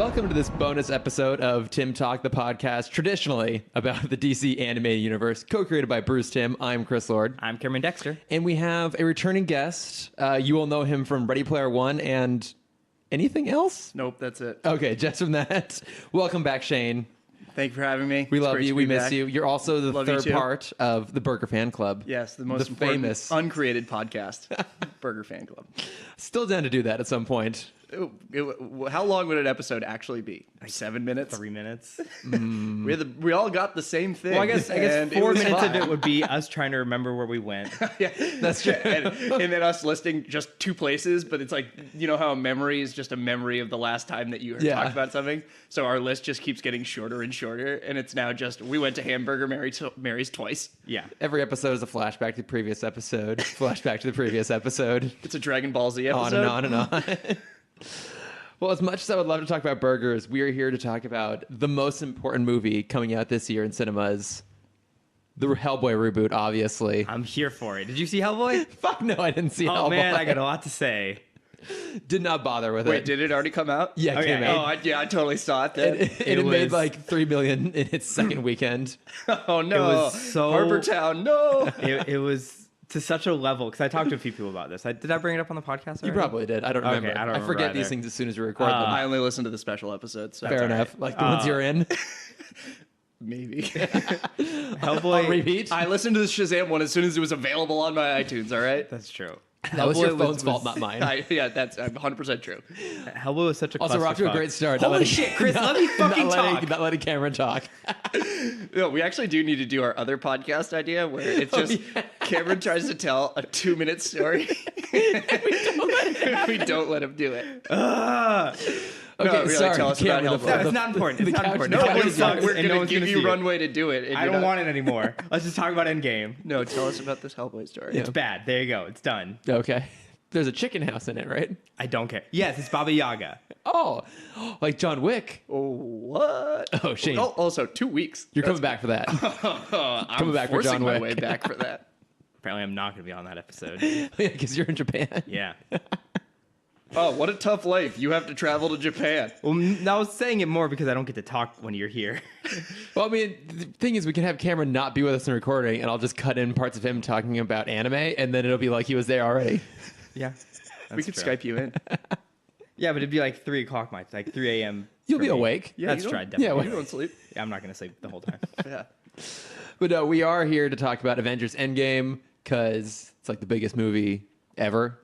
Welcome to this bonus episode of Timm Talk, the podcast, traditionally about the DC animated universe, co-created by Bruce Timm. I'm Chris Lord. I'm Cameron Dexter. And we have a returning guest. You will know him from Ready Player One and anything else? Nope, that's it. Okay, just from that. Welcome back, Shane. Thank you for having me. We It's love great you. to We be miss back. you. You're also the Love you third too. part of the Burger Fan Club. Yes, the most important, famous uncreated podcast, Burger Fan Club. Still down to do that at some point. How long would an episode actually be? 7 minutes? 3 minutes. We all got the same thing. Well, I guess and 4 was minutes fine. of it would be us trying to remember where we went. Yeah, That's true. and then us listing just two places, but it's like, you know how a memory is just a memory of the last time that you Yeah. talked about something? So our list just keeps getting shorter and shorter, and it's now just, we went to Hamburger Mary's twice. Yeah. Every episode is a flashback to the previous episode. Flashback to the previous episode. It's a Dragon Ball Z episode. On and on and on. Well, as much as I would love to talk about burgers, we are here to talk about the most important movie coming out this year in cinemas. The Hellboy reboot, obviously. I'm here for it. Did you see Hellboy? Fuck no, I didn't see Oh, Hellboy. man, I got a lot to say. Did not bother with Wait, it. did it already come out? Yeah, it Okay. came out. I totally saw it then. It made was- like $3 million in its second weekend. Oh no! It was so- Harbortown, no. It was to such a level, because I talked to a few people about this. Did I bring it up on the podcast already? You probably did. I don't remember. Okay, I don't remember forget these either. things as soon as we record them. I only listened to the special episodes. So Fair that's all enough. right. Like the ones you're in. Maybe. Hellboy. On repeat. I listened to the Shazam one as soon as it was available on my iTunes. All right. That's true. That was your Hellboy phone's fault, not mine. Yeah, that's 100% true. Hellboy was such a Also, we're off to a clusterfuck. great start. Holy shit, Chris, let me fucking talk. Not letting Cameron talk. No, we actually do need to do our other podcast idea where it's just Cameron tries to tell a 2-minute story. we don't let him do it. Okay, No, really, sorry. tell us about Cameron, Hellboy. No, it's not important. It's the not couch- important. no, Hellboy it's sucks, not. We're and no going one's to give gonna you see it. runway to do it. and I you're don't not- want it anymore. Let's just talk about Endgame. No, tell us about this Hellboy story. It's bad. There you go. It's done. Okay. There's a chicken house in it, right? I don't care. Yes, it's Baba Yaga. Oh, like John Wick. Oh, what? Oh, Shane. Oh, also, 2 weeks. You're coming back for that. I'm coming back for forcing John my Wick. way back for that. Apparently, I'm not going to be on that episode. Yeah, because you're in Japan. Yeah. Oh, what a tough life. You have to travel to Japan. Well, I was saying it more because I don't get to talk when you're here. Well, I mean, the thing is, we can have Cameron not be with us in recording, and I'll just cut in parts of him talking about anime, and then it'll be like he was there already. Yeah. We could Skype you in. Yeah, but it'd be like 3 o'clock my like 3 a.m. You'll for be me. awake. Yeah, That's you don't- tried, definitely. Yeah, well- You don't sleep. Yeah, I'm not going to sleep the whole time. Yeah. But no, we are here to talk about Avengers Endgame, because it's like the biggest movie ever.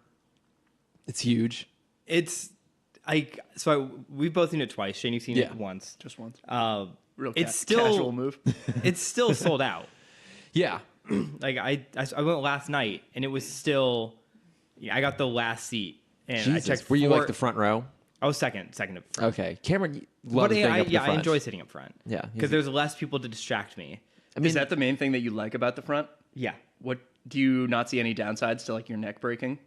It's huge. It's like, we've both seen it twice. Shane, you've seen Yeah. it once. Just once. It's It's still casual move. It's still sold out. Yeah. Like I went last night and it was still. Yeah, I got the last seat and I Jesus. checked. Were you like four- the front row? I was second up front. Okay. Cameron loves But being up at the I front. enjoy sitting up front. Yeah, he's- because there's less people to distract me. I mean, Is that the main thing that you like about the front? Yeah. What do you not see any downsides to like your neck breaking?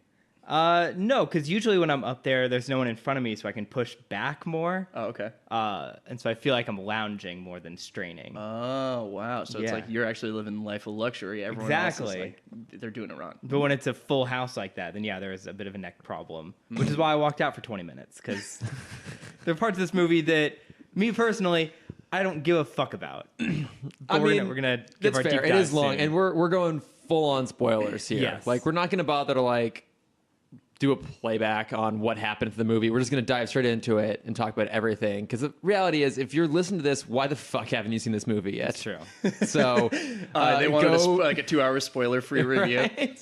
No, because usually when I'm up there, there's no one in front of me, so I can push back more. Oh, okay. And so I feel like I'm lounging more than straining. Oh, wow. So it's Yeah. like you're actually living the life of luxury. Everyone else Exactly. is like, they're doing it wrong. But when it's a full house like that, then yeah, there is a bit of a neck problem, which is why I walked out for 20 minutes, because there are parts of this movie that, me personally, I don't give a fuck about. But we're gonna give that's our fair. deep It dive is long, soon. and we're going full on spoilers here. Yes. Like, we're not going to bother to like do a playback on what happened to the movie. We're just going to dive straight into it and talk about everything. Because the reality is, if you're listening to this, why the fuck haven't you seen this movie yet? That's true. So They wanted go, like a 2-hour spoiler-free review. right?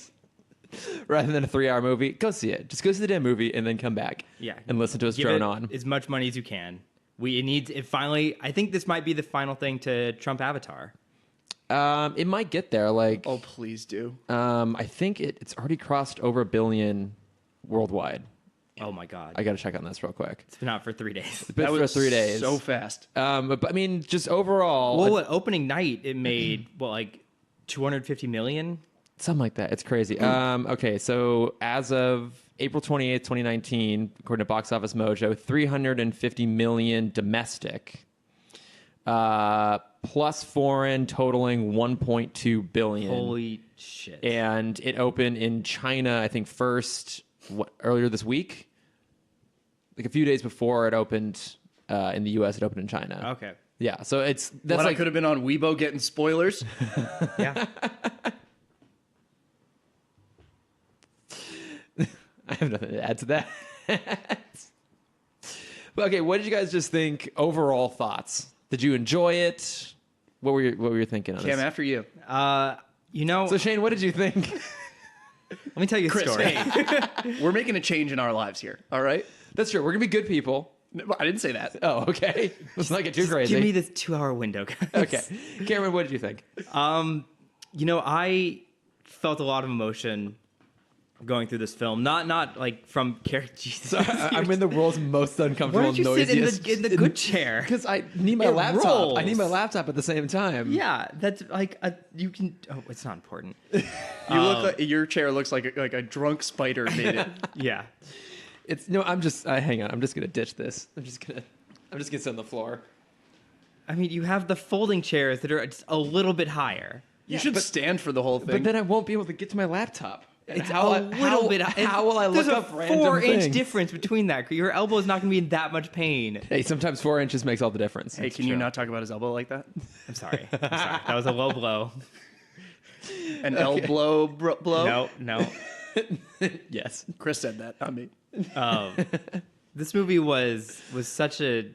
Rather than a 3-hour movie, go see it. Just go see the damn movie and then come back. Yeah, and listen to us Give drone it on. as much money as you can. It finally. I think this might be the final thing to trump Avatar. It might get there. Like, Oh, please do. I think it's already crossed over 1 billion worldwide. Oh my god, I got to check on this real quick. it's been out for 3 days. It's been for 3 days. So fast. But I mean, just overall, Well, what, opening night it made like 250 million. something like that. It's crazy. Okay, so as of April 28th, 2019, according to Box Office Mojo, 350 million domestic, plus foreign totaling 1.2 billion. Holy shit! And it opened in China, I think, first earlier this week. Like a few days before it opened in the U.S. It opened in China. Okay. Yeah, so that's But I like could have been on Weibo getting spoilers. Yeah. I have nothing to add to that. But okay, what did you guys just think? Overall thoughts? Did you enjoy it? What were you thinking on Cam, this? after you. So Shane, what did you think? Let me tell you a Chris, story. hey, we're making a change in our lives here. All right? That's true. We're gonna be good people. No, I didn't say that. Oh, okay. Let's not get too crazy. Give me this 2-hour window, guys. Okay, Cameron, what did you think? I felt a lot of emotion going through this film. Not like from character. Jesus, I'm in the world's most uncomfortable, why don't you sit noisiest in the good chair? Because I need my It laptop. rolls. I need my laptop at the same time. Yeah, that's like you can. Oh, it's not important. You look like your chair looks like a drunk spider made it. Yeah. It's no. I'm just. Hang on. I'm just gonna ditch this. I'm just gonna sit on the floor. I mean, you have the folding chairs that are just a little bit higher. You should stand for the whole But thing. then I won't be able to get to my laptop. It's how a little bit. How will I look There's up a random 4-inch things? difference between that. Your elbow is not going to be in that much pain. Hey, sometimes 4 inches makes all the difference. Hey, can you not talk about his elbow like that? I'm sorry. That was a low blow. An elbow blow? No. Yes. Chris said that, not me. This movie was such a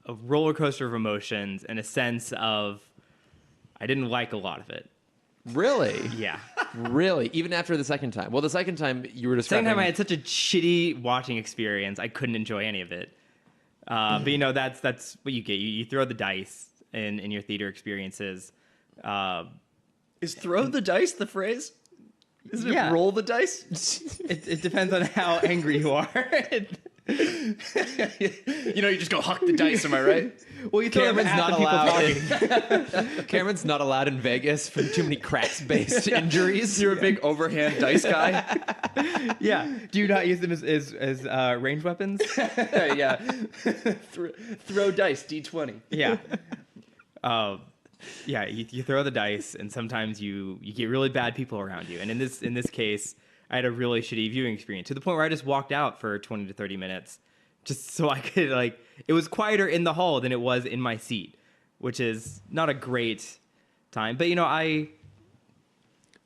roller coaster of emotions and a sense of I didn't like a lot of it. Really? Yeah. Really? Even after the second time? Well, the second time you were describing. Second time I had such a shitty watching experience, I couldn't enjoy any of it. But that's what you get. You throw the dice in your theater experiences. Is throw the dice the phrase? Isn't Yeah. it roll the dice? It depends on how angry you are. You just go huck the dice, am I right? Well, you throw them Cameron's at not the people allowed. talking. Cameron's not allowed in Vegas from too many cracks-based injuries. You're a big overhand dice guy? Yeah. Do you not use them as range weapons? Yeah. Throw dice, D20. Yeah. Yeah, you throw the dice, and sometimes you get really bad people around you. And in this case, I had a really shitty viewing experience to the point where I just walked out for 20 to 30 minutes, just so I could it was quieter in the hall than it was in my seat, which is not a great time. But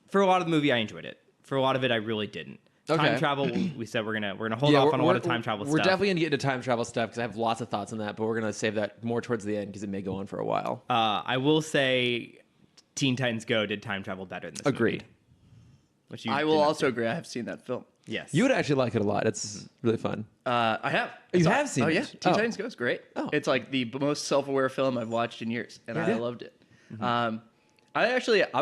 for a lot of the movie, I enjoyed it. For a lot of it, I really didn't. Okay. Time travel, we said we're gonna hold off on a lot of time travel We're stuff. definitely gonna get into time travel stuff because I have lots of thoughts on that, but we're gonna save that more towards the end because it may go on for a while. I will say, Teen Titans Go did time travel better than this Agreed. movie, which you I did will not also do. agree. I have seen that film. Yes. You would actually like it a lot. It's really fun. I have. You It's have seen Oh, it? yeah. Teen Oh. Titans Go is great. Oh. It's like the most self-aware film I've watched in years, and I Yeah. loved it. I'm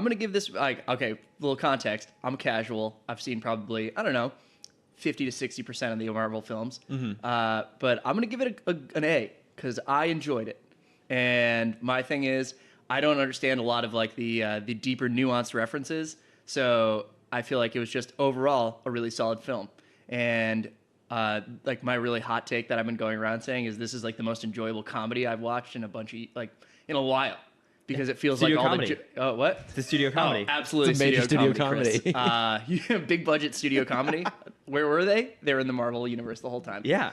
going to give this, okay, little context. I'm casual. I've seen probably, 50 to 60% of the Marvel films. But I'm going to give it an A because I enjoyed it. And my thing is, I don't understand a lot of the deeper nuanced references. So I feel like it was just overall a really solid film. And my really hot take that I've been going around saying is this is the most enjoyable comedy I've watched in in a while. Because it feels Studio like all comedy. the what? It's the studio comedy. Oh, absolutely, It's a major studio Chris. Big budget studio comedy. Where were they? They were in the Marvel universe the whole time. Yeah.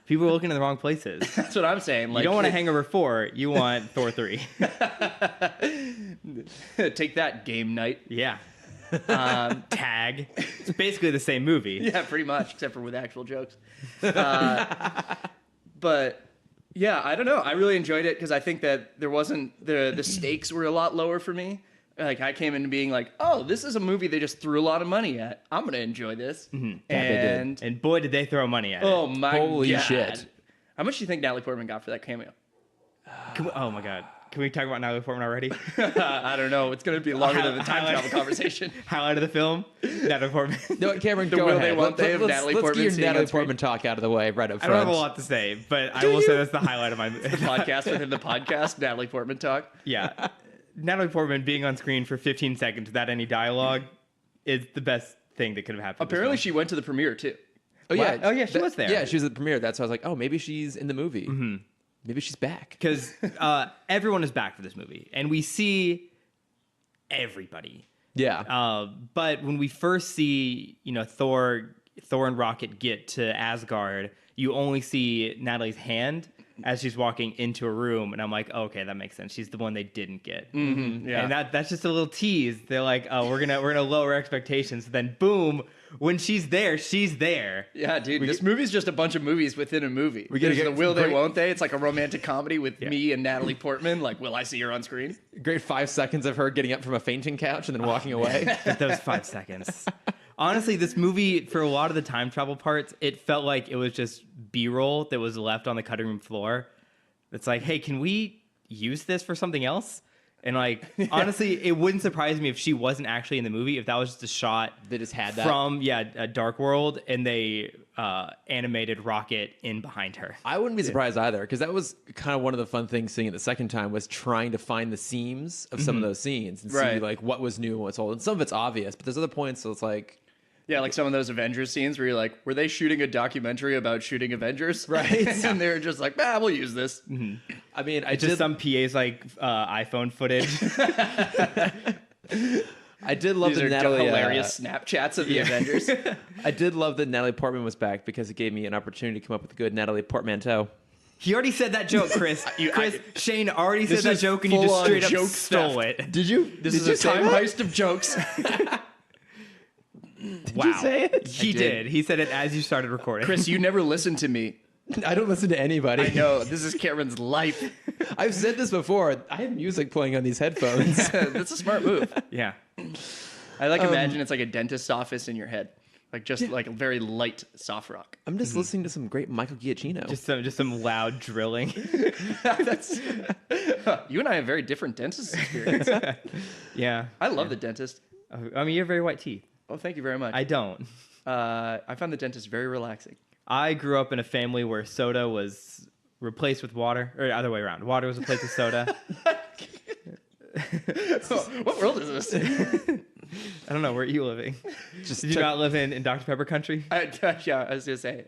People were looking in the wrong places. That's what I'm saying. You don't want Hangover 4. You want Thor 3. Take that, game night. Yeah. Tag. It's basically the same movie. Yeah, pretty much, except for with actual jokes. But yeah, I don't know. I really enjoyed it because I think that there wasn't the stakes were a lot lower for me. I came into being like, oh, this is a movie they just threw a lot of money at. I'm gonna enjoy this. Yeah, they did. And boy, did they throw money at it. Oh my Holy god! shit. How much do you think Natalie Portman got for that cameo? Oh my god. Can we talk about Natalie Portman already? I don't know. It's gonna be longer than the time Highlight- travel conversation. Highlight of the film? Natalie Portman. No, Cameron, The go will ahead. they, won't they of let's Natalie let's Portman get your seeing Natalie on screen? Portman talk out of the way right up I front. don't have a lot to say, but I will say that's the highlight of my Podcast within the podcast, Natalie Portman talk. Yeah. Natalie Portman being on screen for 15 seconds without any dialogue is the best thing that could have happened. Apparently, she went to the premiere too. Oh yeah, Oh, yeah, she was there. Yeah, she was at the premiere. That's why I was like, oh, maybe she's in the movie. Mm-hmm. Maybe she's back. Because everyone is back for this movie, and we see everybody. Yeah. But when we first see, Thor and Rocket get to Asgard, you only see Natalie's hand. as she's walking into a room, and I'm like, oh, okay, that makes sense. She's the one they didn't get. Yeah. And that's just a little tease. They're like, oh, we're gonna lower expectations. Then boom, when she's there, she's there. Yeah, dude, this movie's just a bunch of movies within a movie. We gotta There's get the Will They great- Won't They. It's like a romantic comedy with me and Natalie Portman. Like, will I see her on screen? Great 5 seconds of her getting up from a fainting couch and then walking away. But those 5 seconds. Honestly, this movie, for a lot of the time travel parts, it felt like it was just B-roll that was left on the cutting room floor. It's like, hey, can we use this for something else? And like, honestly, it wouldn't surprise me if she wasn't actually in the movie, if that was just a shot They just had that. from Dark World, and they animated Rocket in behind her. I wouldn't be surprised either, because that was kind of one of the fun things seeing it the second time, was trying to find the seams of some of those scenes and see Right. like what was new and what's old. And some of it's obvious, but there's other points, so it's like, Yeah, like some of those Avengers scenes where you're like, were they shooting a documentary about shooting Avengers? Right. And they're just like, we'll use this. I mean, I Just did some PA's like iPhone footage. I did love These that are Natalie hilarious Snapchats of the Avengers. I did love that Natalie Portman was back, because it gave me an opportunity to come up with a good Natalie Portmanteau. He already said that joke, Chris. Shane already said This that is joke, and you just full-on straight up joke stole theft. it. Did you? This is a time heist of jokes. Wow. you say it? He did. He said it as you started recording. Chris, you never listened to me. I don't listen to anybody. I know. This is Cameron's life. I've said this before. I have music playing on these headphones. That's a smart move. Yeah. I imagine it's like a dentist's office in your head. Like just like a very light soft rock. I'm just listening to some great Michael Giacchino. Just some loud drilling. That's you and I have very different dentist experience. Yeah. I love the dentist. I mean, you have very white teeth. Oh, thank you very much. I don't. I found the dentist very relaxing. I grew up in a family where soda was replaced with water, or other way around. Water was replaced with soda. What world is this? I don't know. Where are you living? Just Did you took- not live in Dr. Pepper country? Yeah, I was gonna say,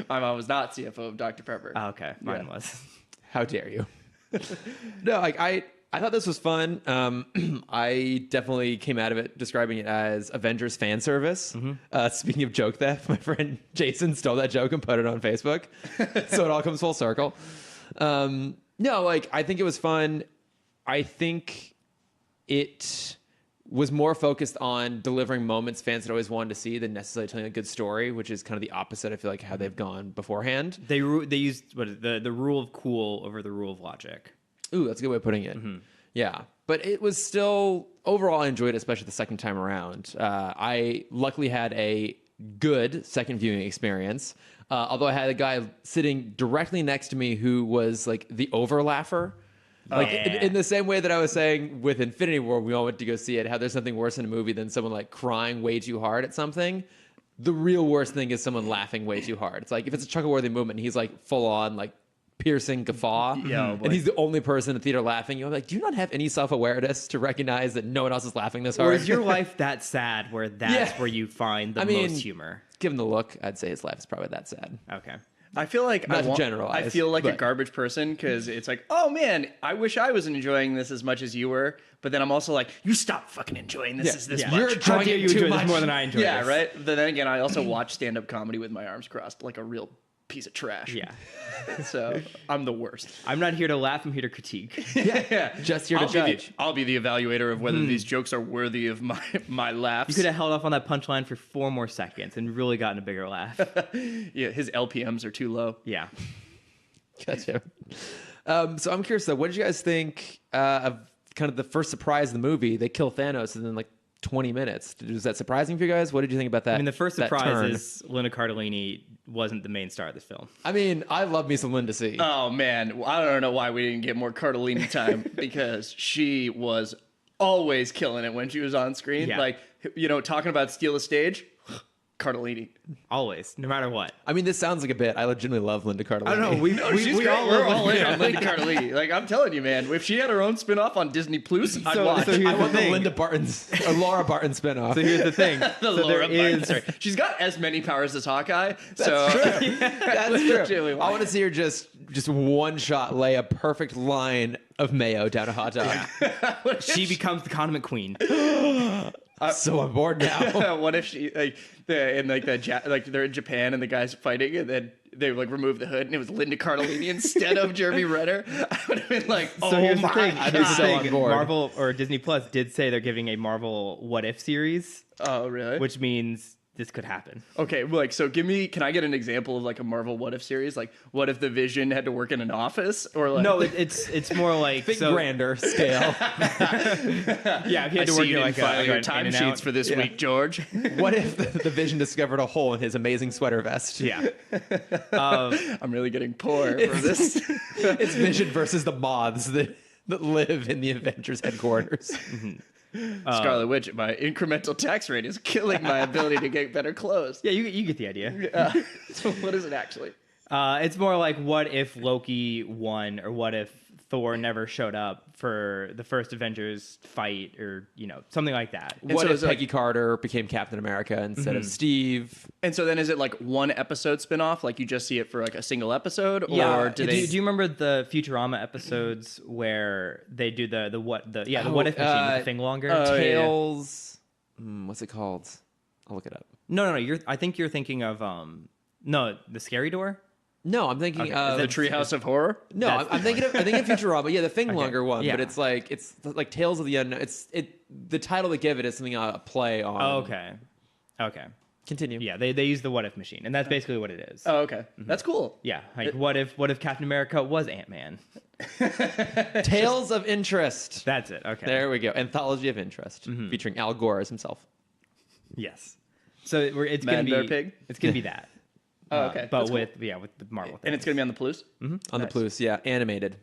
my mom was not CFO of Dr. Pepper. Oh, okay. Mine Yeah. was. How dare you? No, like I thought this was fun. I definitely came out of it describing it as Avengers fan service. Speaking of joke theft, my friend Jason stole that joke and put it on Facebook, so it all comes full circle. No, like I think it was fun. I think it was more focused on delivering moments fans had always wanted to see than necessarily telling a good story, which is kind of the opposite. I feel like how they've gone beforehand. They used the rule of cool over the rule of logic. Ooh, that's a good way of putting it. Yeah. But it was still, overall, I enjoyed it, especially the second time around. I luckily had a good second viewing experience. Although I had a guy sitting directly next to me who was like the over-laugher. Like in the same way that I was saying with Infinity War, we all went to go see it, how there's something worse in a movie than someone like crying way too hard at something. The real worst thing is someone laughing way too hard. It's like if it's a chuckle-worthy movement and he's like full on like piercing guffaw, and he's the only person in the theater laughing, you're like, do you not have any self-awareness to recognize that no one else is laughing this Or hard? is your life that sad where that's where you find the most humor? Given the look, I'd say his life is probably that sad. Okay. I feel like Not to generalize, I feel like a but- garbage person because it's like, oh man, I wish I was enjoying this as much as you were. But then I'm also like, you stop fucking enjoying this this much. You're How enjoying dare it you too enjoy much. this more than I enjoy Yeah, this? right. But then again, I also watch stand-up comedy with my arms crossed, like a real piece of trash. Yeah. So I'm the worst. I'm not here to laugh. I'm here to critique. Yeah. Just here to judge. I'll be the evaluator of whether these jokes are worthy of my laughs. You could have held off on that punchline for 4 more seconds and really gotten a bigger laugh. Yeah, his LPMs are too low. Yeah. Gotcha. So I'm curious though, what did you guys think of kind of the first surprise of the movie? They kill Thanos in like 20 minutes. Was that surprising for you guys? What did you think about that? I mean, the first that surprise turn? is Linda Cardellini wasn't the main star of this film. I mean, I love me some Linda C. Oh man, I don't know why we didn't get more Cardellini time because she was always killing it when she was on screen. Yeah. Like, talking about steal the stage, Cardellini. Always, no matter what. I mean, this sounds like a bit. I legitimately love Linda Cardellini. I don't know. We She's we great. all We're love all in Linda. on Linda Cardellini. Like, I'm telling you, man, if she had her own spin-off on Disney Plus, I'd watch. so here's I the want the thing. Linda Barton's or Laura Barton spinoff. So here's the thing. The So Laura there Barton, is- sorry. She's got as many powers as Hawkeye. That's so true. That's Legitimately true. I why. want to see her just one shot lay a perfect line of mayo down a hot dog. She becomes the condiment queen. So on board now. what if she they're in Japan and the guy's fighting and then they like removed the hood and it was Linda Cardellini instead of Jeremy Renner, I would have been like, oh So here's the my thing. God. Here's the so on thing. board. Marvel or Disney Plus did say they're giving a Marvel What If series, Oh, really? which means this could happen. Okay, like, so can I get an example of like a Marvel What If series? Like, what if the Vision had to work in an office? Or like, No, it's more like Think so, grander scale. Yeah, if you I had to see work you in didn't like file your an time in and sheets out. for this week, George. What if the Vision discovered a hole in his amazing sweater vest? Yeah. I'm really getting poor for this. It's Vision versus the moths that live in the Avengers headquarters. Scarlet Witch, my incremental tax rate is killing my ability to get better clothes. Yeah, you get the idea. So what is it actually? It's more like what if Loki won, or what if Thor never showed up for the first Avengers fight, or something like that. What so if is it like- Peggy Carter became Captain America instead of Steve? And so then is it like one episode spinoff? Like you just see it for like a single episode? Yeah. Or do they... do you remember the Futurama episodes where they do the what if machine with the thing longer? Oh, yeah. Tales. What's it called? I'll look it up. No. I think you're thinking of the Scary Door. No, I'm thinking of the Treehouse of Horror? No, I'm thinking of Futurama. Yeah, the thing longer one, Yeah. but it's like Tales of the Unknown. The title they give it is something a play on. Oh, okay. Continue. Yeah, they use the what if machine, and that's basically what it is. Oh, okay. That's cool. Yeah, like what if Captain America was Ant-Man? Tales of Interest. That's it. Okay. There we go. Anthology of Interest, featuring Al Gore as himself. Yes. So it's Man, gonna be Bear, Pig? It's gonna be that. Oh, okay. But That's cool. with the Marvel thing. And it's going to be on the Plus? On Nice. the Plus, yeah, animated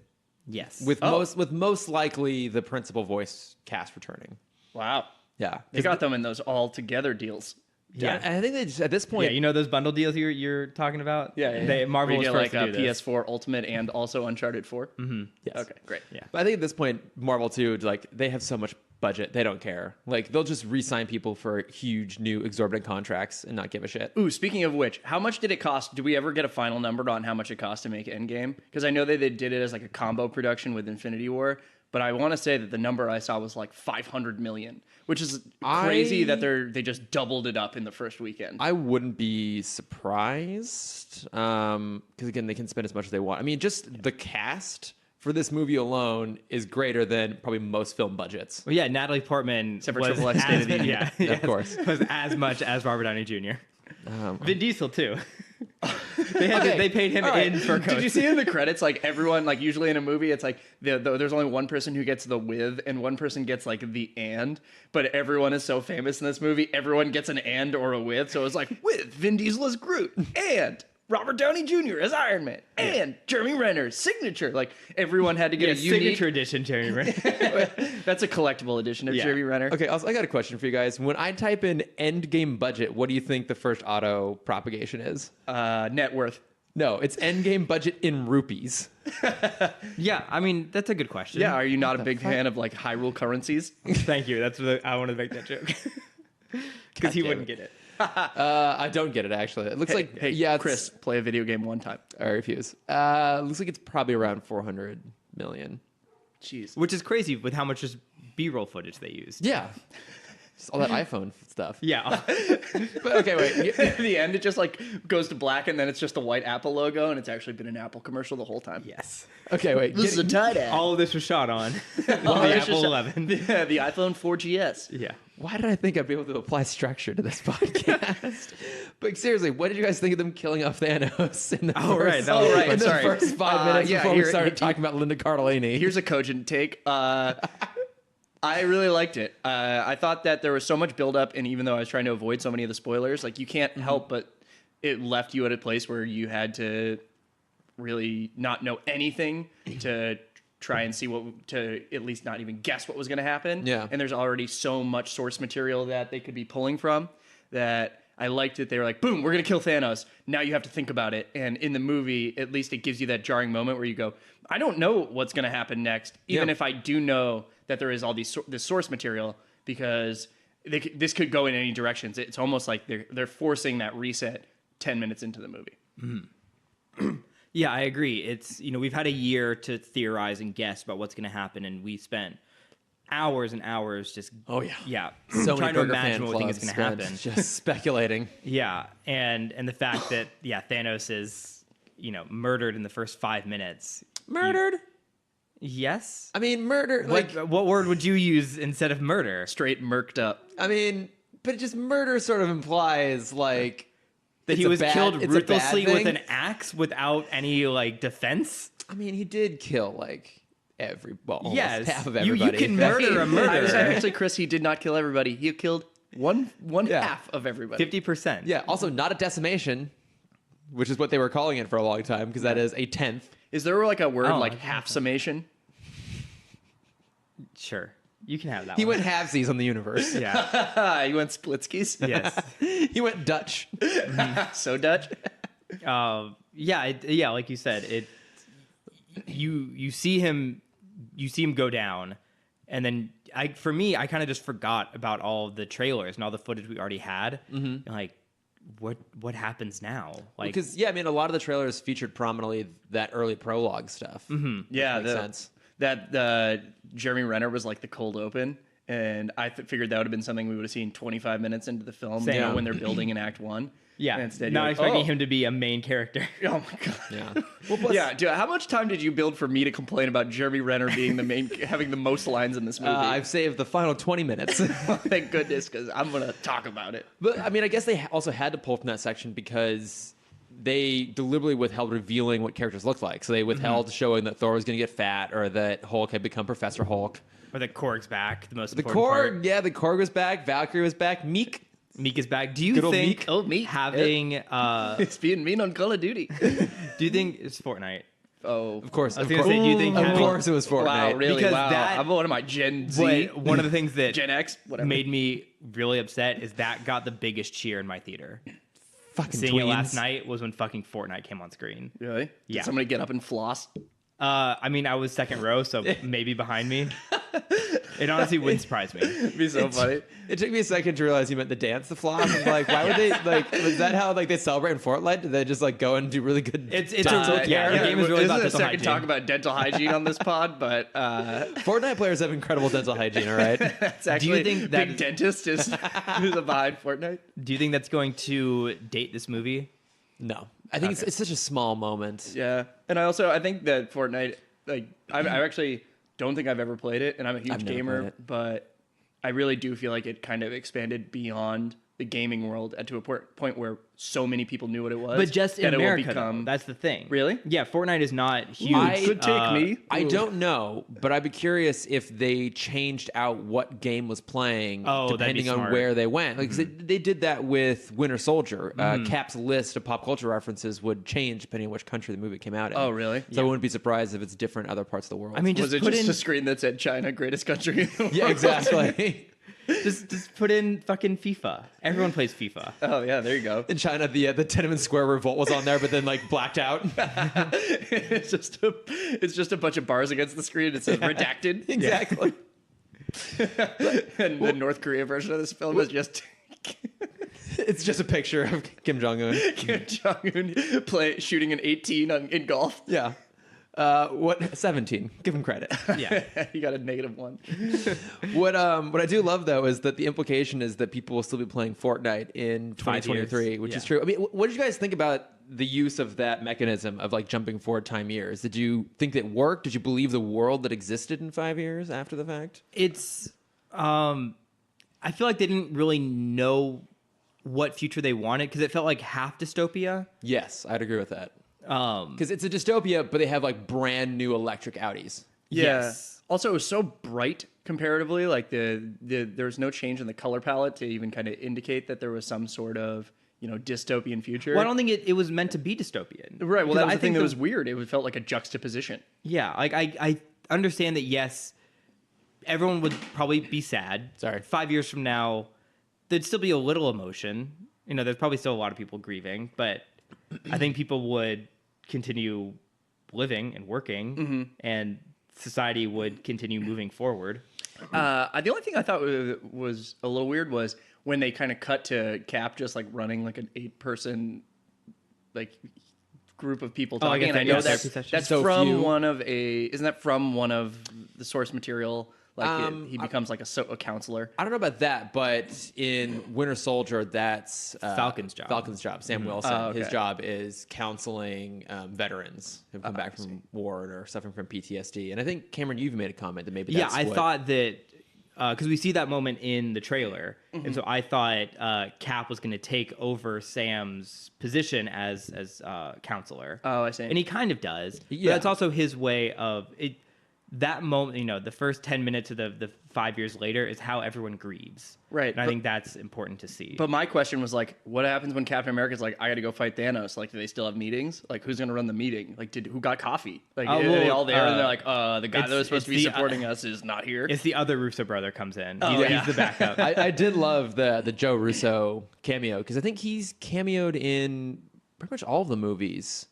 yes. with most likely the principal voice cast returning. Wow. Yeah, They got them in those all together deals. yeah. I think they just, at this point, those bundle deals you're talking about. Marvel Where was you first get like to a do this. PS4 Ultimate and also Uncharted 4? Mm-hmm. yes. Okay, great. Yeah. But I think at this point, Marvel too, like they have so much budget, they don't care. Like they'll just re-sign people for huge, new, exorbitant contracts and not give a shit. Ooh, speaking of which, how much did it cost? Do we ever get a final number on how much it cost to make Endgame? Because I know they did it as like a combo production with Infinity War, but I want to say that the number I saw was like 500 million, which is crazy that they just doubled it up in the first weekend. I wouldn't be surprised because again, they can spend as much as they want. I mean, just the cast for this movie alone is greater than probably most film budgets. Well, yeah, Natalie Portman Except for was Triple X State of the Union. yeah, Of course. was as much as Robert Downey Jr. Vin Diesel too. They paid him All right. in for Did you see in the credits, like everyone, like usually in a movie, it's like there's only one person who gets the with and one person gets like the and, but everyone is so famous in this movie, everyone gets an and or a with. So it was like with Vin Diesel as Groot and Robert Downey Jr. as Iron Man and Jeremy Renner's signature. Like everyone had to get a unique. signature edition, Jeremy Renner. That's a collectible edition of Jeremy Renner. Okay, also, I got a question for you guys. When I type in Endgame budget, what do you think the first auto propagation is? Net worth. No, it's Endgame budget in rupees. Yeah, I mean that's a good question. Yeah, are you not a big fan of like Hyrule currencies? Thank you. That's what I wanted to make that joke because he damn wouldn't it. get it. I don't get it actually. It looks like Hey, yeah, it's- Chris, play a video game one time. I refuse. Looks like it's probably around 400 million. Jeez. Which is crazy with how much just B-roll footage they used. Yeah, just all that iPhone stuff. Yeah. But okay, wait. At the end, it just like goes to black, and then it's just the white Apple logo, and it's actually been an Apple commercial the whole time. Yes. Okay, wait. This is a tie ad. All of this was shot on the Oh, it's Apple just- 11. the iPhone 4GS. Yeah. Why did I think I'd be able to apply structure to this podcast? But seriously, what did you guys think of them killing off Thanos in the Oh, right, first, that was- right, in the sorry. first 5 minutes yeah, before we here- started talking about Linda Cardellini? Here's a cogent take. I really liked it. I thought that there was so much buildup, and even though I was trying to avoid so many of the spoilers, like you can't help but it left you at a place where you had to really not know anything to try and see to at least not even guess what was going to happen. Yeah. And there's already so much source material that they could be pulling from that I liked it. They were like, boom, we're going to kill Thanos. Now you have to think about it. And in the movie, at least it gives you that jarring moment where you go, I don't know what's going to happen next, even Yeah. if I do know that there is all this source material, because this could go in any directions. It's almost like they're forcing that reset 10 minutes into the movie. Yeah, I agree. It's, we've had a year to theorize and guess about what's going to happen, and we spent hours and hours just So trying many to Burger imagine fan what we think clubs is going to spent happen. just speculating. Yeah, and the fact that Thanos is murdered in the first 5 minutes. Murdered? Yes. I mean, murder. What word would you use instead of murder? Straight murked up. I mean, but just murder sort of implies like That he was killed it's a bad ruthlessly with thing? an axe without any defense. I mean, he did kill almost Yes. half of You everybody. can murder a murderer. Actually, Chris, he did not kill everybody. He killed one Yeah. half of everybody. 50%. Yeah. Also, not a decimation, which is what they were calling it for a long time because that is a tenth. Is there a word Oh, like half summation? Sure. You can have that He one. went halvesies on the universe. Yeah. You went splitskis? Yes. He went Dutch. So Dutch? Yeah, like you said, you see him go down, and then I kind of just forgot about all the trailers and all the footage we already had. Mm-hmm. And what happens now? Because a lot of the trailers featured prominently that early prologue stuff. Mm-hmm. Yeah, makes sense. That Jeremy Renner was like the cold open, and I figured that would have been something we would have seen 25 minutes into the film, Same. when they're building in Act 1. Yeah, And instead not you're expecting him to be a main character. Oh my god. Yeah. Well, yeah, dude, how much time did you build for me to complain about Jeremy Renner being the main, having the most lines in this movie? I've saved the final 20 minutes. Thank goodness, because I'm gonna talk about it. But I mean, I guess they also had to pull from that section because they deliberately withheld revealing what characters looked like. So they withheld showing that Thor was going to get fat or that Hulk had become Professor Hulk. Or the Korg's back, the most The important part. Korg, yeah, the Korg was back. Valkyrie was back. Meek. Meek is back. Do you Good old think Meek. Oh, Meek. having It's being mean on Call of Duty. do you think it's Fortnite? Oh, Of course. I was Of gonna course, say, do you think of having- course it was Fortnite. wow, really? Because Wow. that- I'm one of my Gen Z, But one of the things that Gen X, whatever. made me really upset is that got the biggest cheer in my theater. Fucking Seeing it tweens. last night was when fucking Fortnite came on screen. Really? Yeah. Did somebody get up and floss? I mean, I was second row, so maybe behind me. It honestly wouldn't surprise me. It'd be so funny. It took me a second to realize you meant the dance, the floss. I'm like, why would they was that how they celebrate in Fortnite? Did they just go and do really good? It's dental a yeah. care? The game is really This about is the dental second hygiene. talk about dental hygiene on this pod, but Fortnite players have incredible dental hygiene. All right. it's actually think that- big dentist is who's behind Fortnite. Do you think that's going to date this movie? No, I think it's such a small moment. Yeah, and I think that Fortnite, I actually don't think I've ever played it, and I'm a huge I've never gamer, played it. but I really do feel like it kind of expanded beyond the gaming world to a point where so many people knew what it was. But just in that America, it will become, though. That's the thing. Really? Yeah, Fortnite is not huge. Good take, me. I Ooh. don't know, but I'd be curious if they changed out what game was playing Oh, that'd be depending on smart. where they went. Like 'cause they did that with Winter Soldier. Cap's list of pop culture references would change depending on which country the movie came out in. Oh, really? So I wouldn't be surprised if it's different in other parts of the world. I mean, Was just it put just in a screen that said China, greatest country in the world? yeah, exactly. just put in fucking FIFA. Everyone plays FIFA. Oh, yeah, there you go. In China, the Tiananmen Square revolt was on there, but then blacked out. It's just a bunch of bars against the screen. It says redacted. Exactly. And the North Korea version of this film is just It's just a picture of Kim Jong Un. Kim Jong Un shooting an 18 in golf. Yeah. 17? Give him credit. Yeah. He got a -1. What I do love though is that the implication is that people will still be playing Fortnite in 2023, which is Yeah. true. I mean, what did you guys think about the use of that mechanism of jumping forward time years? Did you think that worked? Did you believe the world that existed in 5 years after the fact? It's I feel like they didn't really know what future they wanted because it felt like half dystopia. Yes, I'd agree with that. Um, Because it's a dystopia, but they have brand new electric Audis. Yeah. Yes. Also, it was so bright comparatively. Like there was no change in the color palette to even kind of indicate that there was some sort of dystopian future. well, I don't think it was meant to be dystopian. Right. Well, Because that was I the thing think that was weird. It felt like a juxtaposition. Yeah, I understand that. Yes, everyone would probably be sad. Sorry. 5 years from now, there'd still be a little emotion. There's probably still a lot of people grieving, but I think people would continue living and working, and society would continue moving forward. The only thing I thought was a little weird was when they kind of cut to Cap just running an 8-person group of people talking. guess And I that- know yeah, that's therapy session. that's So from few. isn't that from one of the source material Like he becomes like a counselor. I don't know about that, but in Winter Soldier, that's Falcon's job. Falcon's job. Sam Wilson. Oh, okay. His job is counseling veterans who've come back from war or suffering from PTSD. And I think Cameron, you've made a comment that maybe that's I thought that because we see that moment in the trailer, and so I thought Cap was going to take over Sam's position as counselor. Oh, I see. And he kind of does. Yeah. But that's also his way of it. That moment, the first 10 minutes of the 5 years later is how everyone grieves. Right, And I think that's important to see. But my question was like, what happens when Captain America's like, I got to go fight Thanos? Like, do they still have meetings? Like, who's going to run the meeting? Like, who got coffee? Like, are they all there? And they're like, the guy that was supposed to be supporting us is not here. It's the other Russo brother comes in. Oh, He's the backup. I did love the Joe Russo cameo because I think he's cameoed in pretty much all of the movies.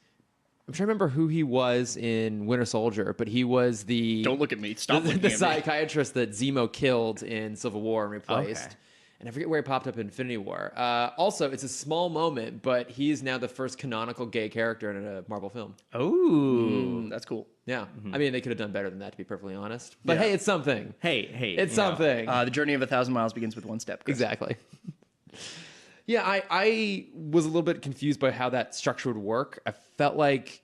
I'm trying to remember who he was in Winter Soldier, but he was the Don't look at me. Stop looking the at me. psychiatrist that Zemo killed in Civil War and replaced. Okay. And I forget where he popped up in Infinity War. Also, it's a small moment, but he is now the first canonical gay character in a Marvel film. Oh. That's cool. Yeah. I mean, they could have done better than that, to be perfectly honest. But Yeah. hey, it's something. Hey. It's something. The journey of 1,000 miles begins with one step. Chris. Exactly. Yeah, I was a little bit confused by how that structure would work. I felt like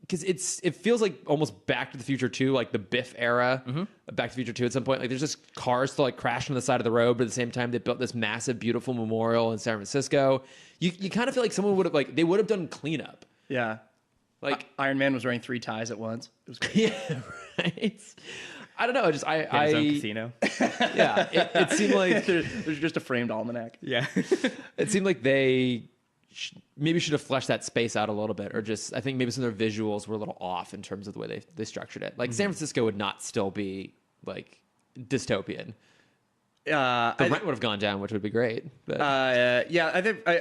because it feels like almost Back to the Future 2, like the Biff era of Back to the Future 2 at some point. Like there's just cars still like crashing on the side of the road, but at the same time they built this massive, beautiful memorial in San Francisco. You kind of feel like someone would have they would have done cleanup. Yeah. Like Iron Man was wearing 3 ties at once. It was great. yeah, right. I don't know. Just His own casino. yeah. It seemed like There's just a framed almanac. Yeah. it seemed like they maybe should have fleshed that space out a little bit, or just I think maybe some of their visuals were a little off in terms of the way they structured it. Like San Francisco would not still be like dystopian. The rent would have gone down, which would be great. But Yeah,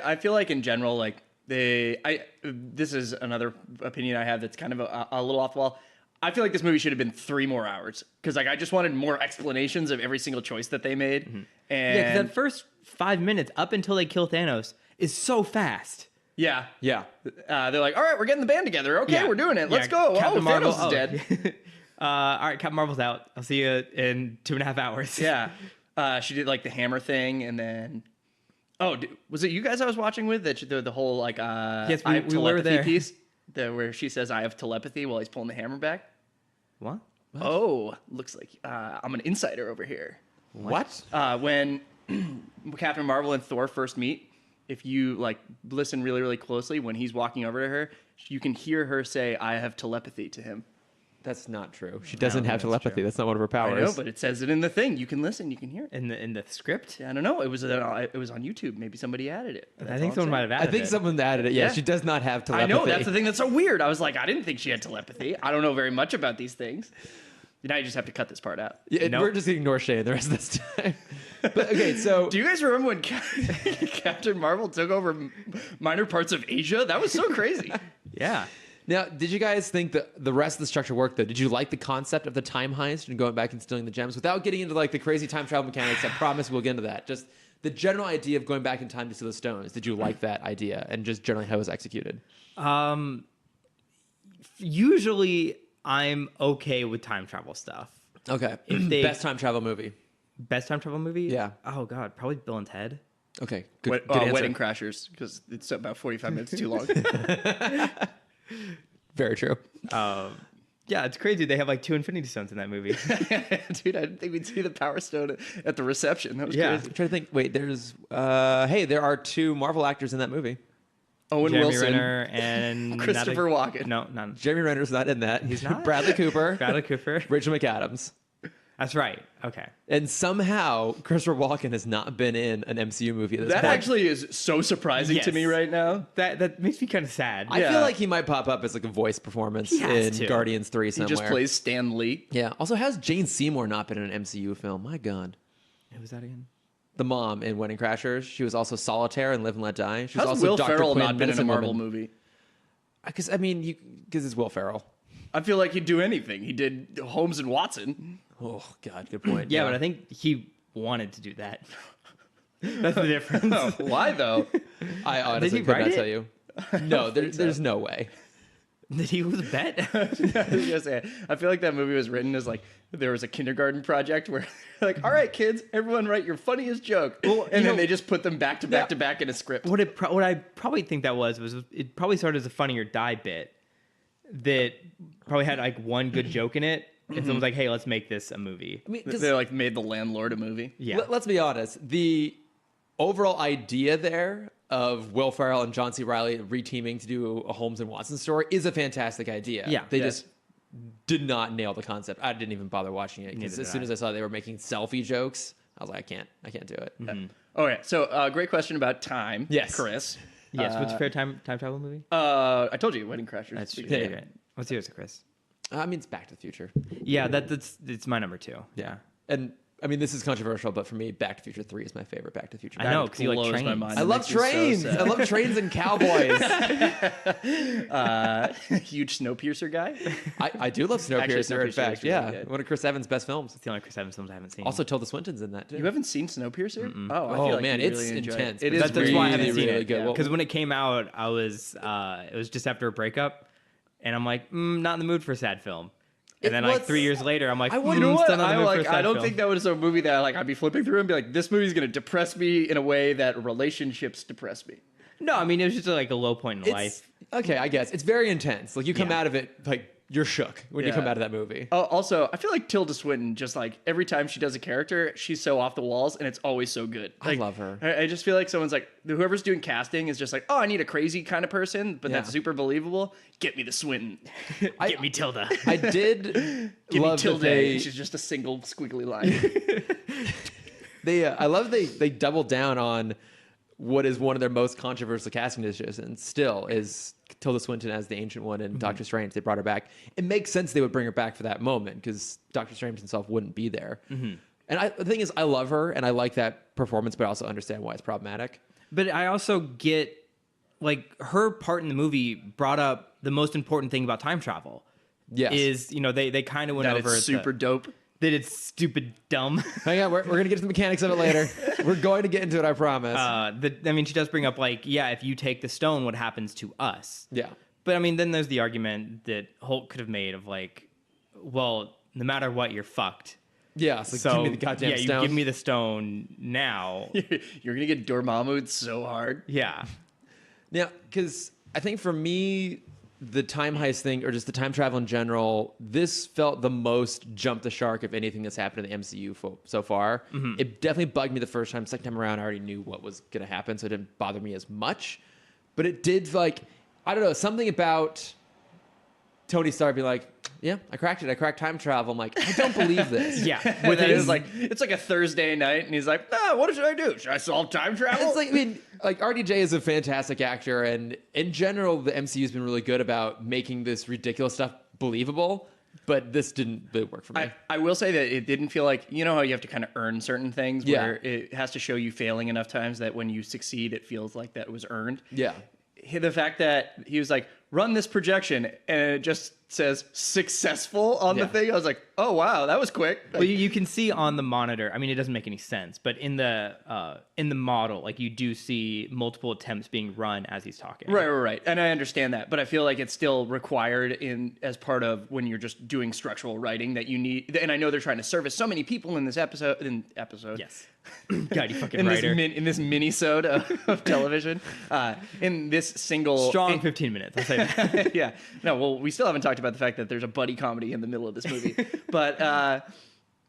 I feel like in general, like this is another opinion I have that's kind of a little off the wall. I feel like this movie should have been 3 more hours because like I just wanted more explanations of every single choice that they made. Yeah, And 'cause that first 5 minutes up until they kill Thanos is so fast. yeah, yeah, they're like, all right, we're getting the band together. Okay, Yeah. we're doing it. Let's Yeah, go. Captain Oh, Marvel- Thanos is dead. All right, Captain Marvel's out. I'll see you in 2.5 hours. Yeah, she did like the hammer thing, and then was it you guys I was watching with the whole like Yes, I have we were telepathy there. piece where she says I have telepathy while he's pulling the hammer back. What? Oh, looks like I'm an insider over here. what? When Captain Marvel and Thor first meet, if you like listen really, really closely, when he's walking over to her, you can hear her say, "I have telepathy" to him. That's not true. She doesn't have that's telepathy. true. That's not one of her I powers. know, but it says it in the thing. You can listen. You can hear it. In the script? I don't know. It was on YouTube. Maybe somebody added it. I That's think all someone I'm might saying. have I added think it. someone added it. Yeah, Yeah. she does not have I telepathy. know. That's the thing that's so weird. I was like, I didn't think she had telepathy. I don't know very much about these things. Now you just have to cut this part out. Yeah, Nope. we're just gonna ignore Shane the rest of this time. But okay, so Do you guys remember when Captain Marvel took over minor parts of Asia? That was so crazy. Yeah. now, did you guys think that the rest of the structure worked though? Did you like the concept of the time heist and going back and stealing the gems without getting into like the crazy time travel mechanics? I promise we'll get into that. Just the general idea of going back in time to steal the stones. Did you like that idea and just generally how it was executed? Usually I'm okay with time travel stuff. Okay, If they- best time travel movie. Best time travel movie? Yeah. Oh god, probably Bill and Ted. Okay, good answer. Wedding Crashers, because it's about 45 minutes too long. Very true. Yeah, it's crazy. They have like 2 Infinity Stones in that movie. Dude, I didn't think we'd see the Power Stone at the reception. That was Yeah. crazy. I'm trying to think. Wait, there's there are 2 Marvel actors in that movie. Owen Jeremy Wilson. Renner and Christopher Walken. No, none. Jeremy Renner's not in that. He's not? Bradley Cooper, Bradley Cooper. Rachel McAdams. That's right. Okay. And somehow Christopher Walken has not been in an MCU movie at this That point. actually is so surprising to Yes. me right now. That makes me kind of sad. I Yeah. feel like he might pop up as like a voice performance He has in to. Guardians 3 He somewhere. just plays Stan Lee. Yeah. Also, how's Jane Seymour not been in an MCU film? My God. Who was that again? The mom in Wedding Crashers. She was also Solitaire in Live and Let Die. She was How's also Will Dr. Ferrell Quinn, not been in a Medicine Marvel Woman. movie? Because I mean, because it's Will Ferrell. I feel like he'd do anything. He did Holmes and Watson. Oh God, good point. Yeah, but I think he wanted to do that. That's the difference. Why though? I honestly he could write not it? tell you. No, there's no way. That he was a bet? I was gonna say, I feel like that movie was written as like there was a kindergarten project where like, all right, kids, everyone write your funniest joke, and then they just put them back to back to back in a script. What I probably think that was it probably started as a Funny or Die bit that probably had like one good joke in it, and someone's like, hey, let's make this a movie. I mean, They like made The Landlord a movie. Yeah. Let's be honest. The overall idea there of Will Ferrell and John C. Reilly reteaming to do a Holmes and Watson story is a fantastic idea. Yeah. They just did not nail the concept. I didn't even bother watching it because as soon as I saw they were making selfie jokes, I was like, I can't do it. Okay, so great question about time. Yes. Chris. Yes. What's your favorite time travel movie? I told you, Wedding Crashers. That's Yeah. great. What's yours, Chris? I mean, it's Back to the Future. Yeah, it's my number 2. Yeah. And I mean, this is controversial, but for me, Back to the Future 3 is my favorite Back to the Future. I know, because you like blows my trains. mind. I It love makes me so trains. sad. I love trains and cowboys. Huge Snowpiercer guy. I do love Actually, Snowpiercer, in Snowpiercer fact. is really Yeah. good. One of Chris Evans' best films. It's the only Chris Evans films I haven't seen. Also, Tilda Swinton's in that, too. You haven't seen Snowpiercer? Oh, I Oh, feel like man, you it's really enjoy intense, It but is that's That's why I haven't really, seen really it. good. Well- Because when it came out, it was just after a breakup, and I'm like, not in the mood for a sad film. And then like 3 years later, I'm like, I You know what? still not in the mood for a sad I don't film. think that was a movie that I'd be flipping through and be like, this movie's going to depress me in a way that relationships depress me. No, I mean it was just like a low point in life. Okay, I guess. It's very intense. Like, you come Yeah. out of it, like, you're shook when you Yeah. come out of that movie. Also, I feel like Tilda Swinton, just like every time she does a character, she's so off the walls and it's always so good. I Like, love her. I just feel like someone's like, whoever's doing casting is just like, oh, I need a crazy kind of person, but that's Yeah. super believable. Get me the Swinton. Get me Tilda. I did Give me love that Tilda. they, She's just a single squiggly line. I love they doubled down on what is one of their most controversial casting decisions still is Tilda Swinton as the Ancient One in Doctor Strange. They brought her back. It makes sense they would bring her back for that moment because Doctor Strange himself wouldn't be there. And the thing is, I love her and I like that performance, but I also understand why it's problematic. But I also get like her part in the movie brought up the most important thing about time travel. Yes. Is they kind of went That over it's super dope. that it's stupid dumb. Hang on, we're going to get to the mechanics of it later. We're going to get into it, I promise. She does bring up like, yeah, if you take the stone, what happens to us? yeah. But I mean, then there's the argument that Hulk could have made of like, well, no matter what, you're fucked. Yeah, so, So give me the goddamn yeah, stone. you give me the stone now. You're going to get Dormammu'd so hard. Yeah. Yeah, because I think for me, the time heist thing, or just the time travel in general, this felt the most jump the shark of anything that's happened in the MCU so far. It definitely bugged me the first time. Second time around, I already knew what was going to happen, so it didn't bother me as much. But it did, like, I don't know, something about Tony Stark being like, yeah, I cracked it. I cracked time travel. I'm like, I don't believe this. Yeah. With it is like, it's like a Thursday night, and he's like, what should I do? Should I solve time travel? It's like, I mean, like RDJ is a fantastic actor, and in general, the MCU has been really good about making this ridiculous stuff believable. But this didn't really work for me. I will say that it didn't feel like, you know how you have to kind of earn certain things Yeah. where it has to show you failing enough times that when you succeed, it feels like that was earned. Yeah. The fact that he was like, run this projection, and it just says successful on the Yeah. thing. I was like, oh, wow, that was quick. Well, you can see on the monitor. I mean, it doesn't make any sense, but in the model, like you do see multiple attempts being run as he's talking. Right. And I understand that, but I feel like it's still required as part of when you're just doing structural writing that you need. And I know they're trying to service so many people in this episode. Yes. God, you fucking In writer. this, in this mini-sode of television, in this single Strong 15 minutes. I'll say that. yeah. No, well, we still haven't talked about the fact that there's a buddy comedy in the middle of this movie. But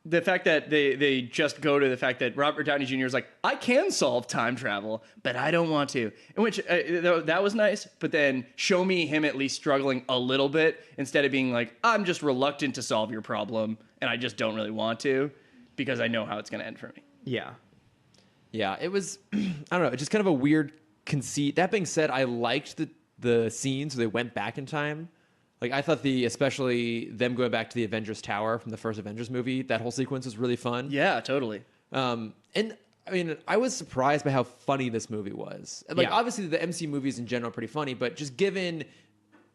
the fact that they just go to the fact that Robert Downey Jr. is like, I can solve time travel, but I don't want to. In which that was nice, but then show me him at least struggling a little bit instead of being like, I'm just reluctant to solve your problem and I just don't really want to because I know how it's going to end for me. Yeah. Yeah, it was, I don't know, just kind of a weird conceit. That being said, I liked the scenes where they went back in time. Like, I thought especially them going back to the Avengers Tower from the first Avengers movie, that whole sequence was really fun. Yeah, totally. And I mean, I was surprised by how funny this movie was. Like, Yeah. obviously the MC movies in general are pretty funny, but just given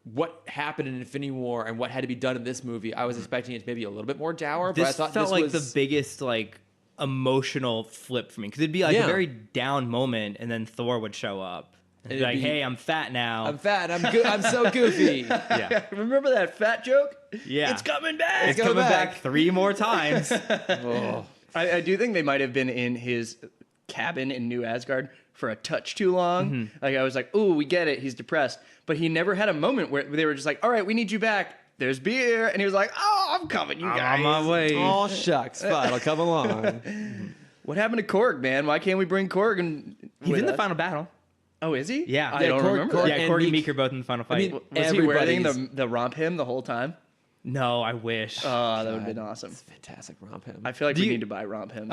what happened in Infinity War and what had to be done in this movie, I was expecting it to maybe a little bit more dour. But I This thought felt this like was the biggest like emotional flip for me because it'd be like Yeah. a very down moment and then Thor would show up And Like, it'd be, hey, I'm fat now. I'm fat. I'm so goofy. yeah. Remember that fat joke? Yeah. It's coming back. It's coming coming back. back 3 more times. Oh. I do think they might have been in his cabin in New Asgard for a touch too long. Like I was like, "Ooh, we get it. He's depressed," but he never had a moment where they were just like, "All right, we need you back. There's beer," and he was like, "Oh, I'm coming, you I'm guys." on my way. Oh shucks, fine, I'll come along. What happened to Korg, man? Why can't we bring Korg? And He's in the final battle. Oh, is he? Yeah. I Yeah, don't Korg- remember. Korg- that. Yeah, and Korg and Meek- Meek are both in the final fight. mean, Was he wearing everybody's- the romp him the whole time? no, I wish. Oh, that would have been awesome. It's fantastic romp him. I feel like Do we you- need to buy romp hymns.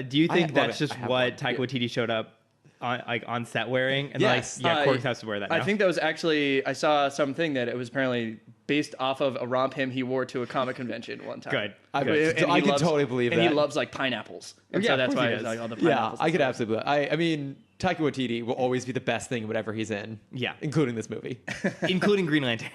Do you think well, that's I just have what one. Taika Waititi showed up on set wearing? And Yes. like, yeah, Korg has to wear that now. I think that was actually, I saw something that it was apparently based off of a romp hymn he wore to a comic convention one time. Good. I Good. could- I could totally believe and that. he loves like pineapples. And Yeah, so of that's course why he it's does. like all the Yeah, pineapples. I could absolutely. I mean, Taika Waititi will always be the best thing in whatever he's in. Yeah. including this movie. including Green Lantern.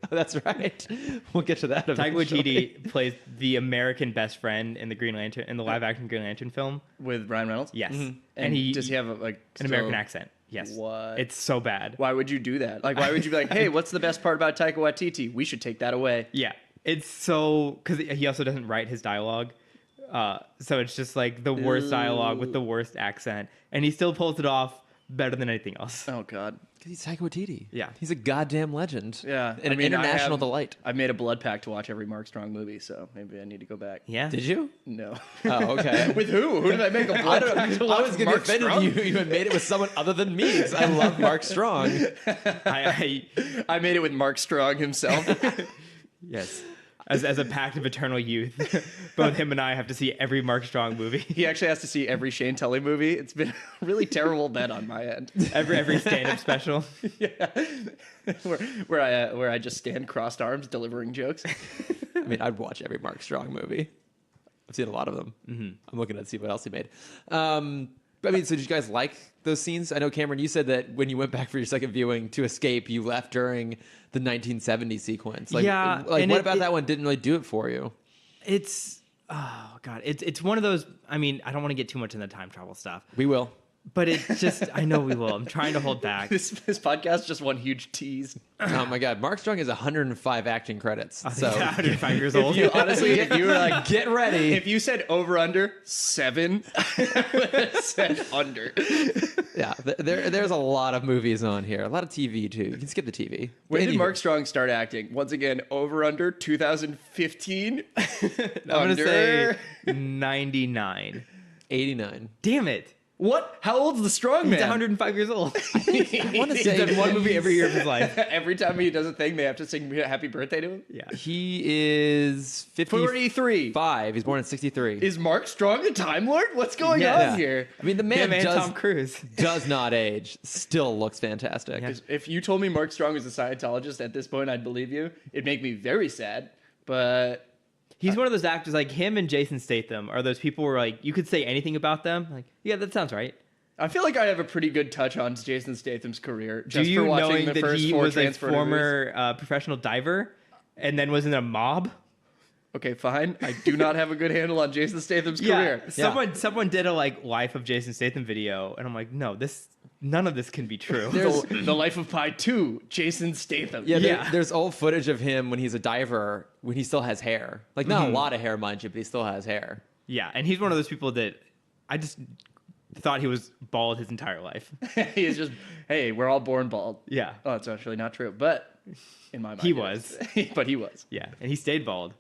That's right. We'll get to that. Taika eventually. Waititi plays the American best friend in the Green Lantern in the live action Green Lantern film. With Ryan Reynolds? Yes, And he does he have an American accent? Yes. What? It's so bad. Why would you do that? Like, why would you be like, hey, what's the best part about Taika Waititi? We should take that away. Yeah, it's so because he also doesn't write his dialogue, so it's just like the worst dialogue with the worst accent, and he still pulls it off better than anything else. Oh, God. 'Cause he's Taika Waititi. Yeah. he's a goddamn legend. Yeah. and an international delight. I've made a blood pact to watch every Mark Strong movie, so maybe I need to go back. Yeah. Did you? No. Oh, okay. With who? Who did I make a I blood don't. pact to I watch? was going to Mark offend Strong? you. You had made it with someone other than me. 'Cause I love Mark Strong. I made it with Mark Strong himself. Yes. As a pact of eternal youth, both him and I have to see every Mark Strong movie, He actually has to see every Shane Tully movie. It's been a really terrible bet on my end. every stand-up special. where I just stand crossed arms delivering jokes. I mean, I'd watch every Mark Strong movie. I've seen a lot of them. I'm looking to see what else he made. I mean, so did you guys like those scenes? I know, Cameron, you said that when you went back for your second viewing to escape, you left during the 1970 sequence. Like, Yeah, Like, and what it- about it- that one didn't really do it for you? It's oh god, it's one of those. I mean, I don't want to get too much into time travel stuff, We will. but it's just I know we will. I'm trying to hold back. This podcast is just one huge tease. Oh my God, Mark Strong has 105 acting credits. So 105 years old. You honestly, if you were like, get ready. if you said over under 7, I would have said under. Yeah, there's a lot of movies on here, a lot of TV too. You can skip the TV. When did Anywho. Mark Strong start acting? Once again, over under 2015. I'm gonna say 99. 89. Damn it! What? How old's the strong He's man? 105 years old. I want to He's say done one movie every year of his life. Every time he does a thing, they have to sing happy birthday to him. Yeah. he is 55. 43. He's born in 63. Is Mark Strong a Time Lord? What's going Yeah. on here? I mean, the man Him and does Tom Cruise. does not age. Still looks fantastic. Yeah. If you told me Mark Strong was a Scientologist at this point, I'd believe you. It'd make me very sad. But He's one of those actors like him and Jason Statham are those people where like you could say anything about them. Like, yeah, that sounds right. I feel like I have a pretty good touch on Jason Statham's career. Do Just you for watching knowing the that first he 4 was a Transporter movies. former professional diver and then was in a mob? Okay, fine. I do not have a good handle on Jason Statham's career. Someone did a like life of Jason Statham video, and I'm like, no, none of this can be true. The Life of Pi 2, Jason Statham. Yeah, Yeah. there's old footage of him when he's a diver, when he still has hair. Like, not a lot of hair, mind you, but he still has hair. Yeah, and he's one of those people that I just thought he was bald his entire life. He is just, hey, we're all born bald. Yeah, Oh, that's actually not true. But in my mind, He it was. is. But he was. yeah, and he stayed bald.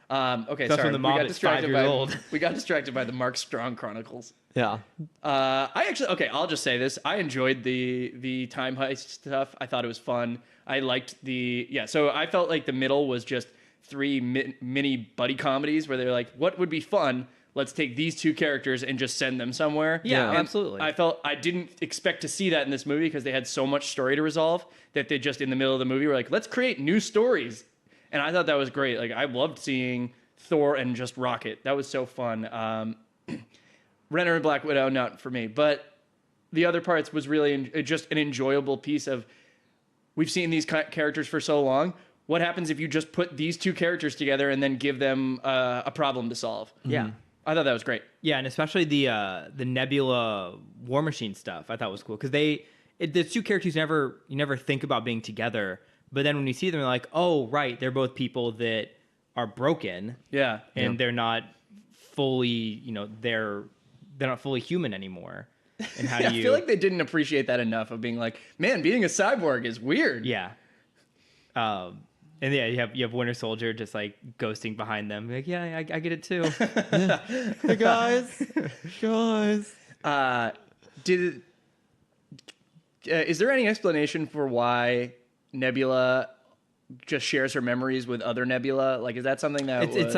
Okay, That's sorry. when the mob is 5 years old. We got distracted by the Mark Strong Chronicles. Yeah. I'll just say this. I enjoyed the time heist stuff. I thought it was fun. I liked so I felt like the middle was just 3 mini buddy comedies where they're like, what would be fun? Let's take these 2 characters and just send them somewhere. Yeah, And absolutely. I didn't expect to see that in this movie because they had so much story to resolve that they just in the middle of the movie were like, let's create new stories. And I thought that was great. Like, I loved seeing Thor and just Rocket. That was so fun. Renner and Black Widow, not for me. But the other parts was really just an enjoyable piece of, we've seen these characters for so long. What happens if you just put these 2 characters together and then give them a problem to solve? Yeah. I thought that was great. Yeah, and especially the Nebula War Machine stuff, I thought was cool because there's two characters you never think about being together, but then when you see them, you're like, oh right, they're both people that are broken. Yeah. And they're not fully, they're not fully human anymore. And how do you? I feel like they didn't appreciate that enough of being like, man, being a cyborg is weird. Yeah. And yeah, you have Winter Soldier just like ghosting behind them. Like, yeah, I get it too. Hey guys. Is there any explanation for why Nebula just shares her memories with other Nebula? Like, is that something that it's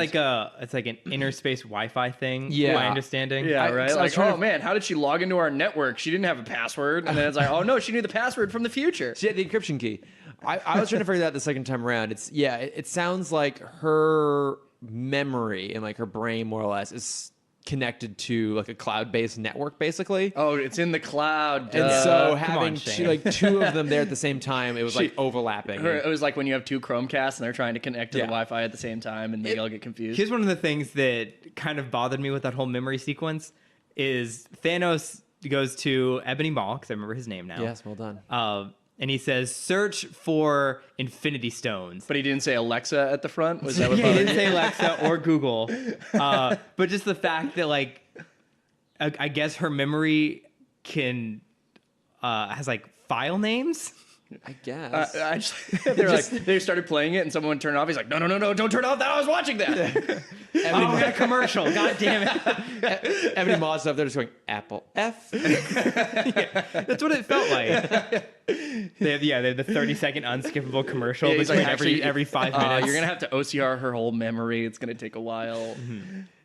like an inner space Wi-Fi thing? Yeah. My understanding. Yeah, right. Like, oh man, how did she log into our network? She didn't have a password, and then it's like, oh no, she knew the password from the future. She had the encryption key. I was trying to figure that out the second time around. It sounds like her memory and like her brain more or less is connected to like a cloud-based network, basically. Oh, it's in the cloud. And so Come having on, Shane. two of them there at the same time, it was like overlapping. It was like when you have two Chromecast and they're trying to connect to Yeah. the Wi-Fi at the same time, and they all get confused. Here's one of the things that kind of bothered me with that whole memory sequence is Thanos goes to Ebony Maw, because I remember his name now. Yes, well done. And he says, search for Infinity Stones. But he didn't say Alexa at the front. Was that what Yeah, he bothered didn't you? say Alexa or Google. But just the fact that, like, I guess her memory has like file names. I guess. They started playing it and someone turned it off. He's like, no, don't turn it off that. I was watching that. Oh, we got a commercial. God damn it. Ebony Maw's up there just going, Apple F. That's what it felt like. They have the 30-second unskippable commercial Yeah, he's between like, actually, every 5 minutes. You're going to have to OCR her whole memory. It's going to take a while.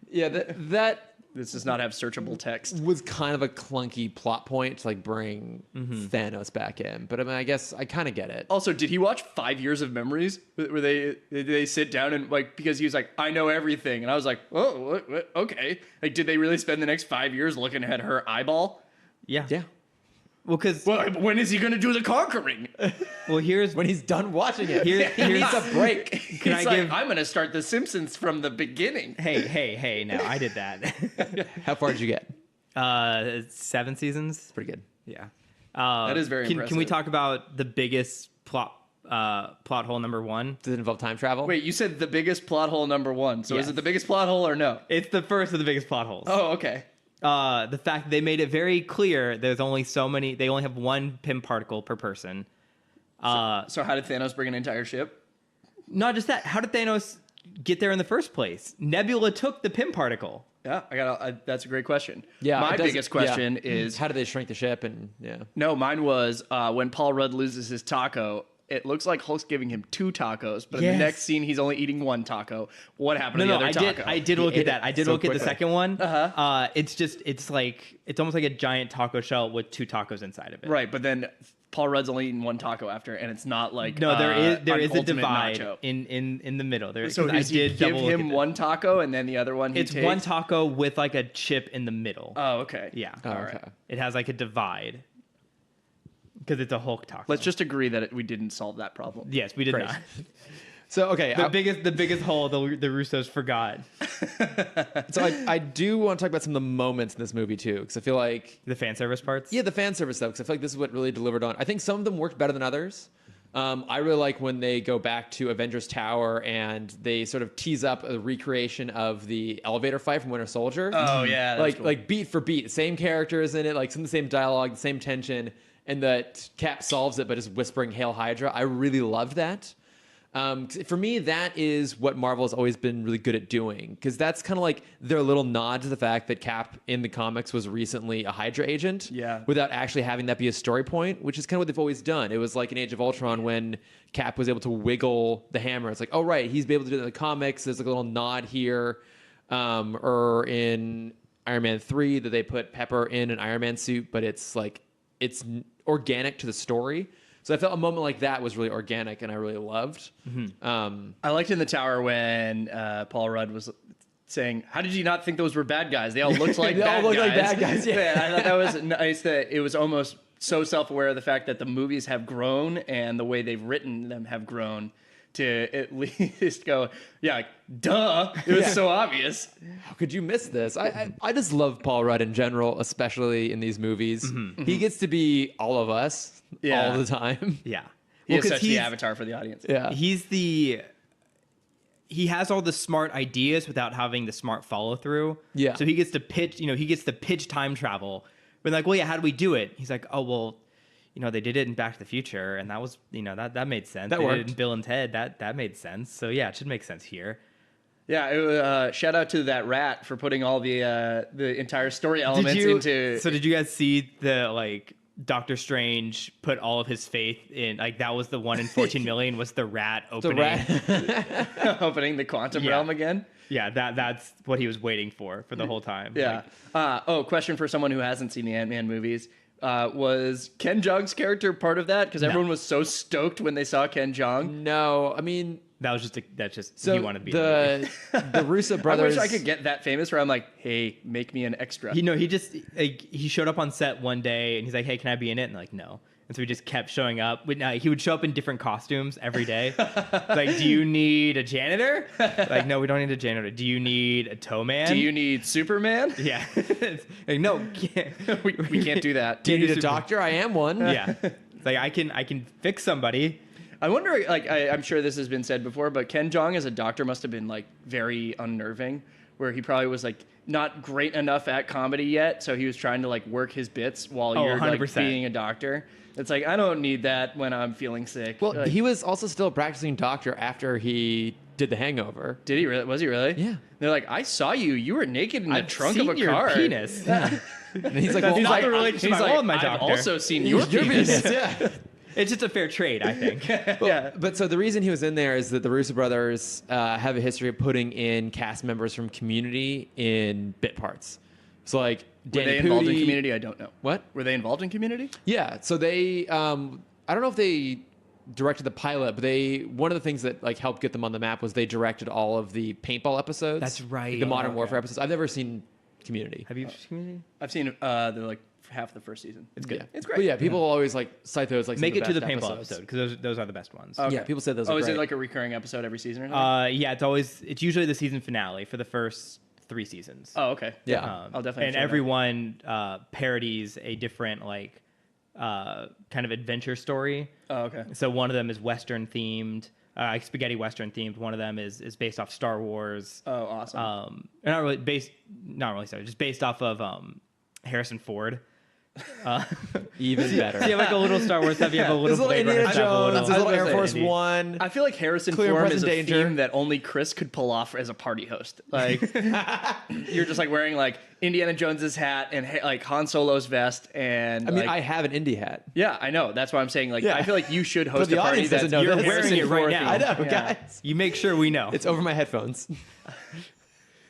Yeah, that This does not have searchable text. was kind of a clunky plot point to like bring Thanos back in. But I mean, I guess I kind of get it. Also, did he watch 5 years of memories? Where they sit down and like, because he was like, I know everything. And I was like, oh, what? Okay. Like, did they really spend the next 5 years looking at her eyeball? Yeah. Yeah. Well, because Well, when is he going to do the conquering? here's When he's done watching it, Here- he needs a break. Can He's I like, give? I'm going to start The Simpsons from the beginning. Hey! Now I did that. How far did you get? 7 seasons. Pretty good. Yeah. That is very Can we impressive. talk about the biggest plot hole number 1? Does it involve time travel? Wait, you said the biggest plot hole number 1. So Yes. is it the biggest plot hole or no? It's the first of the biggest plot holes. Oh, okay. The fact they made it very clear there's only so many. They only have one Pym particle per person. So how did Thanos bring an entire ship? Not just that. How did Thanos get there in the first place? Nebula took the Pym particle. Yeah, that's a great question. Yeah. My it does- biggest question yeah. is how did they shrink the ship? And yeah. no, mine was when Paul Rudd loses his taco. It looks like Hulk's giving him 2 tacos, but in Yes. the next scene he's only eating 1 taco. What happened to the other taco? I did look ate at that. it I did so look at the quickly. second one. It's almost like a giant taco shell with 2 tacos inside of it. Right, but then Paul Rudd's only eating 1 taco after, and it's not like No, there an is a ultimate divide nacho. in the middle. There, So 'cause I does he did give double look him at 1 taco and then the other one he It's takes? 1 taco with like a chip in the middle. Oh, okay. Yeah. Oh, All right. okay. It has like a divide because it's a Hulk taco. Let's just agree that we didn't solve that problem. Yes, we did Great. not. So okay, The biggest hole the Russos forgot. so I do want to talk about some of the moments in this movie too, because I feel like The fan service parts. the fan service stuff. Because I feel like this is what really delivered on. I think some of them worked better than others. I really like when they go back to Avengers Tower and they sort of tease up a recreation of the elevator fight from Winter Soldier. Oh yeah, that's cool. like beat for beat, same characters in it, like some of the same dialogue, the same tension, and that Cap solves it, but is whispering "Hail Hydra." I really loved that. For me, that is what Marvel has always been really good at doing, because that's kind of like their little nod to the fact that Cap in the comics was recently a Hydra agent, Yeah. without actually having that be a story point, which is kind of what they've always done. It was like in Age of Ultron when Cap was able to wiggle the hammer. It's like, oh right, he's been able to do it in the comics. There's like a little nod here, or in Iron Man 3 that they put Pepper in an Iron Man suit, but it's like it's organic to the story. So I felt a moment like that was really organic, and I really loved. I liked in the tower when Paul Rudd was saying, "How did you not think those were bad guys? They all looked like They all bad looked guys." like bad guys, yeah. Man, I thought that was nice. That it was almost so self-aware of the fact that the movies have grown and the way they've written them have grown. to at least go, yeah, like, duh. It was so obvious. How could you miss this? I just love Paul Rudd in general, especially in these movies. He gets to be all of us all the time. Yeah. He is 'cause such the avatar for the audience. Yeah. He has all the smart ideas without having the smart follow through. Yeah. So he gets to pitch time travel. We're like, well, yeah, how do we do it? He's like, oh, well, they did it in Back to the Future, and that was, that made sense. That they worked. did it in Bill and Ted. That made sense. So yeah, it should make sense here. Yeah, shout out to that rat for putting all the entire story elements into. So did you guys see the Doctor Strange put all of his faith in, that was the 1 in 14 million was the rat opening. Opening the quantum realm again. Yeah, that's what he was waiting for the whole time. Yeah. Question for someone who hasn't seen the Ant-Man movies. Was Ken Jeong's character part of that? Because everyone was so stoked when they saw Ken Jeong. No, I mean, that's just so he wanted to be the Russo brothers. I wish I could get that famous where I'm like, hey, make me an extra. He showed up on set one day and he's like, hey, can I be in it? And like, no. And so he just kept showing up. He would show up in different costumes every day. Like, do you need a janitor? Like, no, we don't need a janitor. Do you need a tow man? Do you need Superman? Yeah. Like, no, we can't do that. Do you need a doctor? I am one. Yeah. Like, I can fix somebody. I wonder, I'm sure this has been said before, but Ken Jeong as a doctor must have been very unnerving, where he probably was not great enough at comedy yet, so he was trying to work his bits while you're 100%. being a doctor. It's I don't need that when I'm feeling sick. Well, he was also still a practicing doctor after he did The Hangover. Did he really? Was he really? Yeah. They're like, I saw you. You were naked in the I've trunk seen of a your car. penis. And he's like, That's well, not the I- relationship He's I want with my I've doctor. also seen your your penis. penis, yeah. It's just a fair trade, I think. Yeah. But so the reason he was in there is that the Russo brothers have a history of putting in cast members from Community in bit parts. So Were Danny they involved in Pudi- Community? I don't know. What? Were they involved in Community? Yeah. So they, I don't know if they directed the pilot, but one of the things that helped get them on the map was they directed all of the paintball episodes. That's right. The Modern Okay. Warfare episodes. I've never seen Community. Have you seen Community? I've seen half the first season. It's good. Yeah. It's great. But yeah, people always cite those some Make of it to the best paintball episodes. episode because those are the best ones. Okay. Yeah, people said those. Oh, are is great. it a recurring episode every season or something? Yeah, it's usually the season finale for the first 3 seasons. Oh, okay. Yeah. I'll definitely. And check it out. everyone parodies a different kind of adventure story. Oh, okay. So one of them is Western themed, spaghetti Western themed. One of them is based off Star Wars. Oh, awesome. Not really sorry, just based off of Harrison Ford. Even better. So you have a little Star Wars stuff. You have a little There's a little Blade Runner Indiana stuff. Jones. There's a little I was Air gonna Force say, One. I feel like Harrison Clear and Ford is present a danger. theme that only Chris could pull off as a party host. You're just wearing Indiana Jones's hat and Han Solo's vest, and I mean, I have an indie hat. yeah, I know. That's why I'm saying Yeah. I feel like you should But host the a party audience doesn't that's know You're this. wearing it right now. I know, Yeah. guys. You make sure we know. It's over my headphones.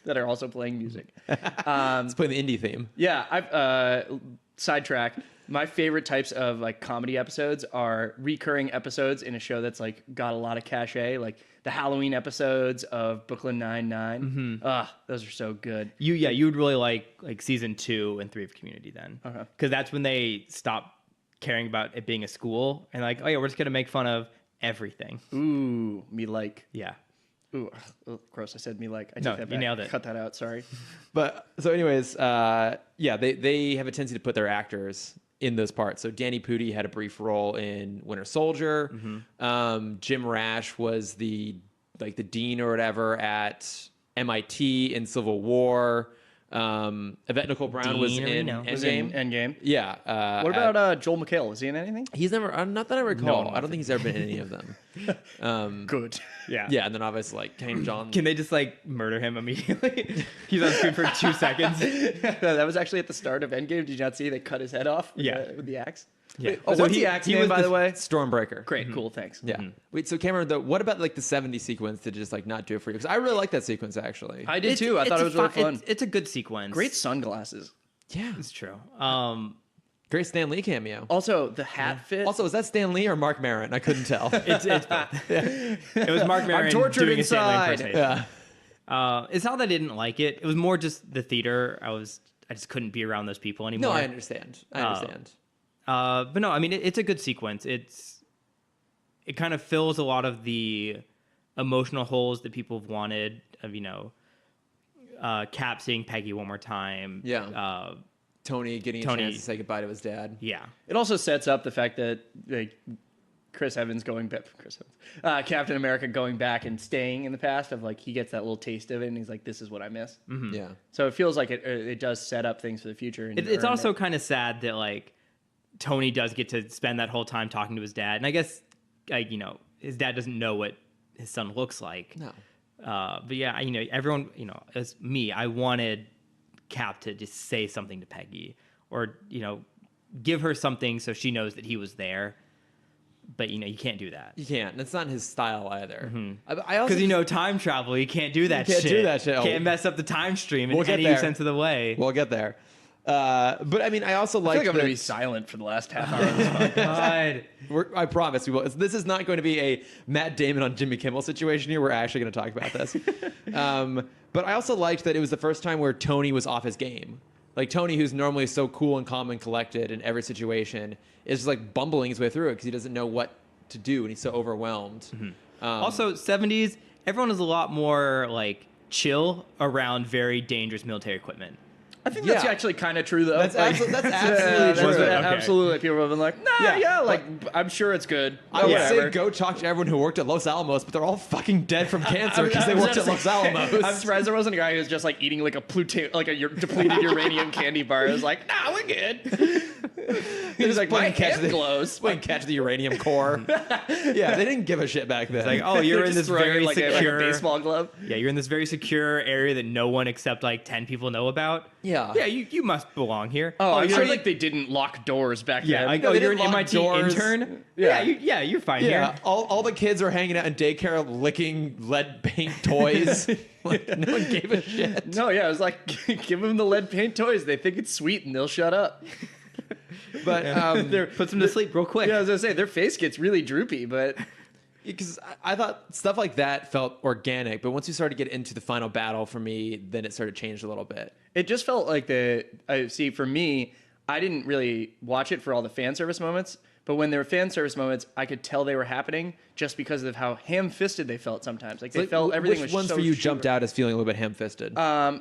that are also playing music. It's playing the indie theme. Yeah, I've sidetrack. My favorite types of comedy episodes are recurring episodes in a show that's got a lot of cachet, like the Halloween episodes of Brooklyn Nine-Nine. Those are so good. You would really like season 2 and 3 of Community then, Okay. because that's when they stop caring about it being a school and oh yeah, we're just gonna make fun of everything. Ooh, me like. Yeah. Ooh, gross. I said me like. I take No, that you back. nailed it. Cut that out. Sorry. But so, anyways, yeah, they have a tendency to put their actors in those parts. So Danny Pudi had a brief role in Winter Soldier. Jim Rash was the dean or whatever at MIT in Civil War. Yvette Nicole Brown was Dean, in no. Endgame. Was in Endgame. Yeah. What about Joel McHale? Was he in anything? He's never, not that I recall. No, I don't think he's ever been in any of them. Good. Yeah. Yeah, and then obviously Kane John. Can they just murder him immediately? He's on screen for 2 seconds. That was actually at the start of Endgame. Did you not see they cut his head off? With the axe. Yeah. Wait, oh, So what's he- the axe he name, was by the- the way? Stormbreaker. Great. Cool. Thanks. Yeah. Wait, so Cameron, what about the 70 sequence to just not do it for you? Because I really like that sequence actually. I did too. I thought it was really fun. It's a good sequence. Great sunglasses. yeah. It's true. Great Stan Lee cameo. Also, the hat fit. Also, is that Stan Lee or Mark Maron? I couldn't tell. It's both. It was Mark Maron tortured doing a Stanley inside. impersonation. yeah. It's not that I didn't like it. It was more just the theater. I just couldn't be around those people anymore. No, I understand. But no, I mean it's a good sequence. It kind of fills a lot of the emotional holes that people have wanted of, Cap seeing Peggy one more time. Yeah. Tony getting a chance to say goodbye to his dad. Yeah. It also sets up the fact that Captain America going back and staying in the past of like he gets that little taste of it and he's like, this is what I miss. Mm-hmm. Yeah. So it feels like it does set up things for the future. And It's also kind of sad that like Tony does get to spend that whole time talking to his dad, and I guess his dad doesn't know what his son looks like. No. But yeah, everyone, as me, I wanted Cap to just say something to Peggy or, give her something so she knows that he was there. But, you can't do that. You can't. That's not his style either. Mm-hmm. I also Because, time travel, you can't do that you can't shit. do that shit. Can't mess up the time stream in We'll get any there. sense of the way. We'll get there. But I mean, I also I feel like I'm going to that- be silent for the last half hour of this podcast. God. I promise we will. This is not going to be a Matt Damon on Jimmy Kimmel situation here. We're actually going to talk about this. But I also liked that it was the first time where Tony was off his game. Like Tony, who's normally so cool and calm and collected in every situation, is just like bumbling his way through it because he doesn't know what to do and he's so overwhelmed. Mm-hmm. Also, 70s, everyone is a lot more like chill around very dangerous military equipment. I think that's actually kind of true, though. That's absolutely true. Absolutely. People have been like, nah, I'm sure it's good. I would say go talk to everyone who worked at Los Alamos, but they're all fucking dead from cancer because they worked at Los Alamos. I'm surprised there wasn't a guy who's just like eating like a depleted uranium candy bar. It was like, nah, we're good. He's like, my hand glows. Playing catch the uranium core. Yeah, they didn't give a shit back then. It's like, oh, you're in this very like secure a baseball glove. Yeah, you're in this very secure area that no one except like 10 people know about. Yeah. Yeah, you must belong here. Oh, I'm you're sure like they didn't lock doors back yeah, then. like, No, they you're an didn't lock MIT doors. intern. Yeah. You're fine Yeah, here. all the kids are hanging out in daycare licking lead paint toys. Like, no one gave a shit. No, yeah, it was like, give them the lead paint toys. They think it's sweet and they'll shut up. But Puts them to sleep real quick. Yeah, I was gonna say their face gets really droopy, but because I thought stuff like that felt organic, but once you started to get into the final battle for me, then it started to change a little bit. it just felt like for me, I didn't really watch it for all the fan service moments. But when there were fan service moments, I could tell they were happening just because of how ham-fisted they felt sometimes. Like they felt everything was Which ones so for you sure. jumped out as feeling a little bit ham-fisted?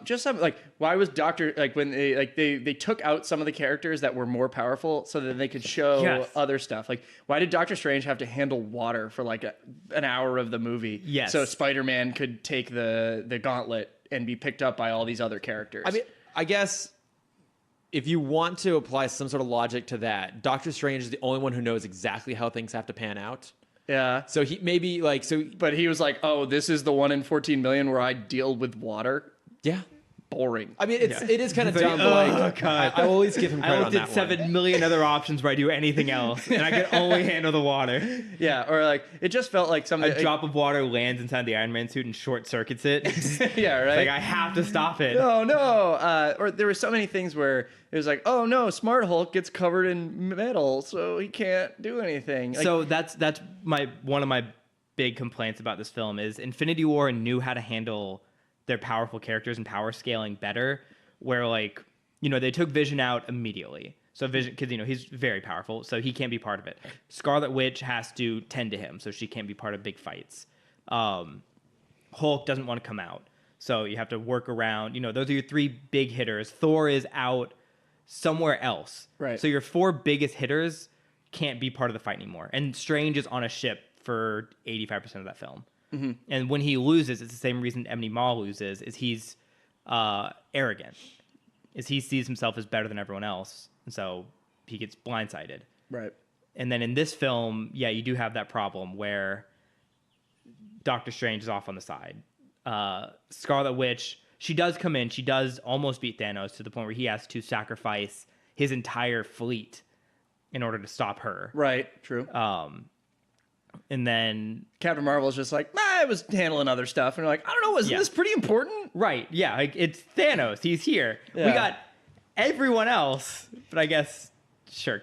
Just some like why was Doctor like when they took out some of the characters that were more powerful so that they could show Yes. other stuff. Like why did Doctor Strange have to handle water for like an hour of the movie? Yes. So Spider-Man could take the gauntlet and be picked up by all these other characters. I mean, I guess if you want to apply some sort of logic to that, Doctor Strange is the only one who knows exactly how things have to pan out. yeah. So he maybe like so. But he was like, "Oh, this is the 1 in 14 million where I deal with water." Yeah. Boring. I mean, it is kind of Like, dumb, but like God. I will at least give him I credit looked on at that 7 million other options where I do anything else, and I can only handle the water. Yeah, or like it just felt like something. A drop of water lands inside the Iron Man suit and short circuits it. It's yeah, right. like I have to stop it. No. Or there were so many things where it was like, oh no, Smart Hulk gets covered in metal, so he can't do anything. Like, So that's one of my big complaints about this film is Infinity War knew how to handle their powerful characters and power scaling better, where like, they took Vision out immediately. So Vision, because he's very powerful, so he can't be part of it. Scarlet Witch has to tend to him, so she can't be part of big fights. Hulk doesn't want to come out, so you have to work around. Those are your 3 big hitters. Thor is out somewhere else, Right. So your 4 biggest hitters can't be part of the fight anymore. And Strange is on a ship for 85% of that film. Mm-hmm. And when he loses, it's the same reason Emily Maw loses, is he's arrogant. Is he sees himself as better than everyone else, and so he gets blindsided. right. And then in this film, yeah, you do have that problem where Doctor Strange is off on the side. Scarlet Witch, she does come in. She does almost beat Thanos to the point where he has to sacrifice his entire fleet in order to stop her. Right. True. And then, Captain Marvel's just like, I was handling other stuff, and you're like, I don't know, isn't Yeah. this pretty important? right, yeah, like it's Thanos. He's here. Yeah. We got everyone else, but I guess sure,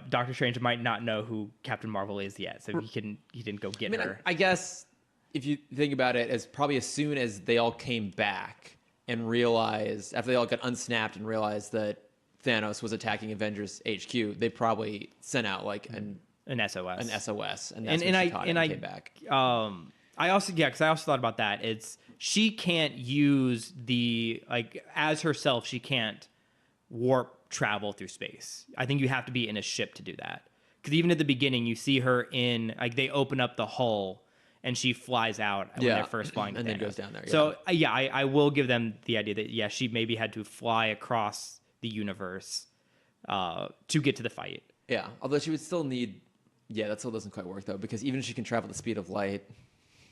Doctor Strange might not know who Captain Marvel is yet, so he didn't go get her. I guess if you think about it, as probably as soon as they all came back and realized after they all got unsnapped and realized that Thanos was attacking Avengers HQ, they probably sent out like an An SOS. SOS, and that's And when I- she caught it and and I- came back. because I also thought about that. She can't use as herself. She can't warp travel through space. I think you have to be in a ship to do that. Because even at the beginning, you see her they open up the hull and she flies out when they're first flying, and then goes down there. So I will give them the idea that she maybe had to fly across the universe to get to the fight. Yeah, although she would still need. Yeah, that still doesn't quite work though, because even if she can travel the speed of light,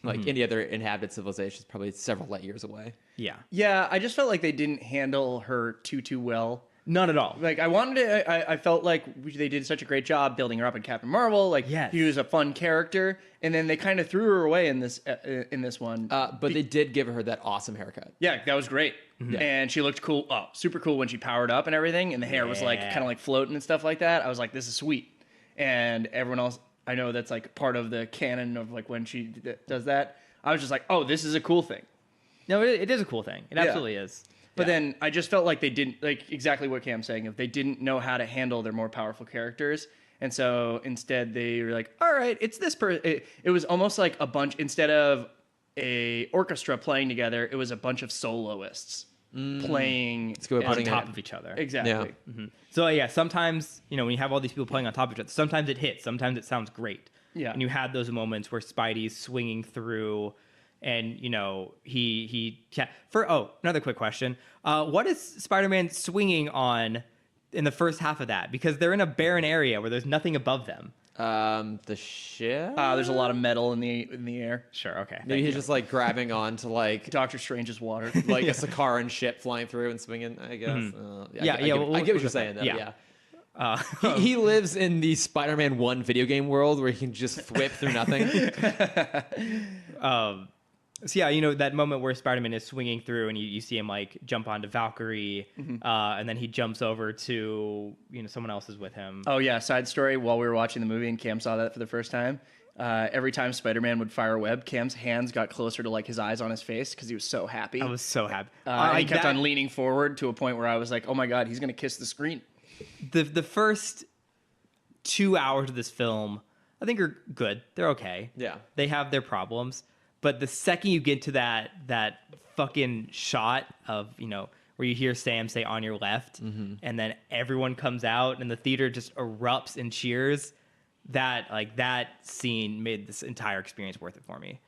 like any other inhabited civilization, is probably several light years away. Yeah. Yeah, I just felt like they didn't handle her too well. None at all. Like I felt like they did such a great job building her up in Captain Marvel. Like she was a fun character, and then they kind of threw her away in this one. But they did give her that awesome haircut. Yeah, that was great, and she looked cool. Oh, super cool when she powered up and everything, and the hair was like kind of like floating and stuff like that. I was like, this is sweet. And everyone else, I know that's like part of the canon of like when she does that. I was just like, oh, this is a cool thing. No, it is a cool thing. It absolutely is. But then I just felt like they didn't, like exactly what Cam's saying, if they didn't know how to handle their more powerful characters. And so instead they were like, all right, it's this person. It was almost like a bunch, instead of a orchestra playing together, it was a bunch of soloists playing on top of each other. Exactly. Yeah. Mm-hmm. So sometimes, when you have all these people playing on top of each other, sometimes it hits, sometimes it sounds great. Yeah. And you had those moments where Spidey's swinging through and, another quick question. What is Spider-Man swinging on in the first half of that? Because they're in a barren area where there's nothing above them. The ship? There's a lot of metal in the air. Sure, okay. Maybe he's just like grabbing on to like Doctor Strange's water. like a Sakaran ship flying through and swinging, I guess. Mm-hmm. I get what you're saying though. Yeah. He lives in the Spider-Man 1 video game world where he can just thwip through nothing. So that moment where Spider-Man is swinging through and you see him like jump onto Valkyrie, and then he jumps over to someone else is with him. Oh yeah, side story. While we were watching the movie and Cam saw that for the first time, every time Spider-Man would fire a web, Cam's hands got closer to like his eyes on his face because he was so happy. I was so happy. He kept on leaning forward to a point where I was like, oh my god, he's gonna kiss the screen. The first 2 hours of this film, I think, are good. They're okay. Yeah. They have their problems. But the second you get to that fucking shot of, where you hear Sam say on your left, and then everyone comes out and the theater just erupts and cheers, that scene made this entire experience worth it for me.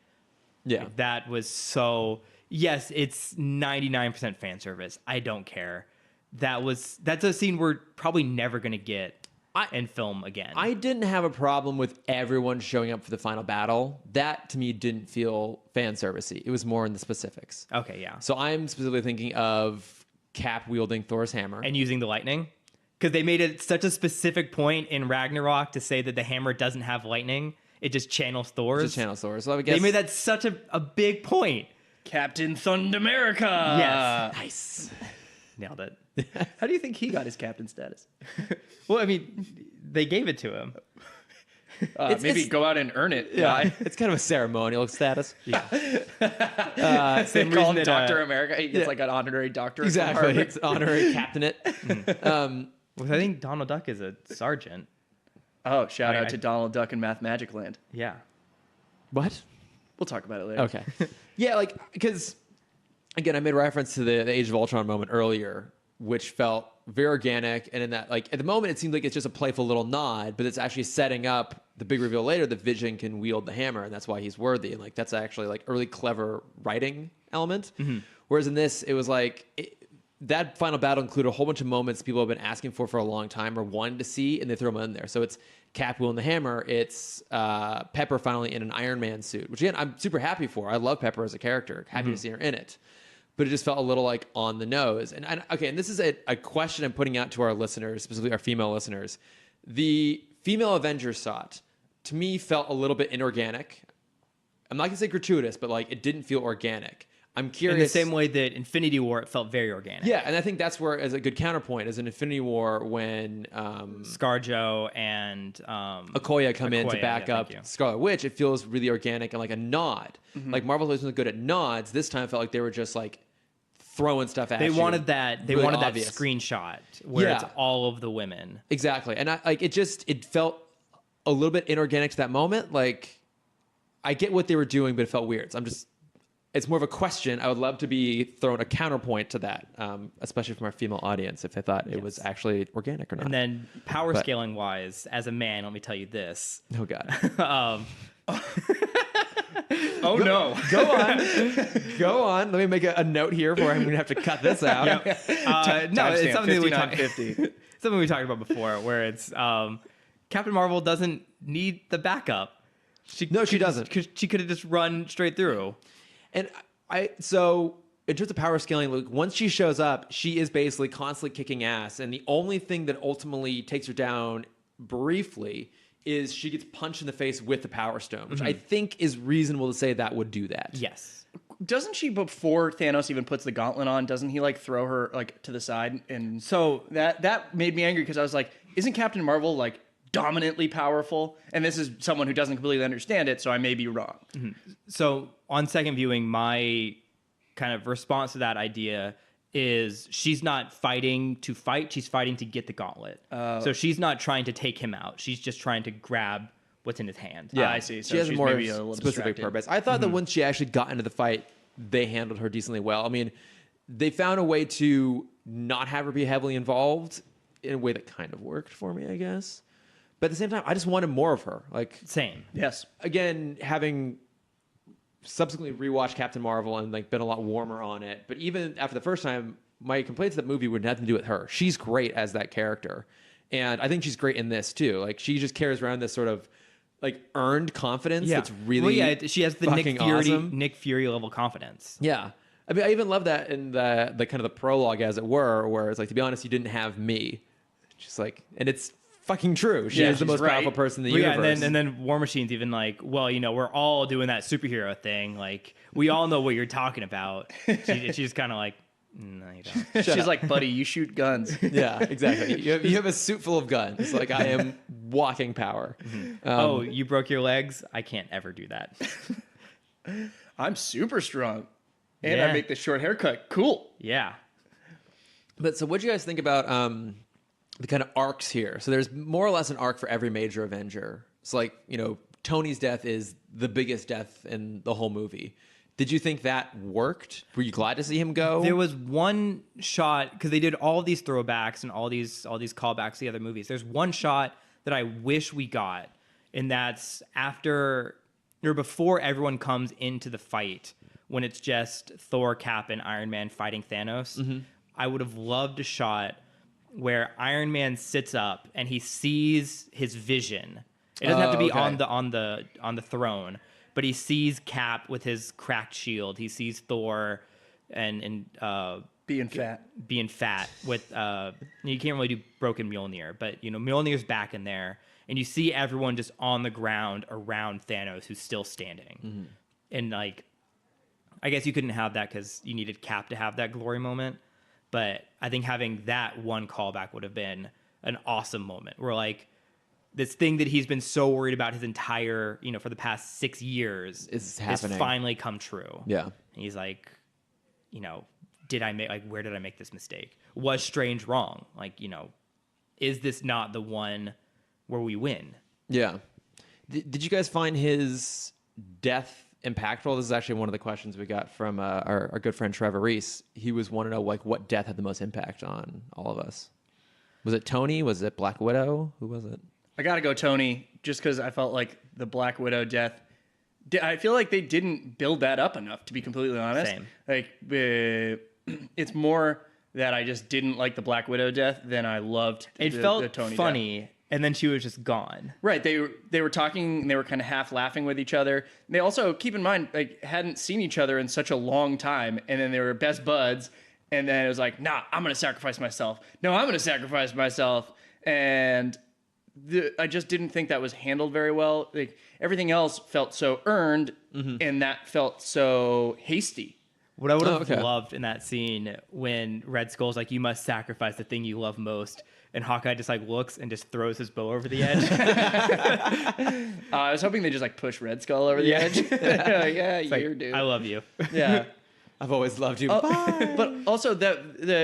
Yeah. That was so, yes, it's 99% fan service. I don't care. That's a scene we're probably never going to get in film again. I didn't have a problem with everyone showing up for the final battle. That to me didn't feel fan servicey. It was more in the specifics. Okay, yeah. So I'm specifically thinking of Cap wielding Thor's hammer And using the lightning. Because they made it such a specific point in Ragnarok to say that the hammer doesn't have lightning. It just channels Thor's. So I guess They made that such a big point. Captain Thundermerica. Yes. nice. Nailed it. How do you think he got his captain status? Well, I mean, they gave it to him. Maybe go out and earn it. Yeah, it's kind of a ceremonial status. Yeah. They call him Dr. America. He gets like an honorary doctorate. Exactly. It's honorary captainate. Well, I think Donald Duck is a sergeant. Oh, shout out to Donald Duck in Mathmagic Land. Yeah. What? We'll talk about it later. Okay. Yeah, because again, I made reference to the Age of Ultron moment earlier, which felt very organic. And in that, at the moment, it seems like it's just a playful little nod, but it's actually setting up the big reveal later that Vision can wield the hammer, and that's why he's worthy. And that's actually early clever writing element. Mm-hmm. Whereas in this, it was that final battle included a whole bunch of moments people have been asking for a long time or wanted to see, and they throw them in there. So it's Cap wielding the hammer. It's Pepper finally in an Iron Man suit, which again, I'm super happy for. I love Pepper as a character. Happy to see her in it. But it just felt a little on the nose. And this is a question I'm putting out to our listeners, specifically our female listeners. The female Avengers shot, to me, felt a little bit inorganic. I'm not going to say gratuitous, but it didn't feel organic. I'm curious. In the same way that Infinity War, it felt very organic. Yeah, and I think that's where, as a good counterpoint, is in Infinity War when ScarJo and Okoye come in to back up Scarlet Witch, it feels really organic and like a nod. Mm-hmm. Marvel's always been good at nods. This time it felt like they were just throwing stuff at you. They wanted that obvious. Screenshot where it's all of the women. Exactly. And it felt a little bit inorganic to that moment. I get what they were doing, but it felt weird. So it's more of a question. I would love to be thrown a counterpoint to that, especially from our female audience, if they thought it was actually organic or not. And then power scaling wise, as a man, let me tell you this. Oh God. Oh no. Go on. Go on. Let me make a note here where I'm going to have to cut this out. No, it's something that we talked 50. something we talked about before, where it's Captain Marvel doesn't need the backup. She doesn't. Because she could have just run straight through. And so in terms of power scaling, like, once she shows up, she is basically constantly kicking ass. And the only thing that ultimately takes her down briefly is she gets punched in the face with the Power Stone, which I think is reasonable to say that would do that. Yes. Doesn't she, before Thanos even puts the gauntlet on, doesn't he like throw her like to the side? And So that made me angry because I was like, isn't Captain Marvel like dominantly powerful? And this is someone who doesn't completely understand it, so I may be wrong. So on second viewing, my kind of response to that idea is she's not fighting to fight. She's fighting to get the gauntlet. So she's not trying to take him out. She's just trying to grab what's in his hand. Yeah, I see. So she has a she's more maybe a little specific distracted. purpose. I thought that once she actually got into the fight, they handled her decently well. I mean, they found a way to not have her be heavily involved in a way that kind of worked for me, I guess. But at the same time, I just wanted more of her. Like, Same. Yes. again, having subsequently rewatched Captain Marvel and like been a lot warmer on it, but even after the first time, my complaints of that movie would nothing to do with her. She's great as that character, and I think she's great in this too. Like, she just carries around this sort of like earned confidence that's really she has the fucking awesome. Nick Fury level confidence. Yeah. I mean, I even love that in the kind of the prologue, as it were, where it's like, to be honest, you didn't have me. Just like, and it's fucking true. She is the she's most powerful right. person in the Well, universe. and then War Machine's even like, well, we're all doing that superhero thing. Like, we all know what you're talking about. She's kind of like, no, you don't. She's like, buddy, you shoot guns. Yeah, exactly. You have a suit full of guns. Like, I am walking power. Oh, you broke your legs? I can't ever do that. I'm super strong. And Yeah. I make the short haircut. Cool. Yeah. But so what do you guys think about the kind of arcs here? So there's more or less an arc for every major Avenger. So like, Tony's death is the biggest death in the whole movie. Did you think that worked? Were you glad to see him go? There was one shot, because they did all these throwbacks and all these callbacks to the other movies. There's one shot that I wish we got, and that's after or before everyone comes into the fight, when it's just Thor, Cap, and Iron Man fighting Thanos. I would have loved a shot where Iron Man sits up and he sees his vision. It doesn't have to be okay. on the throne, but he sees Cap with his cracked shield. He sees Thor and Being fat. with you can't really do broken Mjolnir, but Mjolnir's back in there, and you see everyone just on the ground around Thanos, who's still standing. And like, I guess you couldn't have that because you needed Cap to have that glory moment, but I think having that one callback would have been an awesome moment where like this thing that he's been so worried about his entire for the past 6 years Is has happening. finally come true. Yeah. And he's like, where did I make this mistake? Was Strange wrong? Like, is this not the one where we win? Yeah. Did you guys find his death impactful? This is actually one of the questions we got from our good friend Trevor Reese. He was wanting to know like what death had the most impact on all of us. Was it Tony? Was it Black Widow? Who was it? I gotta go Tony, just because I felt like the Black Widow death. I feel like they didn't build that up enough, to be completely honest. Same. Like, it's more that I just didn't like the Black Widow death than I loved It the felt Tony funny, death. and then she was just gone. Right, they were talking, and they were kind of half laughing with each other. They also, keep in mind, like, hadn't seen each other in such a long time, and then they were best buds, and then it was like, nah, I'm gonna sacrifice myself. No, I'm gonna sacrifice myself, and I just didn't think that was handled very well. Like, everything else felt so earned, and that felt so hasty. What I would have okay. loved in that scene when Red Skull's like, you must sacrifice the thing you love most, and Hawkeye just like looks and just throws his bow over the edge. I was hoping they just like push Red Skull over the edge. Like, yeah, you're dude. I love you. Yeah. I've always loved you. But also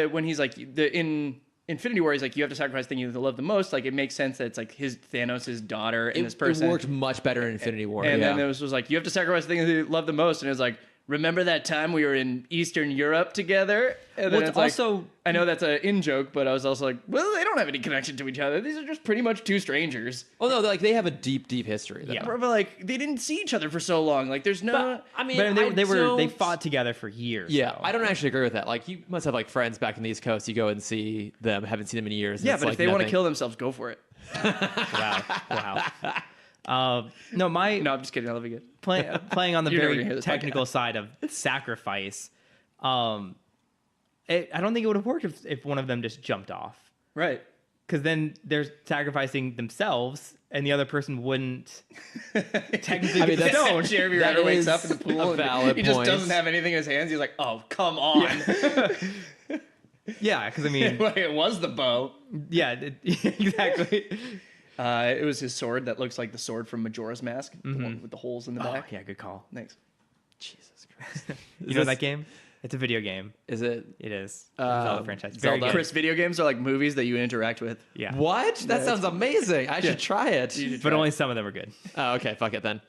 when he's like in Infinity War, he's like, you have to sacrifice the thing you love the most. Like, it makes sense that it's like his Thanos' daughter and this person. It worked much better in Infinity War. And then it was like, you have to sacrifice the thing you love the most. And it was like, remember that time we were in Eastern Europe together? And then Well, it's like, also, I know that's an in-joke, but I was also like, well, they don't have any connection to each other. These are just pretty much two strangers. Oh, no, like, they have a deep, deep history. Though. Yeah. But like, they didn't see each other for so long. Like, there's no... I mean, but they don't- fought together for years. Yeah, though. I don't actually agree with that. Like, you must have, like, friends back in the East Coast. You go and see them, haven't seen them in years. And Yeah, it's but like if they want to nothing. kill themselves, go for it. Wow. No, No, I'm just kidding. I love you good. playing on the You're never very gonna hear this technical side of sacrifice. I don't think it would have worked if one of them just jumped off, Right. because then they're sacrificing themselves, and the other person wouldn't technically get the that's stone. Jeremy That Renner wakes is up in the pool a and valid he just point. doesn't have anything in his hands. He's like, oh, come on. Yeah, because I mean, It was the bow. yeah, exactly. It was his sword that looks like the sword from Majora's Mask, the one with the holes in the Oh, back. yeah, good call. Thanks. Jesus Christ. You know that game? It's a video game. Is it? It is. Zelda franchise. Very Zelda. good. Chris, video games are like movies that you interact with. Yeah. What? That sounds amazing. I should try it. But only some of them are good. Oh, okay, fuck it then.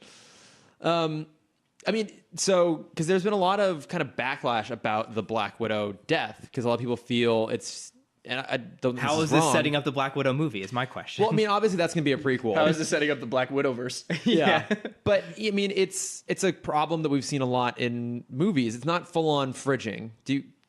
I mean, so because there's been a lot of kind of backlash about the Black Widow death, because a lot of people feel it's. And I don't. Think How is this setting up the Black Widow movie? Is my question. Well, I mean, obviously that's going to be a prequel. How is this setting up the Black Widowverse? Yeah. But I mean, it's a problem that we've seen a lot in movies. It's not full on fridging.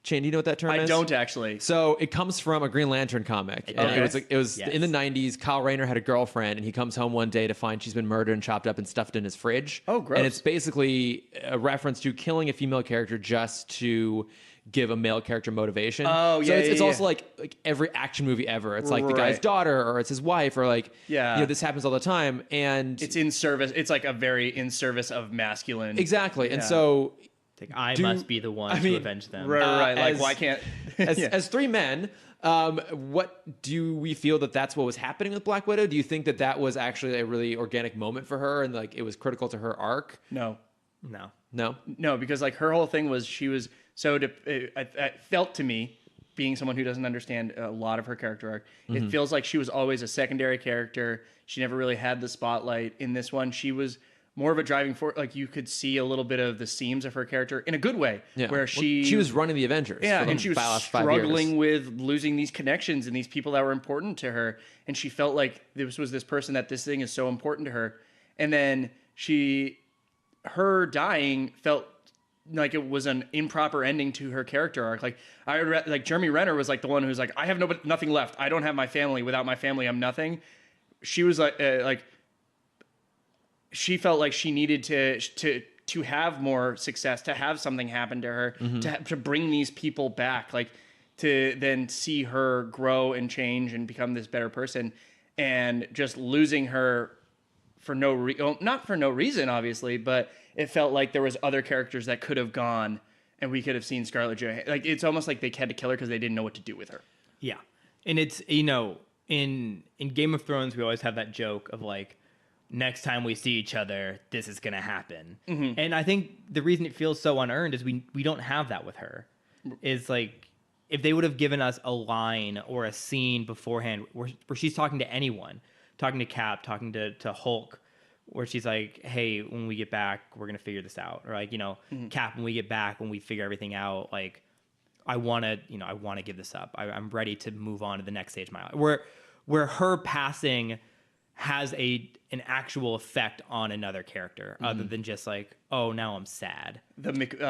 Shane, do you know what that term is? I don't actually. So it comes from a Green Lantern comic. And Okay. it was Yes. in the 90s. Kyle Rayner had a girlfriend, and he comes home one day to find she's been murdered and chopped up and stuffed in his fridge. Oh, gross. And it's basically a reference to killing a female character just to give a male character motivation. Oh, So yeah, it's yeah, also like every action movie ever. It's like the guy's Right. daughter, or it's his wife, or like, Yeah. this happens all the time. And It's in service. It's like a very in service of masculine. exactly. And Yeah. so Like, I must be the one to avenge them. Right. Like, as- why can't. as three men, what do we feel that's what was happening with Black Widow? Do you think that was actually a really organic moment for her, and like it was critical to her arc? No. No. No. Because like her whole thing was she was so. I felt to me, being someone who doesn't understand a lot of her character arc, it feels like she was always a secondary character. She never really had the spotlight. In this one, she was more of a driving force. Like you could see a little bit of the seams of her character in a good way, Yeah. where Well, she was running the Avengers. Yeah, for the and she was last 5 years. struggling with losing these connections and these people that were important to her. And she felt like this was this person that this thing is so important to her. And then her dying felt like it was an improper ending to her character arc. Like Jeremy Renner was like the one who's like, I have nothing left. I don't have my family. Without my family, I'm nothing. She was like she felt like she needed to have more success, to have something happen to her, to bring these people back, like to then see her grow and change and become this better person. And just losing her for not for no reason, obviously, but it felt like there was other characters that could have gone, and we could have seen Scarlett Johansson. Like it's almost like they had to kill her because they didn't know what to do with her. Yeah. And it's, in Game of Thrones, we always have that joke of like, next time we see each other, this is going to happen. And I think the reason it feels so unearned is we don't have that with her. Is like, if they would have given us a line or a scene beforehand where she's talking to anyone, talking to Cap, talking to Hulk, where she's like, hey, when we get back, we're going to figure this out. Or like, Cap, when we get back, when we figure everything out, like, I want to give this up. I'm ready to move on to the next stage of my life. Where her passing has an actual effect on another character other than just like, oh, now I'm sad. I think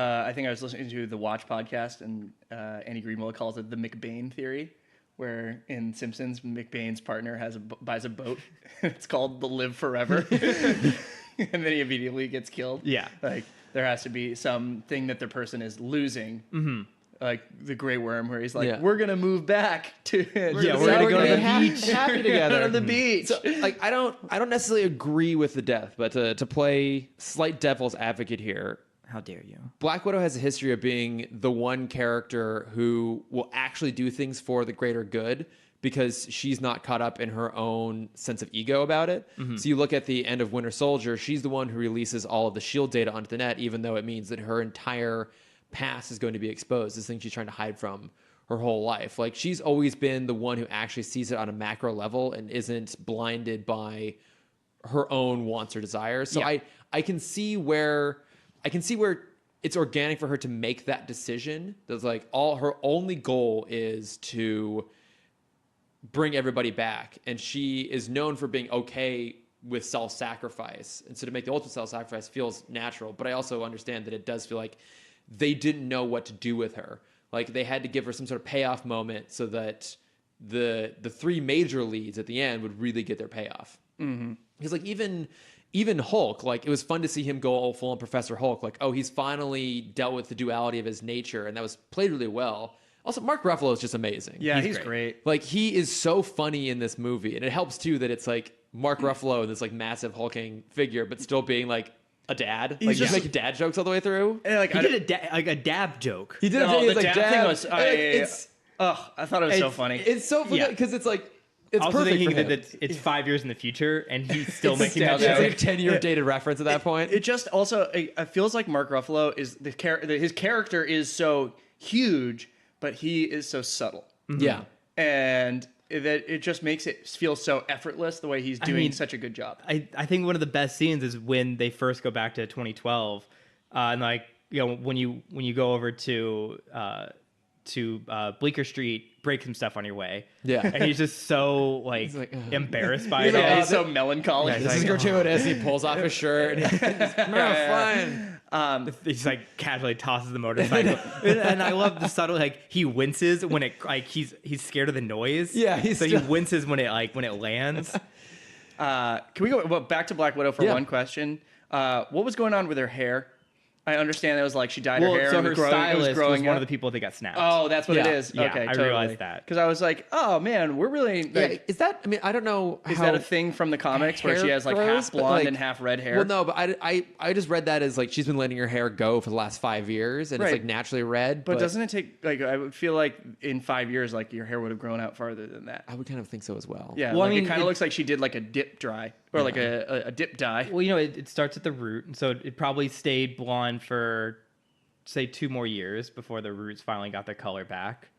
I was listening to the Watch podcast, and Andy Greenwald calls it the McBain theory, where in Simpsons, McBain's partner buys a boat. It's called the Live Forever. And then he immediately gets killed. Yeah. Like there has to be something that the person is losing. Like the Grey Worm, where he's like, "We're gonna move back to we're gonna go to the beach, happy together on the beach." So, like, I don't necessarily agree with the death, but to play slight devil's advocate here, How dare you? Black Widow has a history of being the one character who will actually do things for the greater good because she's not caught up in her own sense of ego about it. So you look at the end of Winter Soldier, she's the one who releases all of the SHIELD data onto the net, even though it means that her entire past is going to be exposed, this thing she's trying to hide from her whole life. Like she's always been the one who actually sees it on a macro level and isn't blinded by her own wants or desires. So I can see where it's organic for her to make that decision. That's like her only goal is to bring everybody back, and she is known for being okay with self-sacrifice, and so to make the ultimate self-sacrifice feels natural. But I also understand that it does feel like they didn't know what to do with her. Like they had to give her some sort of payoff moment so that the three major leads at the end would really get their payoff. Because like even Hulk, like it was fun to see him go all full on Professor Hulk. Like, oh, he's finally dealt with the duality of his nature, and that was played really well. Also, Mark Ruffalo is just amazing. Yeah, he's great. Like he is so funny in this movie, and it helps too that it's like Mark Ruffalo, this like massive hulking figure, but still being like a dad. Like just making dad jokes all the way through. And like he did a dab joke. He did the like dab thing was I thought it was so funny. It's so funny because it's like it's also perfect thinking for him. that it's 5 years in the future, and he's still making that It's joke. like a 10-year dated reference at that point. It just also it feels like Mark Ruffalo is his character is so huge, but he is so subtle. Yeah. And that it just makes it feel so effortless the way he's doing such a good job. I think one of the best scenes is when they first go back to 2012, and like when you go over to Bleecker Street, break some stuff on your way. Yeah. And he's just so like embarrassed by it. Yeah, he's so melancholy. Yeah, This is gratuitous. He pulls off his shirt. And he's fine. He's like casually tosses the motorcycle, and I love the subtle like he winces when it like he's scared of the noise. Yeah, he winces when it lands. Can we go back to Black Widow for one question? What was going on with her hair? I understand it was like she dyed her hair. So and her stylist was one of the people that got snapped. Oh, that's what it Yeah. is. Yeah, Okay, I totally. realized that. Because I was like, oh man, we're really like, Is that? I mean, I don't know. is how that a thing from the comics where she hair has like grows, half but, blonde like- and half red hair? Well, no, but I just read that as like she's been letting her hair go for the last 5 years, and it's Right. like naturally red. But doesn't it take like I would feel like in 5 years like your hair would have grown out farther than that. I would kind of think so as well. Yeah, Well, I like mean, it kind it- of looks like she did like a dip dry or like a dip dye. Well, it starts at the root, and so it probably stayed blonde for say 2 more years before the roots finally got their color back.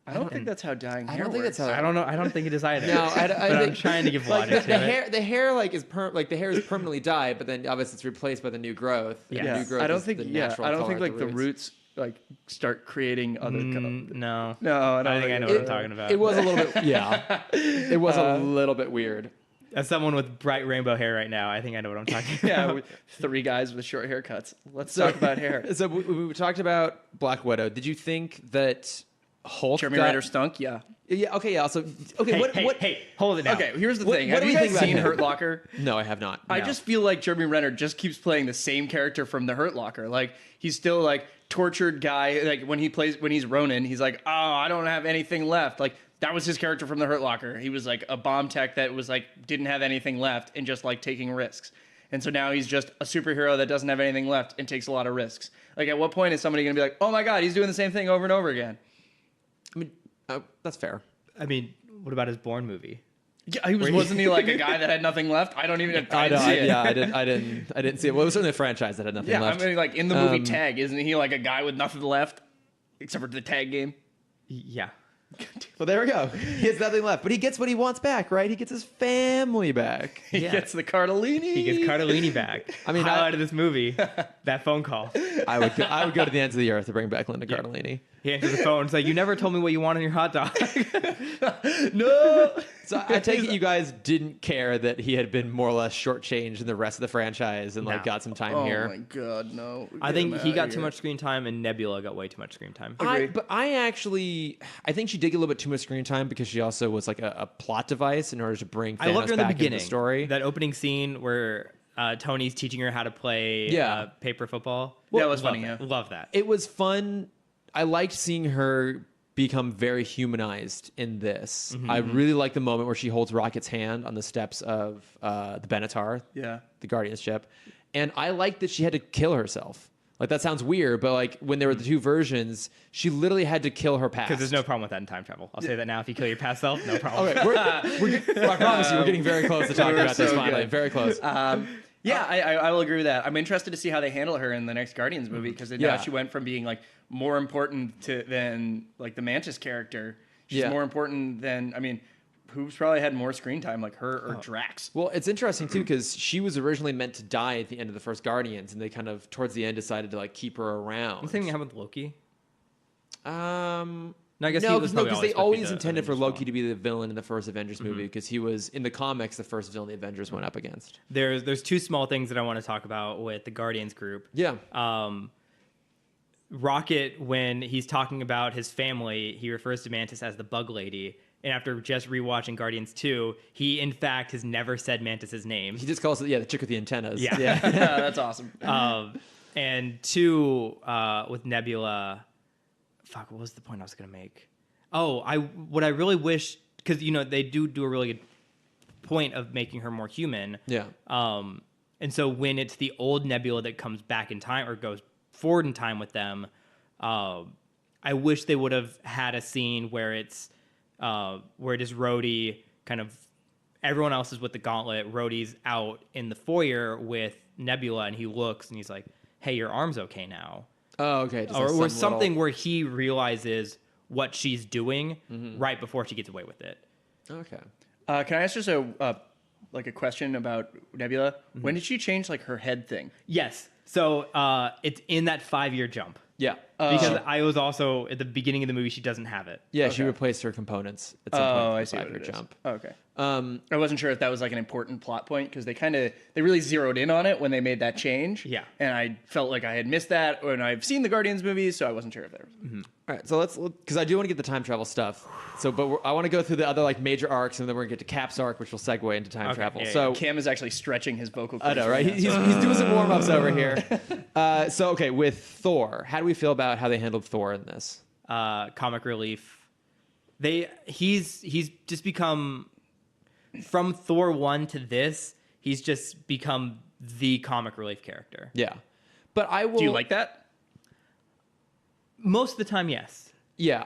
I don't think that's how dyeing hair I don't think works. that's how. I don't know. I don't think it is either. No, I but think, I'm trying to give like logic the to it. hair like is the hair is permanently dyed, but then obviously it's replaced by the new growth. and the Yeah. new growth I don't is think. the Yeah, natural I don't color think of like the roots like start creating other. No. No, I don't I think I know what I'm talking about. It was a little bit. Yeah, it was a little bit weird. As someone with bright rainbow hair right now, I think I know what I'm talking about. Yeah, with 3 guys with short haircuts. Let's talk about hair. So we talked about Black Widow. Did you think that Hulk? Jeremy Renner stunk. Yeah. Yeah. Okay. Yeah. So okay. Hey, hold it now. Okay, here's the What- thing. what Have do you we guys think about seen him? Hurt Locker? No, I have not. I No. just feel like Jeremy Renner just keeps playing the same character from the Hurt Locker. Like he's still like tortured guy. Like when he's Ronin, he's like, oh, I don't have anything left. Like that was his character from the Hurt Locker. He was like a bomb tech that was like didn't have anything left and just like taking risks. And so now he's just a superhero that doesn't have anything left and takes a lot of risks. Like at what point is somebody going to be like, oh my god, he's doing the same thing over and over again? I mean, that's fair. I mean, what about his Bourne movie? Yeah, wasn't he like a guy that had nothing left? I didn't see it. Yeah, I didn't see it. Well, it was certainly a franchise that had nothing Yeah, left. I mean, like in the movie Tag, isn't he like a guy with nothing left, except for the tag game? Yeah. Well, there we go. He has nothing left, but he gets what he wants back, right? He gets his family back. He gets the Cardellini. He gets Cardellini back. I mean, highlight of this movie, that phone call. I would go to the ends of the earth to bring back Linda Cardellini. He answers the phone. It's like, you never told me what you want on your hot dog. No. So I take it you guys didn't care that he had been more or less shortchanged in the rest of the franchise and like No. got some time Oh here. my god, no. I Get think him he outta got too here. much screen time, and Nebula got way too much screen time. Agree. But I think she did get a little bit too much screen time because she also was like a plot device in order to bring Thanos I loved her in the back into beginning. the story. That opening scene where Tony's teaching her how to play Yeah. paper football. That was Love funny, that. yeah. Love that. It was fun. I liked seeing her become very humanized in this. I really like the moment where she holds Rocket's hand on the steps of the Benatar, Yeah. the Guardian ship. And I like that she had to kill herself. Like, that sounds weird, but like when there were the two versions, she literally had to kill her past. Because there's no problem with that in time travel. I'll say that now. If you kill your past self, no problem. Okay, I promise you, we're getting very close to talking We're about this so finally. good. Very close. Yeah, I will agree with that. I'm interested to see how they handle her in the next Guardians movie because now she went from being like more important than like the Mantis character. She's more important than who's probably had more screen time, like her or Drax? Well, it's interesting too because she was originally meant to die at the end of the first Guardians, and they kind of towards the end decided to like keep her around. The same thing happened with Loki. No, I guess because they always intended Avengers for Loki villain. to be the villain in the first Avengers movie because he was in the comics the first villain the Avengers went up against. There's two small things that I want to talk about with the Guardians group. Yeah. Rocket, when he's talking about his family, he refers to Mantis as the Bug Lady. And after just rewatching Guardians 2, he in fact has never said Mantis's name. He just calls it the chick with the antennas. Yeah. That's awesome. And 2, with Nebula. Fuck, what was the point I was gonna make? Oh, what I really wish, because they do a really good point of making her more human. Yeah. And so when it's the old Nebula that comes back in time or goes forward in time with them, I wish they would have had a scene where it is Rhodey, kind of everyone else is with the gauntlet. Rhodey's out in the foyer with Nebula, and he looks and he's like, "Hey, your arm's okay now." Oh, okay. Just Or something where he realizes what she's doing right before she gets away with it. Okay. Can I ask just a question about Nebula? When did she change like her head thing? Yes. So it's in that 5-year jump. Yeah. Because I was also at the beginning of the movie, she doesn't have it. Yeah, she replaced her components at some point. I see. Five-year jump. Oh, okay. I wasn't sure if that was like an important plot point because they really zeroed in on it when they made that change. Yeah. And I felt like I had missed that when I've seen the Guardians movies, so I wasn't sure if there was. All right, so because I do want to get the time travel stuff. So, but I want to go through the other like major arcs, and then we're gonna get to Cap's arc, which will segue into time travel. Yeah, so Cam is actually stretching his vocal I cords. know, right? He's doing some warm ups over here. So, okay, with Thor, how do we feel about how they handled Thor in this? Comic relief. He's just become, from Thor 1 to this, he's just become the comic relief character. Yeah, but I will. Do you like that? Most of the time, yes. Yeah,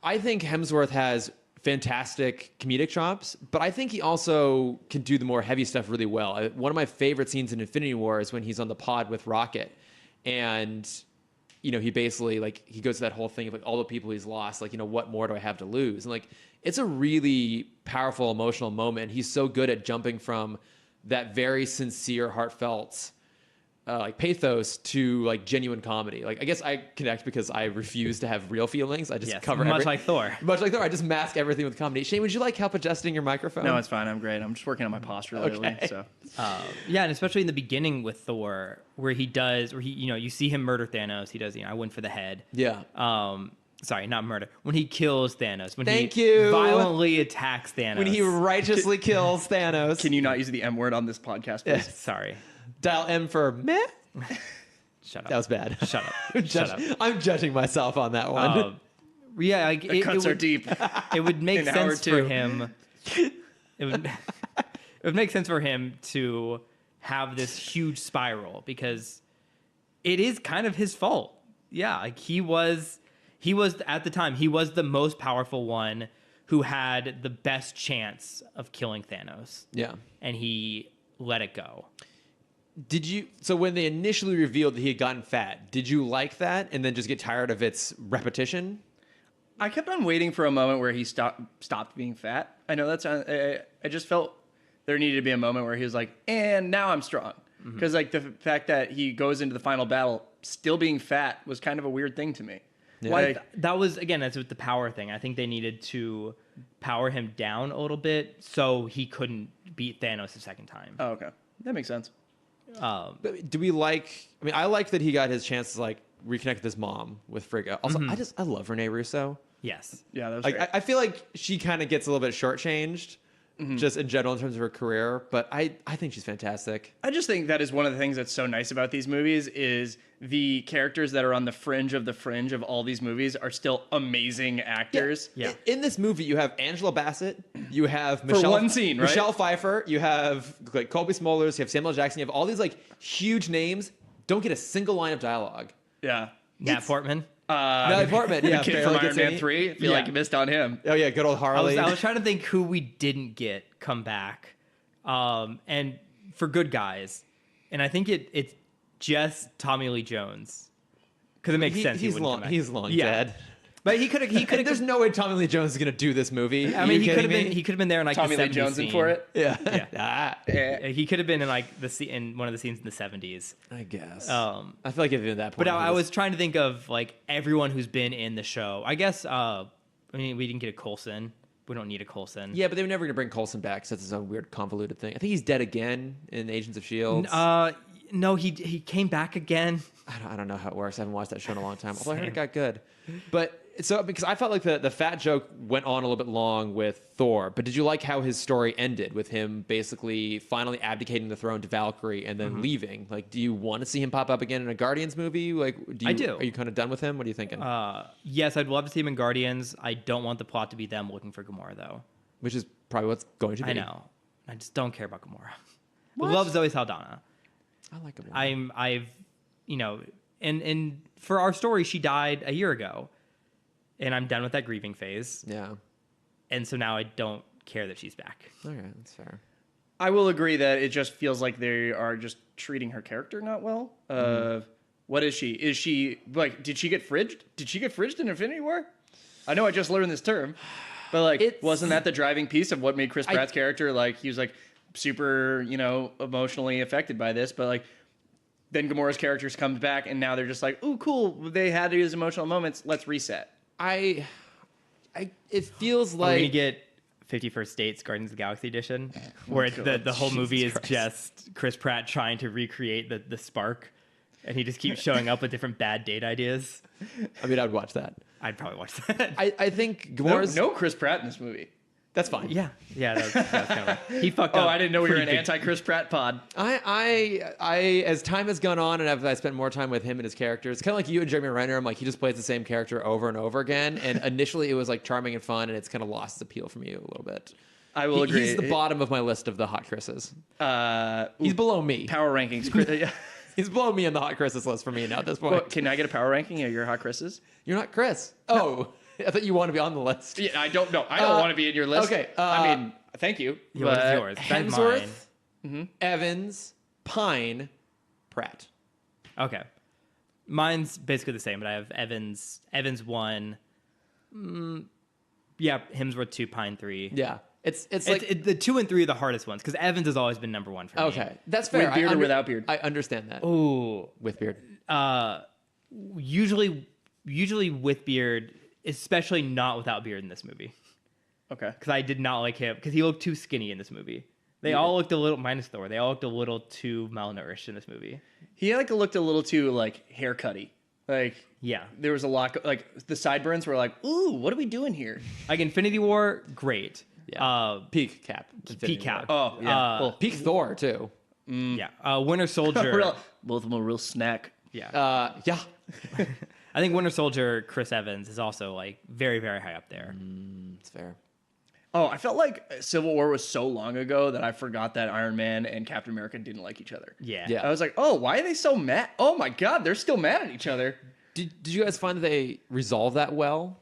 I think Hemsworth has fantastic comedic chops, but I think he also can do the more heavy stuff really well. One of my favorite scenes in Infinity War is when he's on the pod with Rocket, and he basically he goes to that whole thing of like all the people he's lost, what more do I have to lose? And it's a really powerful emotional moment. He's so good at jumping from that very sincere, heartfelt pathos to genuine comedy. I guess I connect because I refuse to have real feelings. I just cover much like Thor. Much like Thor, I just mask everything with comedy. Shane, would you like help adjusting your microphone? No, it's fine. I'm great. I'm just working on my posture lately. So Yeah, and especially in the beginning with Thor, where you see him murder Thanos. He does, I went for the head. Yeah. Sorry, not murder. When he kills Thanos. When Thank he you. violently attacks Thanos. When he righteously kills Thanos. Can you not use the M word on this podcast, please? Sorry. Dial M for meh. Shut up. That was bad. Shut up. Shut up. I'm judging myself on that one. Yeah, The cuts are deep. It would make In hour sense for two. him. It would make sense for him to have this huge spiral because it is kind of his fault. Yeah, he was at the time, he was the most powerful one who had the best chance of killing Thanos. Yeah. And he let it go. So when they initially revealed that he had gotten fat, did you like that and then just get tired of its repetition? I kept on waiting for a moment where he stopped being fat. I know that's. I just felt there needed to be a moment where he was like, "And now I'm strong." Because the fact that he goes into the final battle still being fat was kind of a weird thing to me. Yeah. Well, that was, again, that's with the power thing. I think they needed to power him down a little bit so he couldn't beat Thanos a second time. Oh, okay, that makes sense. But do we I like that he got his chance to reconnect with his mom with Frigga. Also, I love Renee Russo. Yes. Yeah, that was great. I feel like she kind of gets a little bit shortchanged just in general in terms of her career, but I think she's fantastic. I just think that is one of the things that's so nice about these movies is the characters that are on the fringe of all these movies are still amazing actors. Yeah. In this movie, you have Angela Bassett, you have one scene, right? Michelle Pfeiffer, you have Colby Smulders, you have Samuel Jackson, you have all these huge names, don't get a single line of dialogue. Yeah. Nat Portman. Natalie Portman, The yeah, kid barely from gets Iron Man any. 3. I feel like you missed on him. Oh yeah, good old Harley. I was trying to think who we didn't get come back. And for good guys, and I think it's just Tommy Lee Jones because it makes sense. He's long dead. But he could have. There's no way Tommy Lee Jones is going to do this movie. I mean, he could have been. He could have been there in like Tommy the Lee 70s Jones scene. in for it. Yeah. He could have been in like in one of the scenes in the 70s. I guess. I I feel like if at that point. But I was trying to think of like everyone who's been in the show. I guess. I mean, we didn't get a Coulson. We don't need a Coulson. Yeah, but they were never going to bring Coulson back because that's his own weird convoluted thing. I think he's dead again in Agents of Shield. No, he came back again. I don't know how it works. I haven't watched that show in a long time. Although I heard it got good. But so because I felt like the fat joke went on a little bit long with Thor. But did you like how his story ended with him basically finally abdicating the throne to Valkyrie and then leaving? Like, do you want to see him pop up again in a Guardians movie? Like, I do. Are you kind of done with him? What are you thinking? Yes, I'd love to see him in Guardians. I don't want the plot to be them looking for Gamora though. Which is probably what's going to be. I know. I just don't care about Gamora. What? I love Zoe Saldana. I like Gamora. I've and for our story, she died a year ago, and I'm done with that grieving phase. Yeah. And so now I don't care that she's back. Okay, that's fair. I will agree that it just feels like they are just treating her character not well. What is she? Is she like? Did she get fridged? Did she get fridged in Infinity War? I know I just learned this term, but like, wasn't that the driving piece of what made Chris Pratt's character like? He was like super, emotionally affected by this, but like. Then Gamora's characters comes back, and now they're just like, "Ooh, cool! They had these emotional moments. Let's reset." It feels Are like we gonna get 51st Dates Guardians of the Galaxy edition, where the whole movie is just Chris Pratt trying to recreate the spark, and he just keeps showing up with different bad date ideas. I mean, I'd watch that. I'd probably watch that. I think Gamora's No Chris Pratt in this movie. That's fine. Yeah, that was kind of right. He fucked up. Oh, I didn't know we were an pretty big- anti-Chris Pratt pod. I as time has gone on and I spent more time with him and his characters, kind of like you and Jeremy Renner, I'm like, he just plays the same character over and over again. And initially it was like charming and fun, and it's kind of lost its appeal from you a little bit. I will agree. He's the bottom of my list of the hot Chris's. He's below me. Power rankings. He's below me on the hot Chris's list for me now at this point. Well, can I get a power ranking of your hot Chris's? You're not Chris. Oh, I thought you want to be on the list. Yeah, I don't know. I don't want to be in your list. Okay. I mean, thank you. Yeah, what is yours? That's mine. Hemsworth, Evans, Pine, Pratt. Okay. Mine's basically the same, but I have Evans 1. Yeah, Hemsworth 2, Pine 3. Yeah. It's like the 2 and 3 are the hardest ones because Evans has always been number 1 for me. okay. That's fair. With beard or without beard? I understand that. Ooh. With beard. Usually with beard, especially not without beard in this movie. Okay. Because I did not like him because he looked too skinny in this movie. They all looked a little, minus Thor, they all looked a little too malnourished in this movie. He looked a little too like haircutty. Like Yeah. there was a lot like the sideburns were like, ooh, what are we doing here? Like Infinity War, great. Yeah. Peak Cap. Peak Cap. Oh yeah. Well, Peak Thor too. Yeah. Winter Soldier. both of them a real snack. Yeah. Yeah. I think Winter Soldier, Chris Evans, is also like very, very high up there. It's fair. Oh, I felt like Civil War was so long ago that I forgot that Iron Man and Captain America didn't like each other. Yeah. Yeah. I was like, oh, why are they so mad? Oh my God, they're still mad at each other. Did you guys find that they resolved that well?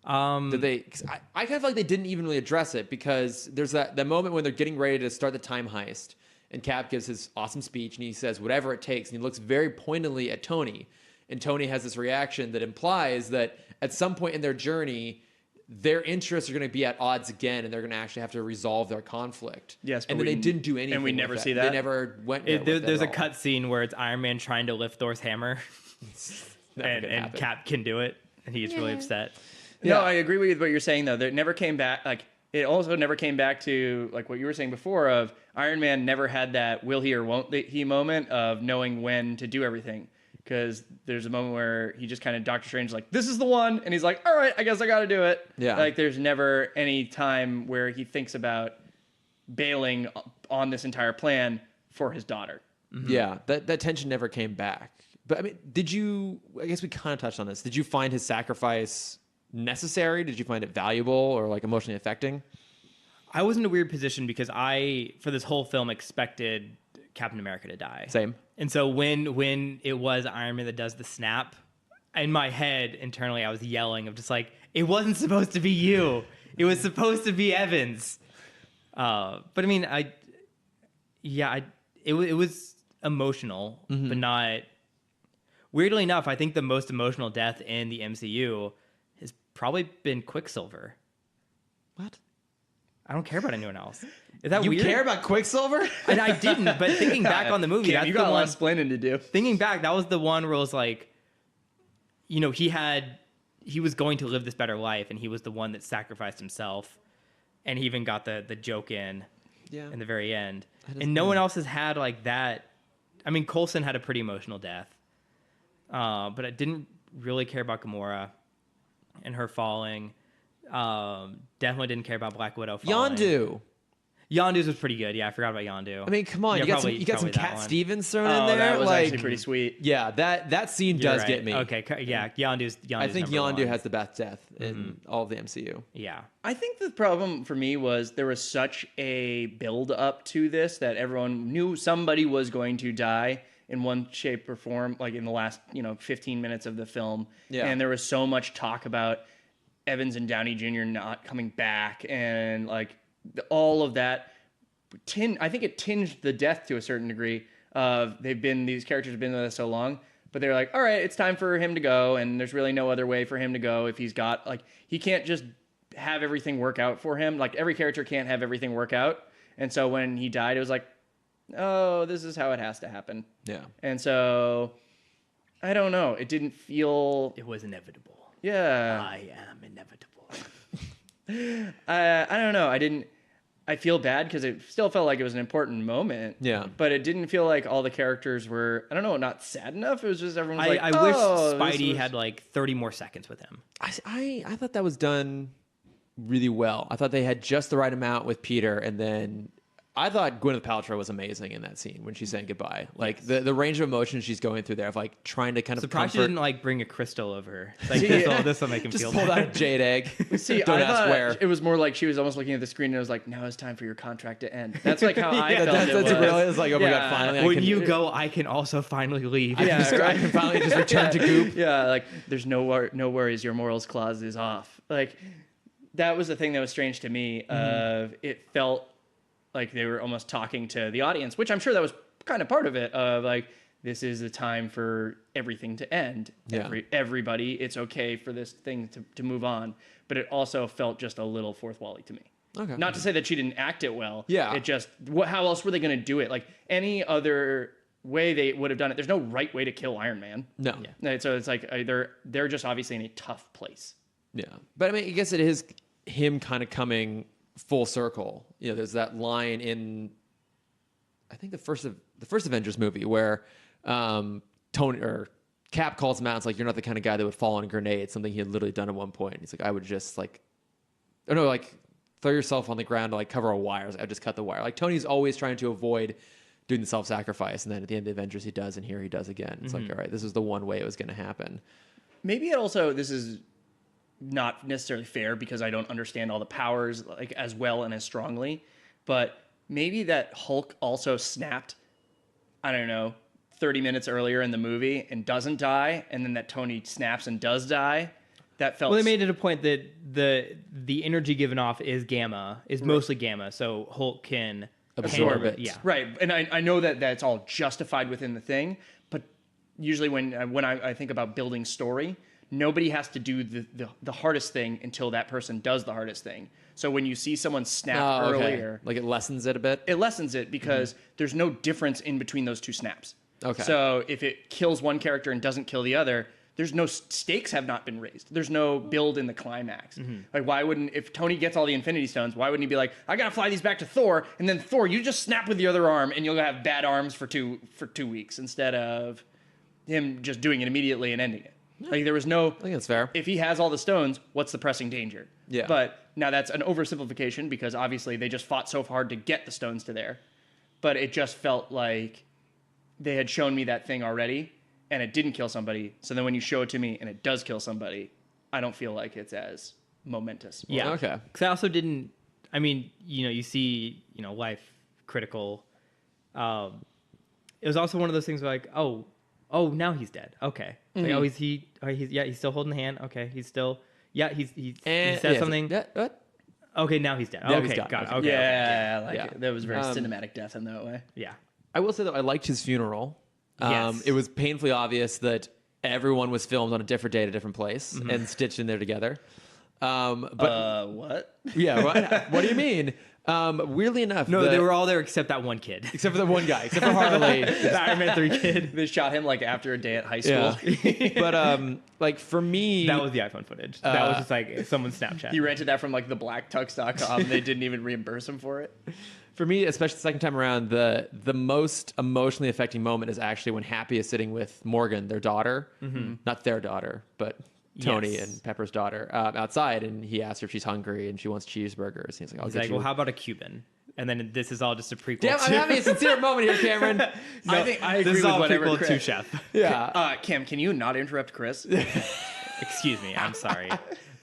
Did they? 'Cause I kind of feel like they didn't even really address it because there's that moment when they're getting ready to start the time heist, and Cap gives his awesome speech and he says whatever it takes, and he looks very pointedly at Tony, and Tony has this reaction that implies that at some point in their journey, their interests are going to be at odds again, and they're going to actually have to resolve their conflict. Yes, but and then they didn't do anything. and we with never that. see that? They never went. There with it There's a at all. cut scene where it's Iron Man trying to lift Thor's hammer, Never and gonna happen. Cap can do it, and he gets really upset. No, I agree with what you're saying though. There never came back. Like it also never came back to like what you were saying before of Iron Man never had that will he or won't he moment of knowing when to do everything. Because there's a moment where he just kind of Doctor Strange is like, this is the one, and he's like, all right, I guess I got to do it. Yeah. Like there's never any time where he thinks about bailing on this entire plan for his daughter. Yeah, that tension never came back. But I mean, I guess we kind of touched on this. Did you find his sacrifice necessary? Did you find it valuable or like emotionally affecting? I was in a weird position because I, for this whole film, expected Captain America to die. Same. And so when it was Iron Man that does the snap, in my head internally I was yelling of just like, it wasn't supposed to be you. It was supposed to be Evans. But I mean, it was emotional, but not. Weirdly enough, I think the most emotional death in the MCU has probably been Quicksilver. What? I don't care about anyone else. Is that You weird? care about Quicksilver? And I didn't, but thinking back on the movie, Cam, that's you the got a lot one. of explaining to do. Thinking back, that was the one where it was like, he was going to live this better life, and he was the one that sacrificed himself, and he even got the joke in the very end. And no one else has had like that. I mean, Coulson had a pretty emotional death, but I didn't really care about Gamora and her falling. Definitely didn't care about Black Widow falling. Yondu's was pretty good. Yeah, I forgot about Yondu. I mean, come on, Yeah, you got some Cat one. Stevens thrown in there. That was like, actually pretty sweet. Yeah, that scene You're does right. get me. Okay, yeah, Yondu's I think number Yondu one. has the best death in all of the MCU. Yeah. I think the problem for me was there was such a build up to this that everyone knew somebody was going to die in one shape or form, like in the last 15 minutes of the film. Yeah. And there was so much talk about Evans and Downey Jr. not coming back, and like all of that. I think it tinged the death to a certain degree. These characters have been with us so long, but they're like, all right, it's time for him to go, and there's really no other way for him to go if he's got he can't just have everything work out for him. Like every character can't have everything work out, and so when he died, it was like, oh, this is how it has to happen. Yeah. And so I don't know. It didn't feel. It was inevitable. Yeah. I am inevitable. I don't know. I feel bad because it still felt like it was an important moment. Yeah. But it didn't feel like all the characters were, I don't know, not sad enough. It was just everyone was like, I wish oh, Spidey had like 30 more seconds with him. I thought that was done really well. I thought they had just the right amount with Peter, and then I thought Gwyneth Paltrow was amazing in that scene when she's saying goodbye. Like the range of emotions she's going through there of like trying to kind of Surprised she comfort. didn't like bring a crystal over. Like this will make him Just feel pulled better. out a jade egg. See, Don't I ask thought where. it was more like she was almost looking at the screen and it was like, now it's time for your contract to end. That's like how I felt That's it was. really it's like, oh my Yeah. god, finally I When can, you go, I can also finally leave. Yeah, I can finally just return to Goop. Yeah, like there's no worries, your morals clause is off. Like that was the thing that was strange to me. It felt like they were almost talking to the audience, which I'm sure that was kind of part of it. Of like, this is the time for everything to end. Yeah. Everybody, it's okay for this thing to move on. But it also felt just a little fourth wally to me. Okay. Not to say that she didn't act it well. Yeah. It just, how else were they going to do it? Like any other way they would have done it. There's no right way to kill Iron Man. No. Right, so it's like they're just obviously in a tough place. Yeah. But I mean, I guess it is him kind of coming full circle. There's that line in I think the first Avengers movie where Tony or Cap calls him out. It's like, you're not the kind of guy that would fall on a grenade, something he had literally done at one point. He's like, I would just throw yourself on the ground to like cover a wire. I'd just cut the wire. Like Tony's always trying to avoid doing the self-sacrifice, and then at the end of the Avengers he does, and here he does again. It's like, all right, this is the one way it was going to happen. Maybe it also, this is not necessarily fair because I don't understand all the powers like as well and as strongly, but maybe that Hulk also snapped, I don't know, 30 minutes earlier in the movie and doesn't die, and then that Tony snaps and does die. That felt. Well, they made it a point that the energy given off is mostly gamma, so Hulk can Absorb handle it. Yeah. Right, and I know that that's all justified within the thing, but usually when I think about building story, nobody has to do the hardest thing until that person does the hardest thing. So when you see someone snap earlier, like it lessens it a bit. it lessens it because there's no difference in between those two snaps. Okay. So if it kills one character and doesn't kill the other, there's no stakes have not been raised. There's no build in the climax. Like why wouldn't, if Tony gets all the Infinity Stones, why wouldn't he be like, I gotta fly these back to Thor, and then Thor, you just snap with the other arm and you'll have bad arms for 2 weeks instead of him just doing it immediately and ending it. Like there was no. I think that's fair. If he has all the stones, what's the pressing danger? Yeah. But now that's an oversimplification because obviously they just fought so hard to get the stones to there. But it just felt like they had shown me that thing already and it didn't kill somebody. So then when you show it to me and it does kill somebody, I don't feel like it's as momentous. Yeah. Okay. Because I also didn't. I mean, you see, life critical. It was also one of those things where like, oh, now he's dead. Okay. Like, oh, he's still holding the hand. Okay, he said something. What? Okay, now he's dead. Now Okay, he's gone. got it. Okay. Okay. Yeah, Yeah. that was very Um, cinematic death in that way. Yeah. I will say that I liked his funeral. Yes. It was painfully obvious that everyone was filmed on a different day at a different place and stitched in there together. But What? yeah, what do you mean? Weirdly enough, No, they were all there except that one kid. except for the one guy, except for Harley. The Iron Man 3 kid. They shot him like after a day at high school. Yeah. But like for me, That was the iPhone footage. That was just like someone's Snapchat. He rented that from like the blacktux.com. They didn't even reimburse him for it. for me, especially the second time around, the most emotionally affecting moment is actually when Happy is sitting with Morgan, their daughter, not their daughter, but Tony Yes. and Pepper's daughter, outside, and he asks her if she's hungry and she wants cheeseburgers. He's like, "I'll He's get like, you." well, how about a Cuban? And then this is all just a prequel. Damn, I'm having a sincere moment here, Cameron. I think I This agree is with all whatever prequel Chris. to Chef. Yeah. Kim, can you not interrupt Chris? Excuse me. I'm sorry.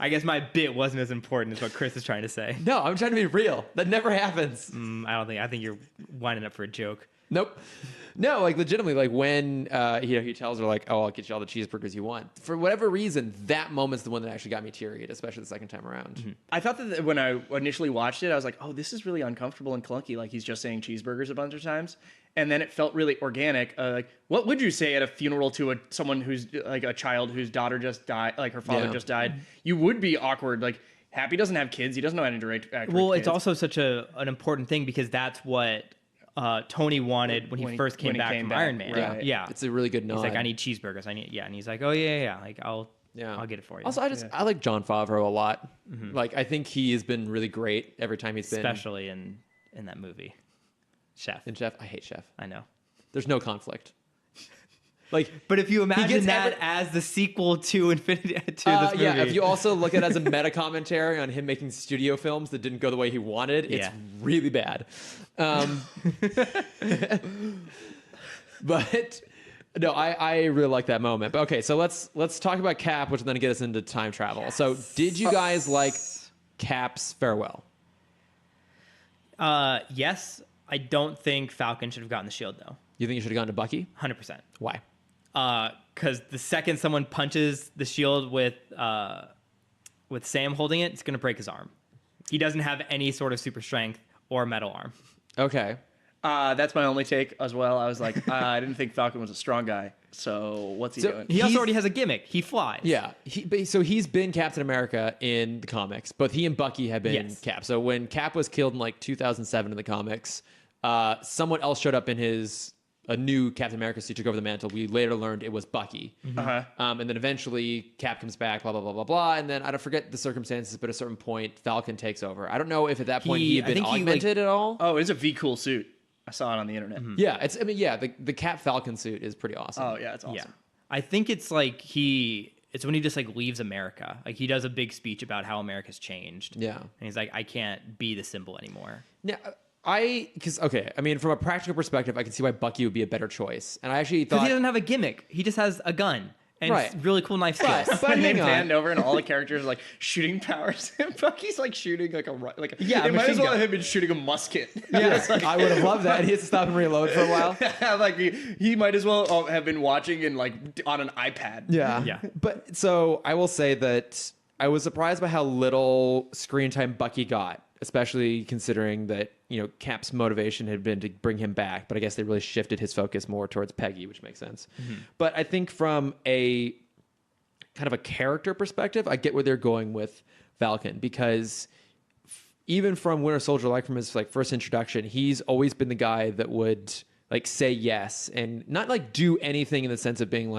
I guess my bit wasn't as important as what Chris is trying to say. No, I'm trying to be real. That never happens. I think you're winding up for a joke. Nope. No, like legitimately, like when he tells her like, "Oh, I'll get you all the cheeseburgers you want." For whatever reason, that moment's the one that actually got me teary-eyed, especially the second time around. I thought that when I initially watched it, I was like, oh, this is really uncomfortable and clunky. Like he's just saying cheeseburgers a bunch of times. And then it felt really organic. Like, what would you say at a funeral to someone who's like a child whose daughter just died, like her father just died? You would be awkward. Like Happy doesn't have kids. He doesn't know how to interact with Well, kids. it's also such an important thing because that's what Tony wanted when he first came back from Iron Man. right. Yeah. It's a really good nod. He's like, I need cheeseburgers. And he's like, oh yeah. Like I'll get it for you. Also, I like Jon Favreau a lot. Like, I think he has been really great every time he's been especially in that movie, Chef. in Chef. I hate Chef. I know. There's no conflict. Like, But if you imagine gets that every- as the sequel to Infinity to this movie, yeah, if you also look at it as a meta commentary on him making studio films that didn't go the way he wanted, it's Yeah. really bad. But no, I really like that moment. But okay, so let's talk about Cap, which will then get us into time travel. So did you guys like Cap's farewell? yes, I don't think Falcon should have gotten the shield though. You think you should have gone to Bucky? 100%. Why? Because the second someone punches the shield with Sam holding it, it's going to break his arm. He doesn't have any sort of super strength or metal arm. Okay. That's my only take as well. I was like, I didn't think Falcon was a strong guy. So what's he doing? He also already has a gimmick. He flies. Yeah, so he's been Captain America in the comics, but he and Bucky have been Yes. Cap. So when Cap was killed in like 2007 in the comics, someone else showed up in a new Captain America suit, took over the mantle. We later learned it was Bucky. And then eventually Cap comes back, blah, blah, blah, blah, blah. And then I don't forget the circumstances, but at a certain point, Falcon takes over. I don't know if at that point he had I been think he, augmented at all. Oh, it's a V cool suit. I saw it on the internet. Yeah, the Cap Falcon suit is pretty awesome. Oh yeah, it's awesome. Yeah. I think it's like it's when he just like leaves America. Like he does a big speech about how America's changed. Yeah. And he's like, I can't be the symbol anymore. Now, from a practical perspective, I can see why Bucky would be a better choice. And I actually Because thought... he doesn't have a gimmick. He just has a gun and Right. really cool knife skills. But And they hang on. panned over, and all the characters are like shooting powers. And Bucky's like shooting like a Yeah, It might machine as well gun. have been shooting a musket. Yeah, I would have loved that. He has to stop and reload for a while. like he might as well have been watching and like on an iPad. Yeah. Yeah. But so I will say that I was surprised by how little screen time Bucky got, especially considering that, Cap's motivation had been to bring him back, but I guess they really shifted his focus more towards Peggy, which makes sense. But I think from a kind of a character perspective, I get where they're going with Falcon, because even from Winter Soldier, like from his first introduction, he's always been the guy that would say yes and not do anything in the sense of being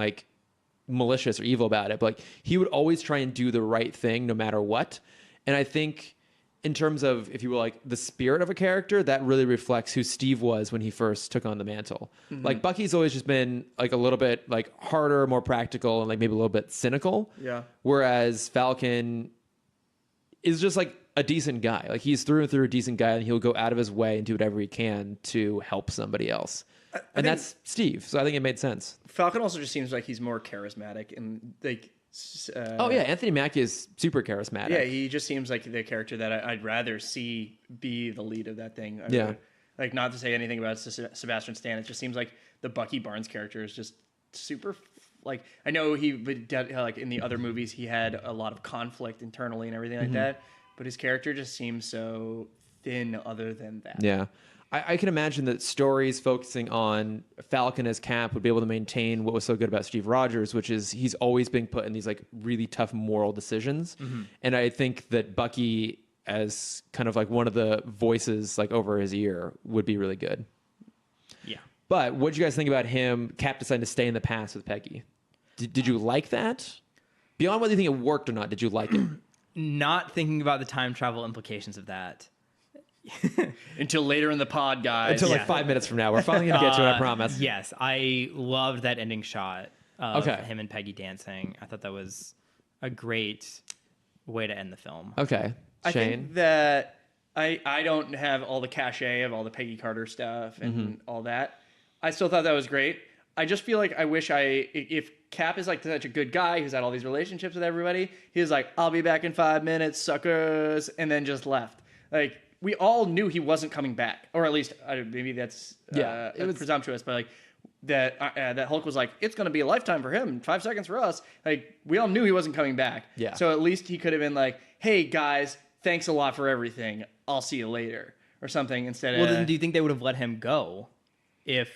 malicious or evil about it, but he would always try and do the right thing no matter what. And I think in terms of, if you will, the spirit of a character, that really reflects who Steve was when he first took on the mantle. Bucky's always just been a little bit harder, more practical, and maybe a little bit cynical. Yeah. Whereas Falcon is just a decent guy. He's through and through a decent guy, and he'll go out of his way and do whatever he can to help somebody else. And that's Steve. So I think it made sense. Falcon also just seems like he's more charismatic and Oh yeah, Anthony Mackie is super charismatic. Yeah, he just seems like the character that I'd rather see be the lead of that thing. Yeah. Not to say anything about Sebastian Stan, it just seems like the Bucky Barnes character is just super. I know he in the other movies he had a lot of conflict internally and everything like that, but his character just seems so thin. Other than that, Yeah. I can imagine that stories focusing on Falcon as Cap would be able to maintain what was so good about Steve Rogers, which is he's always being put in these like really tough moral decisions. And I think that Bucky as kind of like one of the voices like over his ear would be really good. Yeah. But what did you guys think about him, Cap deciding to stay in the past with Peggy? Did you like that? Beyond whether you think it worked or not, did you like it? Not thinking about the time travel implications of that. Until later in the pod, guys. Until like 5 minutes from now. We're finally going to get to it, I promise. Yes, I loved that ending shot of Okay. him and Peggy dancing. I thought that was a great way to end the film. Okay. I Shane? think that I don't have all the cachet of all the Peggy Carter stuff and all that. I still thought that was great. I just feel like I wish if Cap is like such a good guy who's had all these relationships with everybody, he was like, I'll be back in 5 minutes, suckers, and then just left. Like, we all knew he wasn't coming back, or at least maybe that's it was presumptuous, but like that Hulk was like, it's going to be a lifetime for him, 5 seconds for us. Like, we all knew he wasn't coming back. Yeah. So at least he could have been like, hey guys, thanks a lot for everything. I'll see you later, or something instead of. Well, then do you think they would have let him go if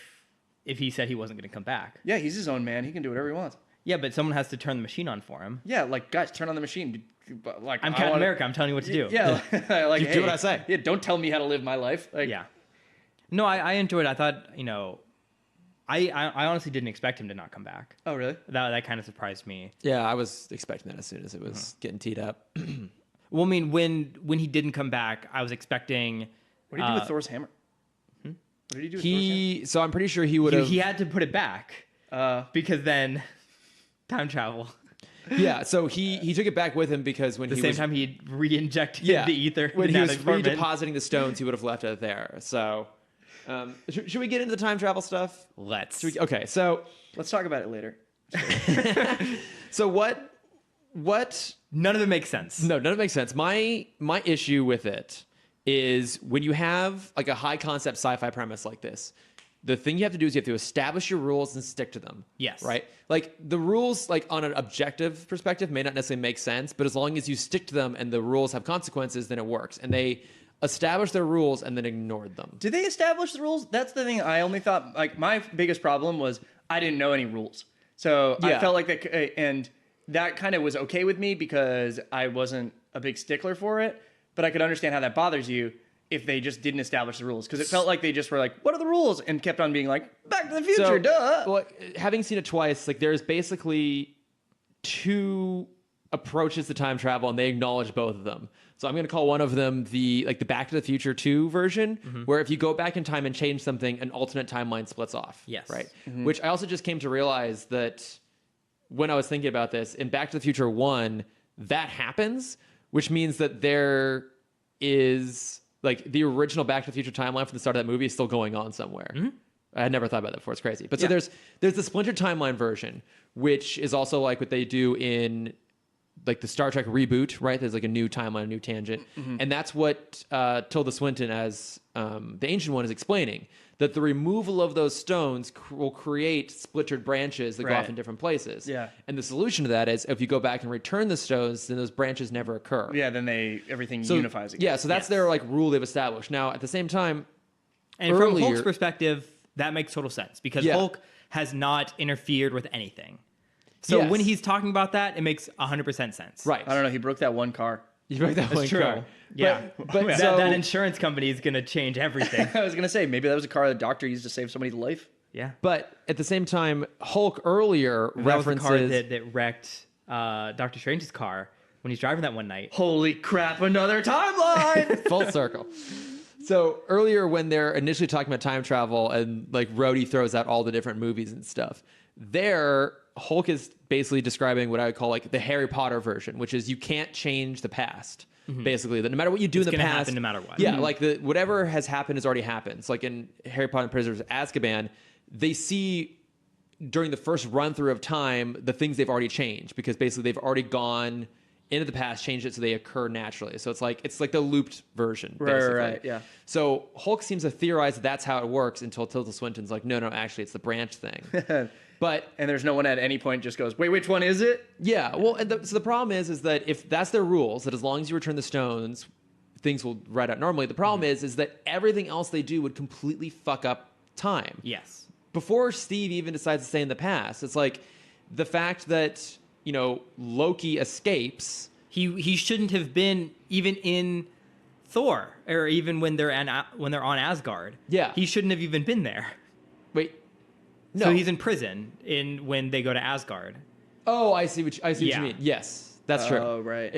he said he wasn't going to come back? Yeah, he's his own man. He can do whatever he wants. Yeah, but someone has to turn the machine on for him. Yeah, like guys, turn on the machine. Like I'm Captain America. I'm telling you what to do. Yeah, like You do what I say. Yeah, don't tell me how to live my life. Like, Yeah. No, I enjoyed it. I thought, I honestly didn't expect him to not come back. Oh, really? That kind of surprised me. Yeah, I was expecting that as soon as it was getting teed up. Well, I mean, when he didn't come back, I was expecting. What did he do with Thor's hammer? What did he do with Thor's hammer? So I'm pretty sure he would have. He had to put it back because then time travel. Yeah, so he took it back with him because when The he same was time he re-injected the ether. when in he that was apartment. redepositing the stones, he would have left it there. So, should we get into the time travel stuff? Let's. Okay, so Let's talk about it later. so what? None of it makes sense. No, none of it makes sense. My issue with it is when you have like a high concept sci-fi premise like this, the thing you have to do is you have to establish your rules and stick to them. Yes. Right? Like the rules, like on an objective perspective, may not necessarily make sense, but as long as you stick to them and the rules have consequences, then it works. And they established their rules and then ignored them. Did they establish the rules? That's the thing. I only thought, like, my biggest problem was I didn't know any rules. So I Yeah. felt like that, and that kind of was okay with me because I wasn't a big stickler for it. But I could understand how that bothers you if they just didn't establish the rules. Because it felt like they just were like, what are the rules? And kept on being like, Back to the Future, So, duh. Well, having seen it twice, like there's basically two approaches to time travel, and they acknowledge both of them. So I'm going to call one of them the Back to the Future 2 version, where if you go back in time and change something, an alternate timeline splits off. Yes. Right. Which I also just came to realize that when I was thinking about this in Back to the Future 1, that happens, which means that there is like the original Back to the Future timeline from the start of that movie is still going on somewhere. I had never thought about that before. It's crazy. But so there's the splintered timeline version, which is also like what they do in like the Star Trek reboot, right? There's like a new timeline, a new tangent. And that's what Tilda Swinton as the Ancient One is explaining, that the removal of those stones will create splintered branches that go off Right. in different places. Yeah. And the solution to that is if you go back and return the stones, then those branches never occur. Yeah, then everything So, unifies again. yeah, so that's their like rule they've established. Now, at the same time, And from earlier- Hulk's perspective, that makes total sense because Yeah. Hulk has not interfered with anything. So Yes. when he's talking about that, it makes 100% sense. right. I don't know. He broke that one car. You broke that one That's true. car. Yeah. But that, so, that insurance company is going to change everything. I was going to say, maybe that was a car the doctor used to save somebody's life. Yeah. but at the same time, Hulk earlier That was the references car that wrecked Doctor Strange's car when he's driving that one night. Holy crap, another timeline! full circle. So earlier when they're initially talking about time travel and like Rhodey throws out all the different movies and stuff, there Hulk is basically describing what I would call like the Harry Potter version, which is you can't change the past. Basically, that no matter what you do It's in the gonna past, happen no matter what. Yeah, like whatever has happened has already happened. It's like in Harry Potter and Prisoners of Azkaban, they see during the first run through of time the things they've already changed because basically they've already gone into the past, changed it so they occur naturally. So it's like the looped version. Basically. Right, yeah. So Hulk seems to theorize that that's how it works until Tilda Swinton's like, no, actually it's the branch thing. But And there's no one at any point just goes, wait, which one is it? yeah, well, and so the problem is that if that's their rules, that as long as you return the stones, things will ride out normally. The problem is that everything else they do would completely fuck up time. Yes. Before Steve even decides to stay in the past, it's like the fact that, you know, Loki escapes. He shouldn't have been even in Thor, or even when they're on Asgard. Yeah. He shouldn't have even been there. Wait. No. So he's in prison when they go to Asgard. Oh, I see what you Yeah. mean. Yes, that's true. Oh, right.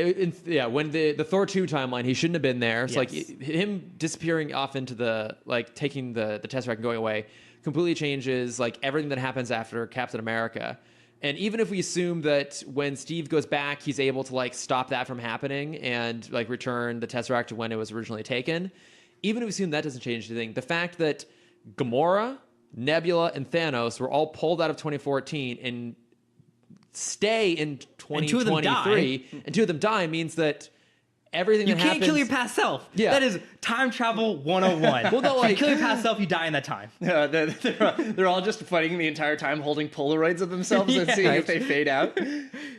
When the Thor 2 timeline, he shouldn't have been there. So Yes. like him disappearing off into the, like, taking the Tesseract and going away completely changes like everything that happens after Captain America. And even if we assume that when Steve goes back, he's able to like stop that from happening and like return the Tesseract to when it was originally taken, even if we assume that doesn't change anything, the fact that Gamora, Nebula, and Thanos were all pulled out of 2014 and stay in 2023, and two of them die means that everything You that can't happens, kill your past self. Yeah. That is time travel 101. Well, no, If like- you kill your past self, you die in that time. They're all just fighting the entire time, holding Polaroids of themselves and Yeah. seeing if they fade out.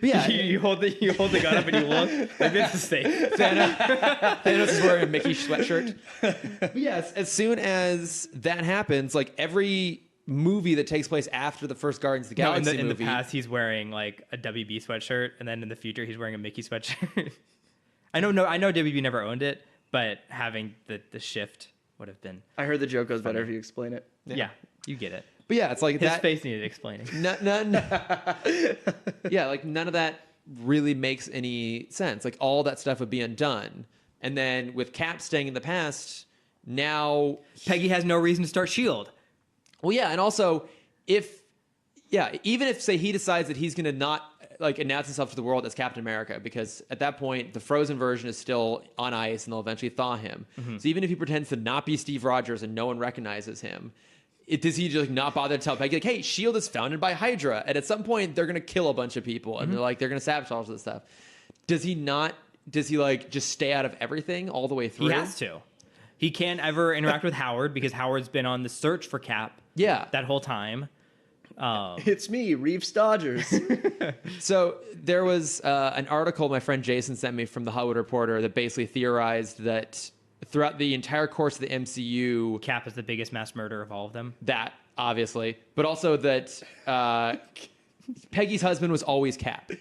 yeah, You hold the gun up and you look. Like, it's the same. Thanos is wearing a Mickey sweatshirt. But yes, as soon as that happens, like every movie that takes place after the first Guardians of the No, Galaxy in the movie, past, he's wearing like a WB sweatshirt, and then in the future, he's wearing a Mickey sweatshirt. I know WB never owned it, but having the shift would have been. I heard the joke goes better if you explain it. Yeah, you get it. but yeah, it's like His that. face needed explaining. None. Yeah, like none of that really makes any sense. Like all that stuff would be undone, and then with Cap staying in the past, now Peggy has no reason to start Shield. Well, yeah, and also even if say he decides that he's going to not like announce himself to the world as Captain America, because at that point the frozen version is still on ice and they'll eventually thaw him. So even if he pretends to not be Steve Rogers and no one recognizes him, does he just like not bother to tell Peggy like, hey, Shield is founded by Hydra, and at some point they're going to kill a bunch of people and they're going to sabotage all this stuff? Does he not? Does he like just stay out of everything all the way through? He has to. He can't ever interact with Howard because Howard's been on the search for Cap. Yeah. That whole time. It's me, Reeves Dodgers. So there was an article my friend Jason sent me from the Hollywood Reporter that basically theorized that throughout the entire course of the MCU, Cap is the biggest mass murderer of all of them. that obviously, but also that Peggy's husband was always Cap,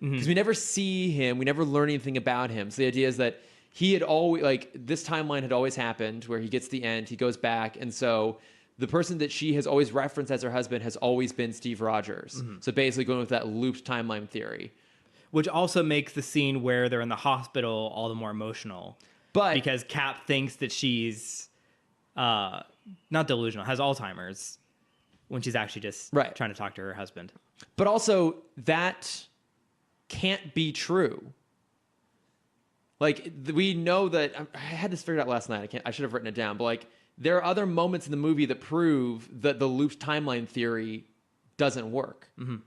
because we never see him, we never learn anything about him. So the idea is that he had always, like, this timeline had always happened where he gets the end, he goes back, and so the person that she has always referenced as her husband has always been Steve Rogers. So basically going with that looped timeline theory. Which also makes the scene where they're in the hospital all the more emotional. But Because Cap thinks that she's not delusional, has Alzheimer's, when she's actually just Right. trying to talk to her husband. But also, that can't be true. Like, we know that... I had this figured out last night. I should have written it down. But, like, there are other moments in the movie that prove that the looped timeline theory doesn't work. I'm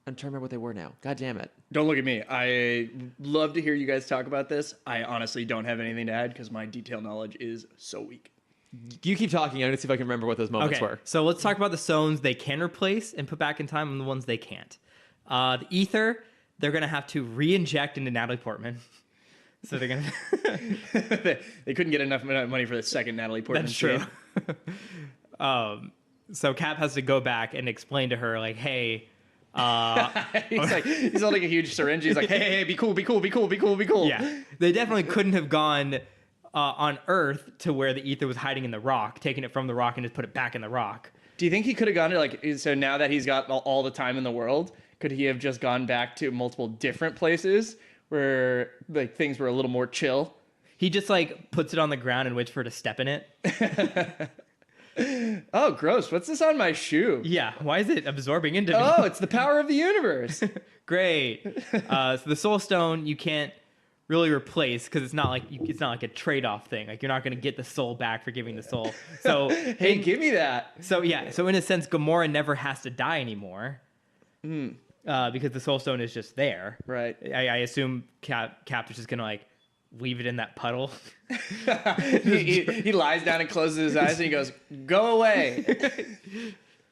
trying to remember what they were now. God damn it. Don't look at me. I love to hear you guys talk about this. I honestly don't have anything to add because my detail knowledge is so weak. You keep talking. I'm going to see if I can remember what those moments Okay, were. so let's talk about the stones they can replace and put back in time and the ones they can't. The ether, they're going to have to re-inject into Natalie Portman. So they're going to... They couldn't get enough money for the second Natalie Portman That's true. scene. So Cap has to go back and explain to her, like, hey... He's holding a huge syringe. He's like, hey, be cool, be cool, be cool, be cool, be cool. Yeah, they definitely couldn't have gone on Earth to where the ether was hiding in the rock, taking it from the rock and just put it back in the rock. Do you think he could have gone to like, so now that he's got all the time in the world, could he have just gone back to multiple different places where like things were a little more chill? He just like puts it on the ground and waits for her to step in it. Oh, gross. What's this on my shoe? Yeah, why is it absorbing into me? Oh, it's the power of the universe. Great. So the Soul Stone you can't really replace because it's not like a trade-off thing. Like you're not going to get the soul back for giving the soul. So Hey, give me that. So in a sense, Gamora never has to die anymore because the Soul Stone is just there. Right. I assume Cap is just gonna like leave it in that puddle. He lies down and closes his eyes and he goes, go away.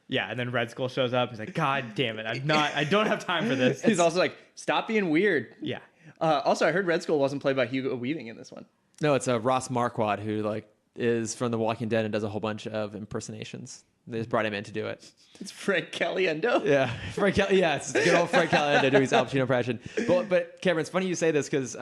Yeah, and then Red Skull shows up. He's like, God damn it! I don't have time for this. He's also like, stop being weird. Yeah. Also, I heard Red Skull wasn't played by Hugo Weaving in this one. No, it's Ross Marquardt, who like is from The Walking Dead and does a whole bunch of impersonations. They just brought him in to do it. It's Frank Caliendo. Yeah, it's good old Frank Caliendo doing his Al Pacino impression. But Cameron, it's funny you say this because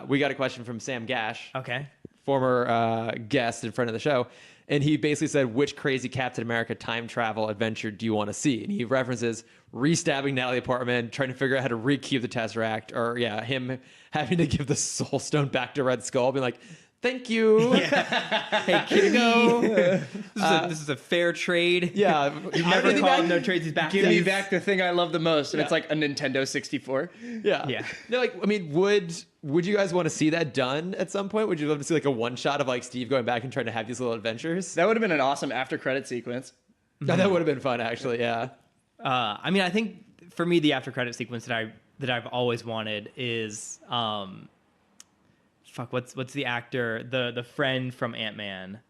we got a question from Sam Gash, Okay. former guest in front of the show, and he basically said, "Which crazy Captain America time travel adventure do you want to see?" And he references re-stabbing Natalie Portman, trying to figure out how to re-cube the Tesseract, or him having to give the Soul Stone back to Red Skull, being like, "Thank you." Hey, Kitty. This is a fair trade. Yeah, You've never called no trades back. Give me back the thing I love the most, and it's like a Nintendo 64. Yeah. No, like, I mean, would you guys want to see that done at some point? Would you love to see like a one shot of like Steve going back and trying to have these little adventures? That would have been an awesome after credit sequence. That would have been fun, actually. Yeah. I mean, I think for me, the after credit sequence that I've always wanted is what's the actor, the friend from Ant-Man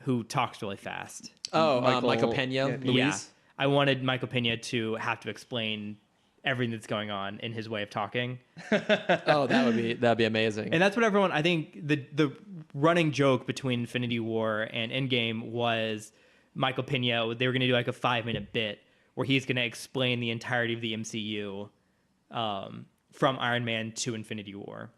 who talks really fast. Oh, Michael Pena, Luis. Yeah. I wanted Michael Pena to have to explain everything that's going on in his way of talking. Oh, that'd be amazing. And that's what everyone, I think the running joke between Infinity War and Endgame was Michael Pena, they were going to do like a 5-minute bit where he's going to explain the entirety of the MCU from Iron Man to Infinity War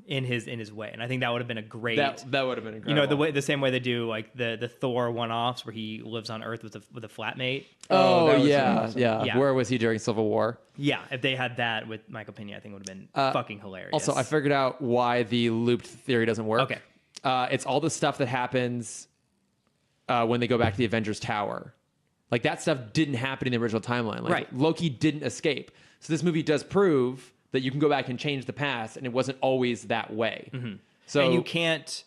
in his way. And I think that would have been a great... That would have been incredible. You know, the same way they do like the Thor one-offs where he lives on Earth with a flatmate. Oh, that was yeah, awesome. yeah. Where was he during Civil War? Yeah, if they had that with Michael Pena, I think it would have been fucking hilarious. Also, I figured out why the looped theory doesn't work. Okay. It's all the stuff that happens when they go back to the Avengers Tower. Like, that stuff didn't happen in the original timeline. Like, Right. Loki didn't escape. So this movie does prove that you can go back and change the past, and it wasn't always that way. Mm-hmm. So and you can't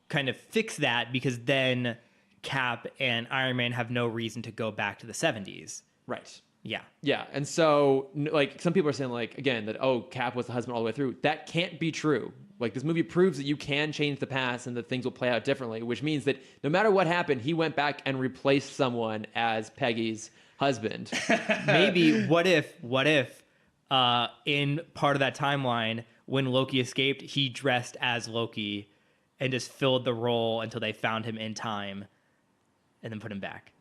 kind of fix that because then Cap and Iron Man have no reason to go back to the 70s. right. Yeah. Yeah, and so, like, some people are saying, like, again, that, Cap was the husband all the way through. That can't be true. Like, this movie proves that you can change the past and that things will play out differently, which means that no matter what happened, he went back and replaced someone as Peggy's husband. Maybe what if in part of that timeline when Loki escaped, he dressed as Loki and just filled the role until they found him in time and then put him back.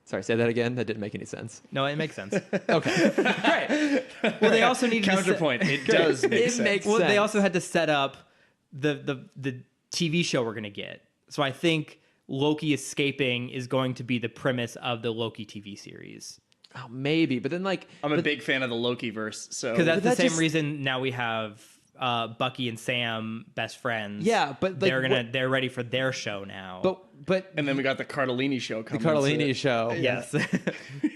Sorry, say that again? That didn't make any sense. No, it makes sense. Okay, great. Well, they also needed Counterpoint. It does make It sense. makes Well, sense. they also had to set up the TV show we're going to get. So I think Loki escaping is going to be the premise of the Loki TV series. Oh, maybe, but then, like... I'm a big fan of the Loki verse, so Because that's the that same just- reason now we have Bucky and Sam best friends. Yeah, but, like, they're ready for their show now. But and then we got the Cardellini show the coming. Cardellini show. yes,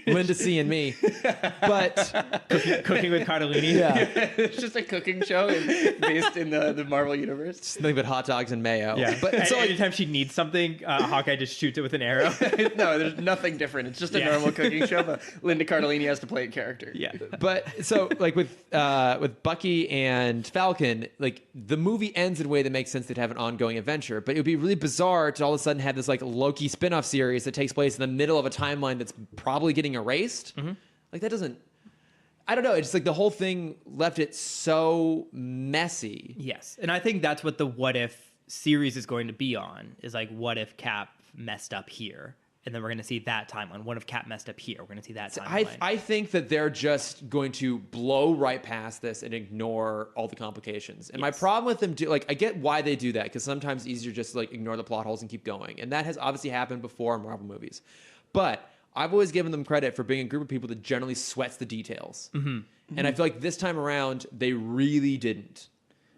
Linda C. and me. But... cooking with Cardellini. Yeah. It's just a cooking show based in the Marvel universe. Nothing but hot dogs and mayo. Yeah, But and so, like, anytime she needs something, Hawkeye just shoots it with an arrow. No, there's nothing different. It's just a Yeah. normal cooking show, but Linda Cardellini has to play a character. Yeah, But so, like, with Bucky and Falcon, like, the movie ends in a way that makes sense to have an ongoing adventure. But it would be really bizarre to all of a sudden have this, like, Loki spin-off series that takes place in the middle of a timeline that's probably getting erased. Like, that doesn't... I don't know. It's just like the whole thing left it so messy. yes, and I think that's what the What If series is going to be on. Is like, what if Cap messed up here, and then we're going to see that timeline. What if Cap messed up here? We're going to see that timeline. I think that they're just going to blow right past this and ignore all the complications. And my problem with them, I get why they do that, because sometimes it's easier just to, like, ignore the plot holes and keep going. And that has obviously happened before in Marvel movies. But I've always given them credit for being a group of people that generally sweats the details. And I feel like this time around, they really didn't.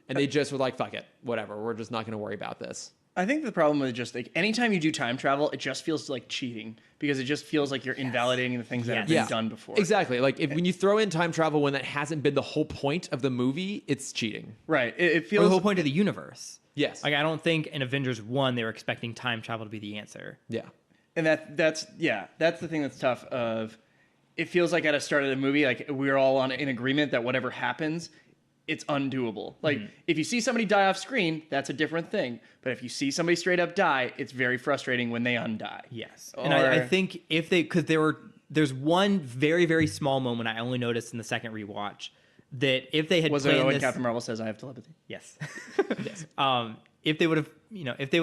And they just were like, fuck it, whatever. We're just not going to worry about this. I think the problem with just like anytime you do time travel, it just feels like cheating because it just feels like you're invalidating the things that have been done before. Exactly. Like, when you throw in time travel when that hasn't been the whole point of the movie, it's cheating. Right. It Or feels the whole point of the universe. Yes. Like, I don't think in Avengers 1 they were expecting time travel to be the answer. Yeah. And that's the thing that's tough. Of it feels like at the start of the movie, like we're all in agreement that whatever happens, it's undoable. Like if you see somebody die off screen, that's a different thing. But if you see somebody straight up die, it's very frustrating when they undie. Yes, and I Or- think if they, because there's one very, very small moment I only noticed in the second rewatch that if they had Was planned it when this, Captain Marvel says I have telepathy? yes, Yes. if they would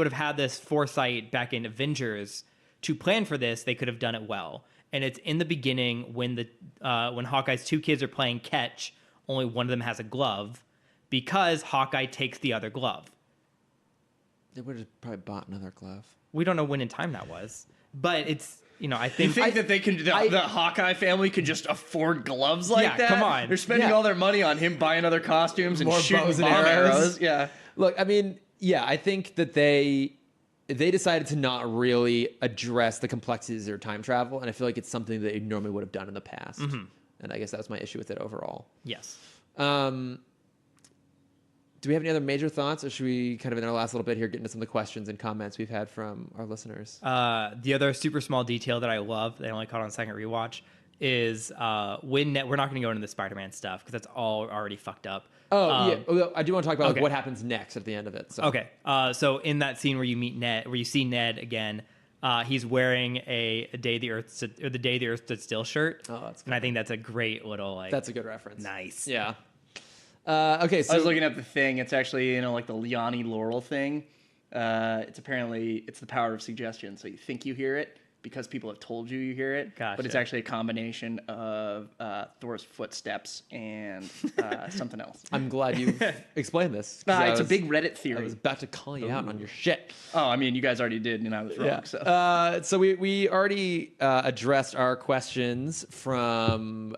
have had this foresight back in Avengers to plan for this, they could have done it well. And it's in the beginning when Hawkeye's 2 kids are playing catch, only one of them has a glove because Hawkeye takes the other glove. They would have probably bought another glove. We don't know when in time that was, but it's, I think... You think that they can, the Hawkeye family could just afford gloves like that? Come on. They're spending all their money on him buying other costumes and More shooting bows and bomb arrows. arrows. Yeah. Look, I mean, yeah, I think that they decided to not really address the complexities of time travel, and I feel like it's something that they normally would have done in the past. And I guess that was my issue with it overall. Yes. Do we have any other major thoughts, or should we kind of in our last little bit here get into some of the questions and comments we've had from our listeners? The other super small detail that I love that I only caught on second rewatch is we're not going to go into the Spider-Man stuff because that's all already fucked up. Yeah. Although I do want to talk about like, what happens next at the end of it. So. Okay. So in that scene where you see Ned again, he's wearing the day the Earth stood still shirt. Oh, that's cool. And I think that's a great little like. That's a good reference. Nice. Yeah. Okay. So I was looking up the thing. It's actually like the Liani Laurel thing. It's the power of suggestion. So you think you hear it because people have told you hear it. Gotcha. But it's actually a combination of Thor's footsteps and something else. I'm glad you explained this. It's a big Reddit theory. I was about to call you out on your shit. Oh, I mean, you guys already did, and I was wrong. Yeah. So we already addressed our questions from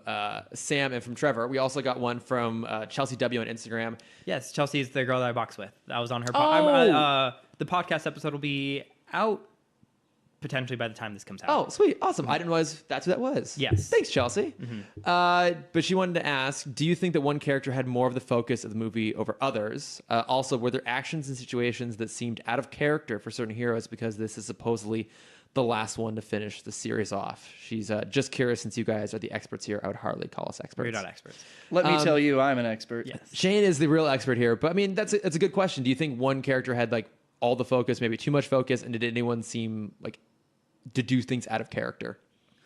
Sam and from Trevor. We also got one from Chelsea W on Instagram. Yes, Chelsea is the girl that I box with. I was on her. The podcast episode will be out potentially by the time this comes out. Oh, sweet. Awesome. I didn't realize that's who that was. Yes. Thanks, Chelsea. But she wanted to ask, do you think that one character had more of the focus of the movie over others? Also, were there actions and situations that seemed out of character for certain heroes because this is supposedly the last one to finish the series off? She's just curious, since you guys are the experts here. I would hardly call us experts. We're not experts. Let me tell you, I'm an expert. Yes. Shane is the real expert here. But I mean, that's a good question. Do you think one character had like all the focus, maybe too much focus, and did anyone seem like to do things out of character?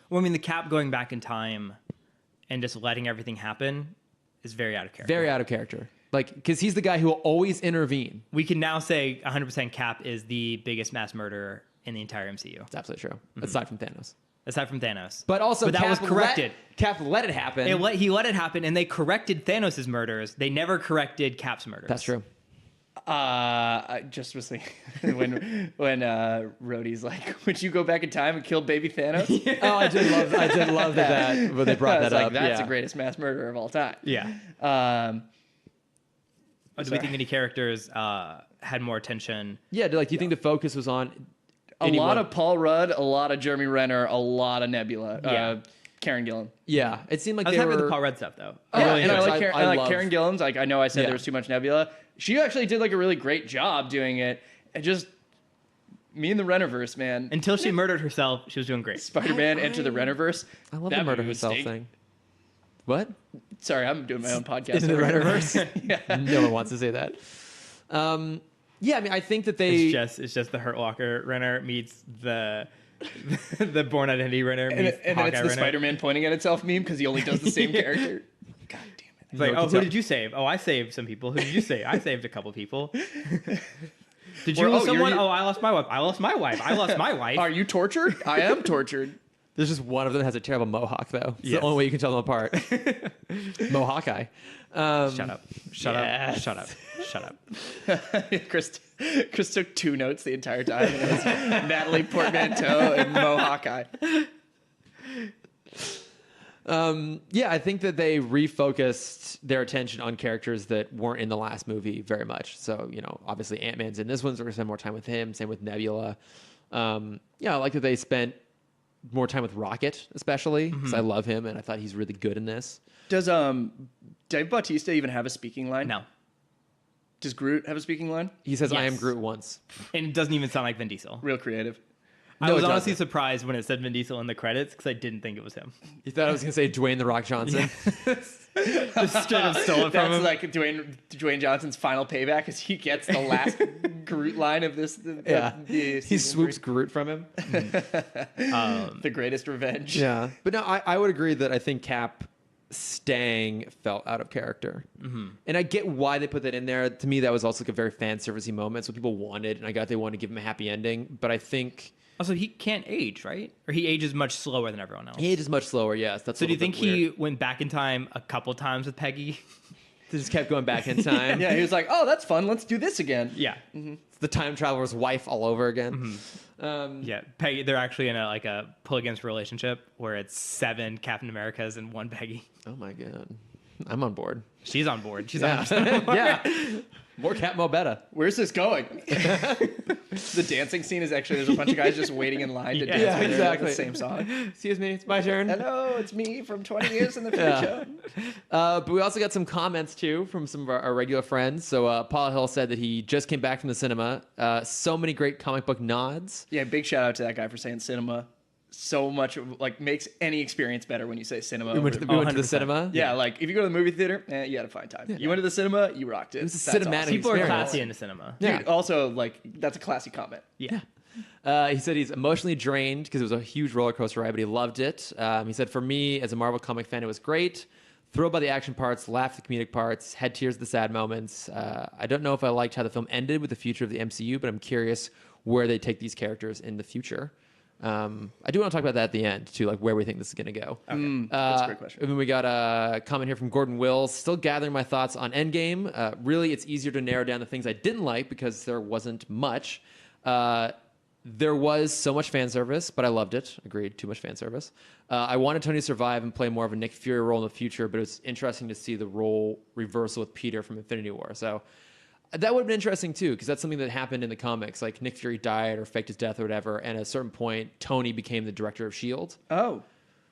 Well, I mean, the Cap going back in time and just letting everything happen is very out of character. Very out of character. Like, because he's the guy who will always intervene. We can now say 100% Cap is the biggest mass murderer in the entire MCU. It's absolutely true. Aside from Thanos. Aside from Thanos. But also, that was corrected. Cap let it happen. He let it happen, and they corrected Thanos' murders. They never corrected Cap's murders. That's true. I just was thinking when Rhodey's like, "Would you go back in time and kill baby Thanos?" Oh, I did love that when they brought that up. That's the greatest mass murderer of all time. Yeah. Do we think any characters had more attention? Yeah. Do you think the focus was on a lot of Paul Rudd, a lot of Jeremy Renner, a lot of Nebula. Yeah. Karen Gillan. Yeah, it seemed like I was they happy were. with the Paul Rudd stuff though. I like love- Karen Gillan's. Like, I know I said Yeah. there was too much Nebula. She actually did like a really great job doing it. And just me and the Rennerverse, man. Until she murdered herself, she was doing great. Spider-Man Enter the Rennerverse. I love That the murder movie was herself stink. thing. What? Sorry, I'm doing my own podcast. Into the Rennerverse? Yeah. No one wants to say that. Yeah, I mean, I think that they. It's just the Hurt Locker Renner meets the the Born Identity Renner And, meets and then it's Hawkeye the Renner. Spider-Man pointing at itself meme because he only does the same character. God damn it. It's like, No, oh, it's who not- did you save? Oh, I saved some people. Who did you save? I saved a couple people. Did Or, you lose oh, someone? you're- Oh, I lost my wife. I lost my wife. I lost my wife. Are you tortured? I am tortured. There's just one of them that has a terrible mohawk, though. It's Yes. the only way you can tell them apart. Mohawk. Shut up. Shut Yes. up. Shut up. Shut up. Chris took 2 notes the entire time. And it was Natalie Portmanteau and Mohawk Eye. Yeah, I think that they refocused their attention on characters that weren't in the last movie very much. So, obviously Ant-Man's in this one, so we're going to spend more time with him. Same with Nebula. Yeah, I like that they spent more time with Rocket, especially, because I love him, and I thought he's really good in this. Does Dave Bautista even have a speaking line? No. Does Groot have a speaking line? He says, I am Yes. Groot once. And it doesn't even sound like Vin Diesel. Real creative. I No, was it honestly doesn't. surprised when it said Vin Diesel in the credits because I didn't think it was him. You thought I was going to say Dwayne The Rock Johnson? Just straight up stole it from That's him. like Dwayne Johnson's final payback as he gets the last Groot line of this. He swoops Groot from him. The greatest revenge. Yeah. But no, I would agree that I think Cap Stang felt out of character. And I get why they put that in there. To me, that was also like a very fan servicey moment. So people wanted, and I got they wanted to give him a happy ending. But I think Also, he can't age, right? Or he ages much slower than everyone else. he ages much slower. Yes, that's. So do you think weird. he went back in time a couple times with Peggy? They just kept going back in time? Yeah, he was like, oh, that's fun. Let's do this again. Yeah. It's the time traveler's wife all over again. Yeah, Peggy. They're actually in a polygamous relationship where it's 7 Captain Americas and 1 Peggy. Oh my god, I'm on board. She's on board. She's Yeah, 100% on board. yeah. More Cap, more better. Where's this going? The dancing scene is actually there's a bunch of guys just waiting in line to dance Yeah, with exactly. the same song. Excuse me, it's my turn. Hello, it's me from 20 years in the future. But we also got some comments too from some of our regular friends. So Paul Hill said that he just came back from the cinema. So many great comic book nods. Yeah, big shout out to that guy for saying cinema. So much like makes any experience better when you say cinema. We went to the 100%. cinema. yeah, like if you go to the movie theater, you had a fine time. You went to the cinema, you rocked it. It was a That's cinematic awesome. People are experience. classy in the cinema. Yeah. Dude, also, like, that's a classy comment. Yeah. He said he's emotionally drained because it was a huge roller coaster ride, but he loved it. He said, for me, as a Marvel comic fan, it was great. Thrilled by the action parts, laughed at the comedic parts, had tears at the sad moments. I don't know if I liked how the film ended with the future of the MCU, but I'm curious where they take these characters in the future. I do want to talk about that at the end, too, like where we think this is going to go. Okay. That's a great question. And then we got a comment here from Gordon Wills. Still gathering my thoughts on Endgame. Really, it's easier to narrow down the things I didn't like because there wasn't much. There was so much fan service, but I loved it. Agreed, too much fan service. I wanted Tony to survive and play more of a Nick Fury role in the future, but it was interesting to see the role reversal with Peter from Infinity War. So that would have been interesting too, because that's something that happened in the comics. Like Nick Fury died or faked his death or whatever, and at a certain point, Tony became the director of S.H.I.E.L.D., Oh.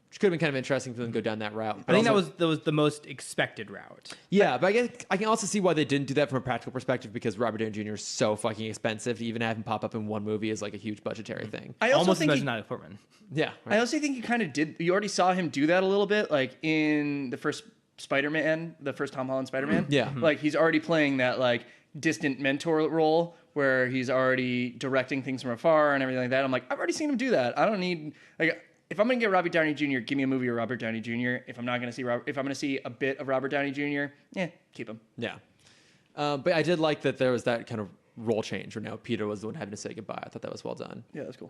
which could have been kind of interesting for them to go down that route. I But think also- that was the most expected route. Yeah, but I can also see why they didn't do that from a practical perspective, because Robert Downey Jr. is so fucking expensive. To even have him pop up in one movie is like a huge budgetary thing. I also Almost as think much he- as Natalie Portman. Yeah, I right. also think you kind of did. You already saw him do that a little bit, like in the first Spider-Man, the first Tom Holland Spider-Man. Yeah. Like he's already playing that like distant mentor role where he's already directing things from afar and everything like that. I'm like, I've already seen him do that. I don't need like if I'm gonna get Robert Downey Jr., give me a movie of Robert Downey Jr. If I'm not gonna see if I'm gonna see a bit of Robert Downey Jr., keep him. Yeah. But I did like that there was that kind of role change where now Peter was the one having to say goodbye. I thought that was well done. Yeah, that's cool.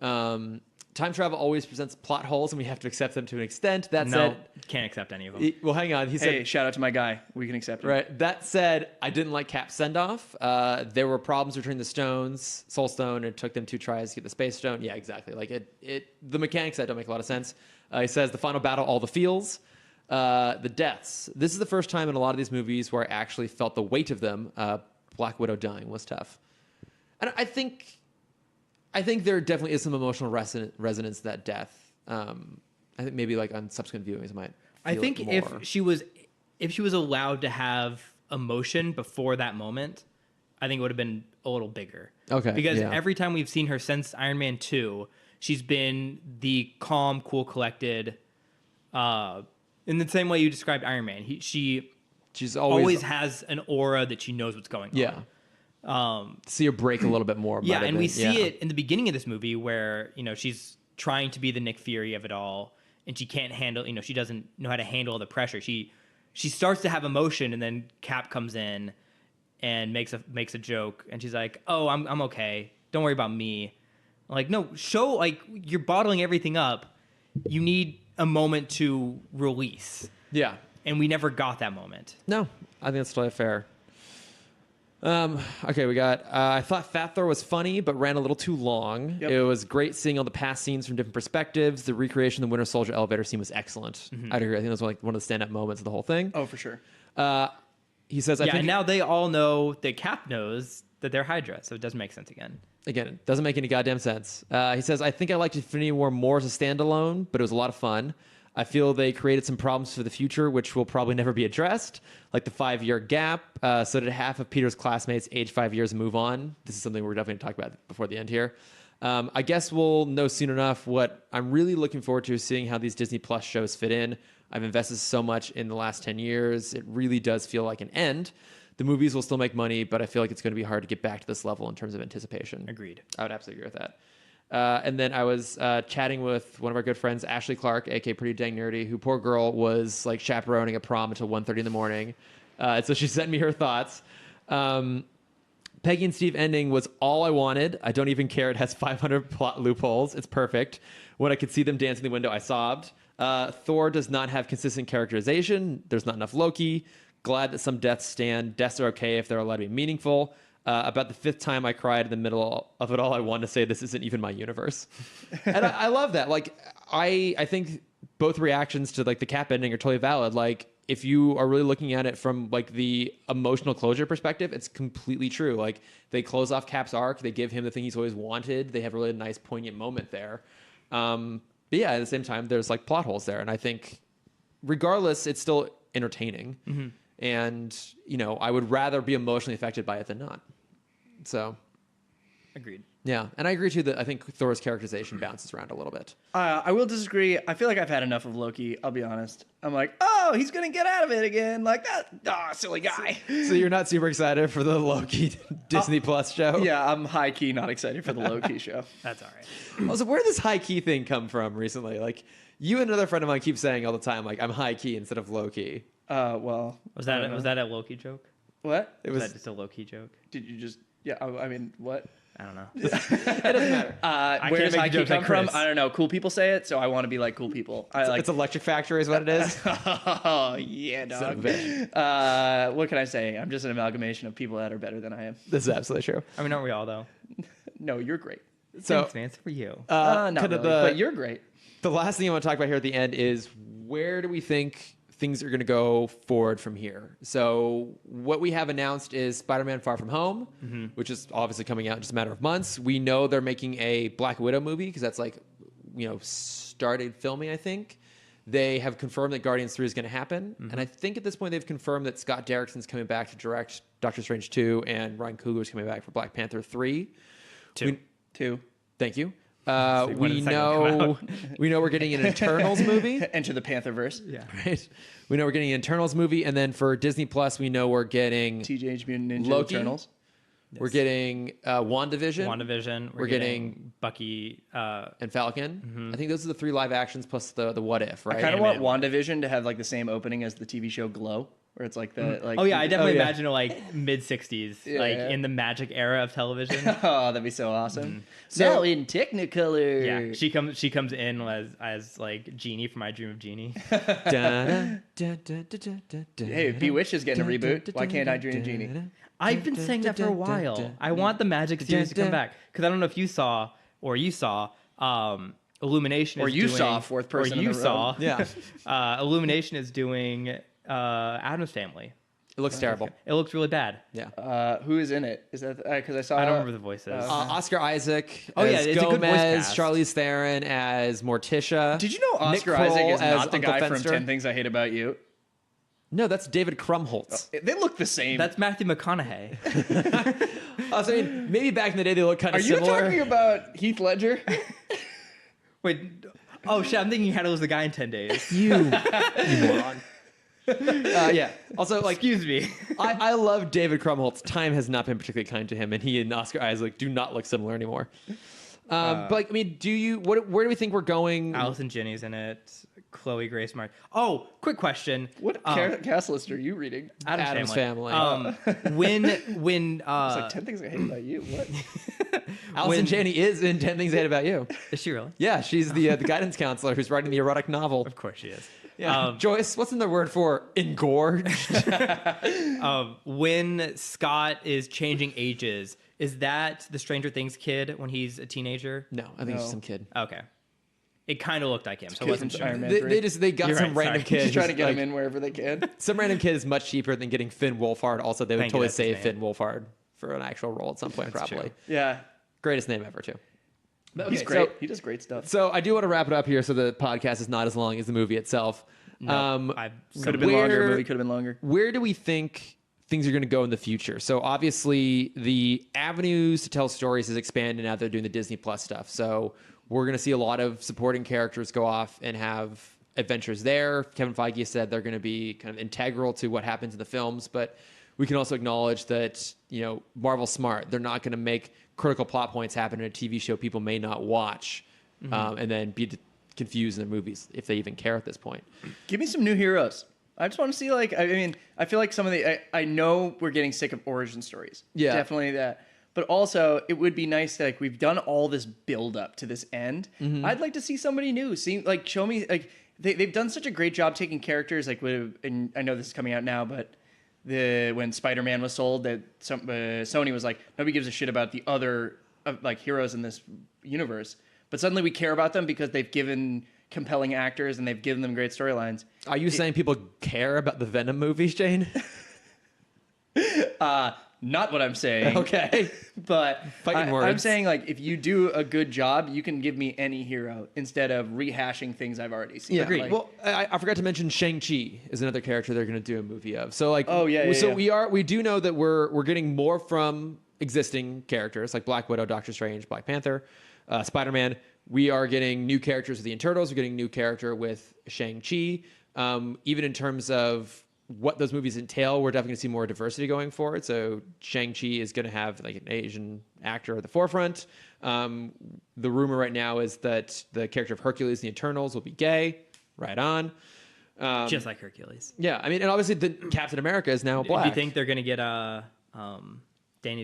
Time travel always presents plot holes, and we have to accept them to an extent. That No, said, can't accept any of them. well, hang on. He said, Hey, shout out to my guy. We can accept him. right. That said, I didn't like Cap's send off. There were problems returning the stones, Soul Stone. It took them 2 tries to get the Space Stone. Yeah, exactly. Like the mechanics that don't make a lot of sense. He says the final battle, all the feels, the deaths. This is the first time in a lot of these movies where I actually felt the weight of them. Black Widow dying was tough, and I think there definitely is some emotional resonance to that death. I think maybe like on subsequent viewings, I might. I feel think it more. if she was allowed to have emotion before that moment, I think it would have been a little bigger. Okay, Because yeah. every time we've seen her since Iron Man 2, she's been the calm, cool, collected, in the same way you described Iron Man. She's Always has an aura that she knows what's going yeah. on. See her break a little bit more. Yeah, might have and we been- see yeah. it in the beginning of this movie where, she's trying to be the Nick Fury of it all, and she can't handle, she doesn't know how to handle the pressure. She starts to have emotion, and then Cap comes in and makes a joke, and she's like, "Oh, I'm okay. Don't worry about me." I'm like, no, you're bottling everything up. You need a moment to release, Yeah. and we never got that moment. No, I think that's totally fair. Okay, we got. I thought Fat Thor was funny, but ran a little too long. Yep. It was great seeing all the past scenes from different perspectives. The recreation of the Winter Soldier elevator scene was excellent. I'd agree. I think that was like one of the stand-up moments of the whole thing. Oh, for sure. He says, "I Yeah, think and now they all know that Cap knows that they're Hydra, so it doesn't make sense again. again, it doesn't make any goddamn sense." He says, "I think I liked Infinity War more as a standalone, but it was a lot of fun. I feel they created some problems for the future, which will probably never be addressed, like the 5-year gap. So did half of Peter's classmates age 5 years and move on? This is something we're definitely going to talk about before the end here. I guess we'll know soon enough. What I'm really looking forward to is seeing how these Disney Plus shows fit in. I've invested so much in the last 10 years. It really does feel like an end. The movies will still make money, but I feel like it's going to be hard to get back to this level in terms of anticipation." Agreed. I would absolutely agree with that. And then I was chatting with one of our good friends, Ashley Clark, aka Pretty Dang Nerdy, who, poor girl, was like chaperoning a prom until 1:30 in the morning. So she sent me her thoughts. Peggy and Steve ending was all I wanted. I don't even care. It has 500 plot loopholes. It's perfect. When I could see them dance in the window, I sobbed. Thor does not have consistent characterization. There's not enough Loki. Glad that some deaths stand. Deaths are okay if they're allowed to be meaningful. About the fifth time I cried in the middle of it all, I wanted to say this isn't even my universe. And I love that. Like, I think both reactions to like the Cap ending are totally valid. Like, if you are really looking at it from like the emotional closure perspective, it's completely true. Like, they close off Cap's arc. They give him the thing he's always wanted. They have a really nice poignant moment there. But yeah, at the same time, there's like plot holes there. And I think regardless, it's still entertaining. Mm-hmm. And, you know, I would rather be emotionally affected by it than not. So. Agreed. Yeah. And I agree too that I think Thor's characterization bounces around a little bit. I will disagree. I feel like I've had enough of Loki. I'll be honest. I'm like, oh, he's going to get out of it again. Like that. Silly guy. So you're not super excited for the Loki Disney Plus show? Yeah, I'm high key not excited for the Loki show. That's all right. Also, where did this high key thing come from recently? Like, you and another friend of mine keep saying all the time, like, I'm high key instead of low key. Well, Was that a Loki joke? what? It Was was. that just a Loki joke? Did you just? Yeah, I mean, what? I don't know. It doesn't matter. Where can't does make high key jokes come like from? Chris. I don't know. Cool people say it, so I want to be like cool people. I like. It's Electric Factory is what it is. Oh yeah, Son of dog. a bitch. What can I say? I'm just an amalgamation of people that are better than I am. This is absolutely true. I mean, aren't we all though? No, you're great. So, Thanks, man. It's for you. Not kind really, of but you're great. the last thing I want to talk about here at the end is where do we think things are going to go forward from here? So what we have announced is Spider-Man Far From Home, which is obviously coming out in just a matter of months. We know they're making a Black Widow movie because that's like, you know, started filming, I think. They have confirmed that Guardians 3 is going to happen. And I think at this point they've confirmed that Scott Derrickson's coming back to direct Doctor Strange 2 and Ryan Coogler's coming back for Black Panther 3. Two. Thank you. when We did the second one come know out? we know we're getting an Eternals movie. Enter the Pantherverse. Yeah. Right. We know we're getting an Eternals movie, and then for Disney Plus, we know we're getting TJ Mutant Ninja Loki. Eternals. we're getting WandaVision, WandaVision. We're getting Bucky. and Falcon. I think those are the 3 live actions plus the What If, right? I kind of want Animated WandaVision to have like the same opening as the TV show Glow, where it's like the like. Oh yeah, I definitely yeah. imagine like mid '60s, Yeah, like yeah. in the magic era of television. Oh, that'd be so awesome. So- Now in Technicolor. Yeah, she comes in as like Genie from I Dream of Genie. Hey, Bewitched is getting a reboot. Why can't I Dream of Genie? I've been saying that for a while. I want the Magic series to come back because I don't know if you saw Illumination. Or is you doing, saw fourth person Or in you the row. saw. Yeah. Illumination is doing Addams Family. It looks terrible. It looks really bad. Yeah. Who is in it? Is that because I saw? I don't remember the voices. Oscar Isaac Oh, yeah, as it's a good voice Gomez, cast. Charlize Theron as Morticia. Did you know Nick Oscar Kroll Isaac is as not the Uncle guy from Fenster? 10 Things I Hate About You? No, that's David Krumholtz. They look the same. That's Matthew McConaughey. Also, I mean, maybe back in the day they looked kind Are of you similar. talking about Heath Ledger? Wait. Oh shit! I'm thinking Hattie was the guy in 10 Days. you moron. Yeah. Also, like, Excuse me. I love David Krumholtz. Time has not been particularly kind to him, and he and Oscar Isaac do not look similar anymore. But like, I mean, where do we think we're going? Allison Janney's in it. Chloe Grace Mark. Oh, quick question. What cast list are you reading? Addams Family. When It's like 10 Things I Hate About You. What? Allison Janney is in 10 Things I Hate About You. is she really? Yeah, she's the guidance counselor who's writing the erotic novel. Of course she is. Yeah. Joyce, what's in the word for engorged? When Scott is changing ages, is that the Stranger Things kid when he's a teenager? No, I think it's No. just some kid. Okay. It kind of looked like him, so I wasn't sure. Iron Man They 3. they got You're some right, random sorry. kid. Just trying to who's, get like, him in wherever they can. Some random kid is much cheaper than getting Finn Wolfhard. Also, they would Thank you, totally that's his save name. Finn Wolfhard for an actual role at some point, That's probably. true. Yeah. Greatest name ever, too. He's Okay, great. so- He does great stuff. So I do want to wrap it up here so the podcast is not as long as the movie itself. I Could have been longer. where- Movie could have been longer. Where do we think things are going to go in the future? So obviously the avenues to tell stories has expanded now they're doing the Disney Plus stuff. So we're going to see a lot of supporting characters go off and have adventures there. Kevin Feige said they're going to be kind of integral to what happens in the films. But we can also acknowledge that, Marvel's smart. They're not going to make critical plot points happen in a TV show people may not watch, and then be confused in their movies if they even care at this point. Give me some new heroes. I just want to see, I feel like some of I know we're getting sick of origin stories. Yeah. Definitely that. But also, it would be nice to, we've done all this build up to this end. I'd like to see somebody new. Show me, they've done such a great job taking characters, and I know this is coming out now, but when Spider-Man was sold, that Sony was like, nobody gives a shit about the other, heroes in this universe. But suddenly we care about them because they've given compelling actors and they've given them great storylines. Are you saying people care about the Venom movies, Shane? Not what I'm saying. Okay. But Fighting words. I'm saying, if you do a good job, you can give me any hero instead of rehashing things I've already seen. Yeah. Agreed. Well, I forgot to mention Shang-Chi is another character they're going to do a movie of. So we do know that we're getting more from existing characters like Black Widow, Doctor Strange, Black Panther, Spider-Man. We are getting new characters with the Eternals. We're getting a new character with Shang-Chi. Even in terms of what those movies entail, we're definitely going to see more diversity going forward. So Shang-Chi is going to have an Asian actor at the forefront. The rumor right now is that the character of Hercules in the Eternals will be gay. Right on. Just like Hercules. Yeah, and obviously the Captain America is now black. Do you think they're going to get Danny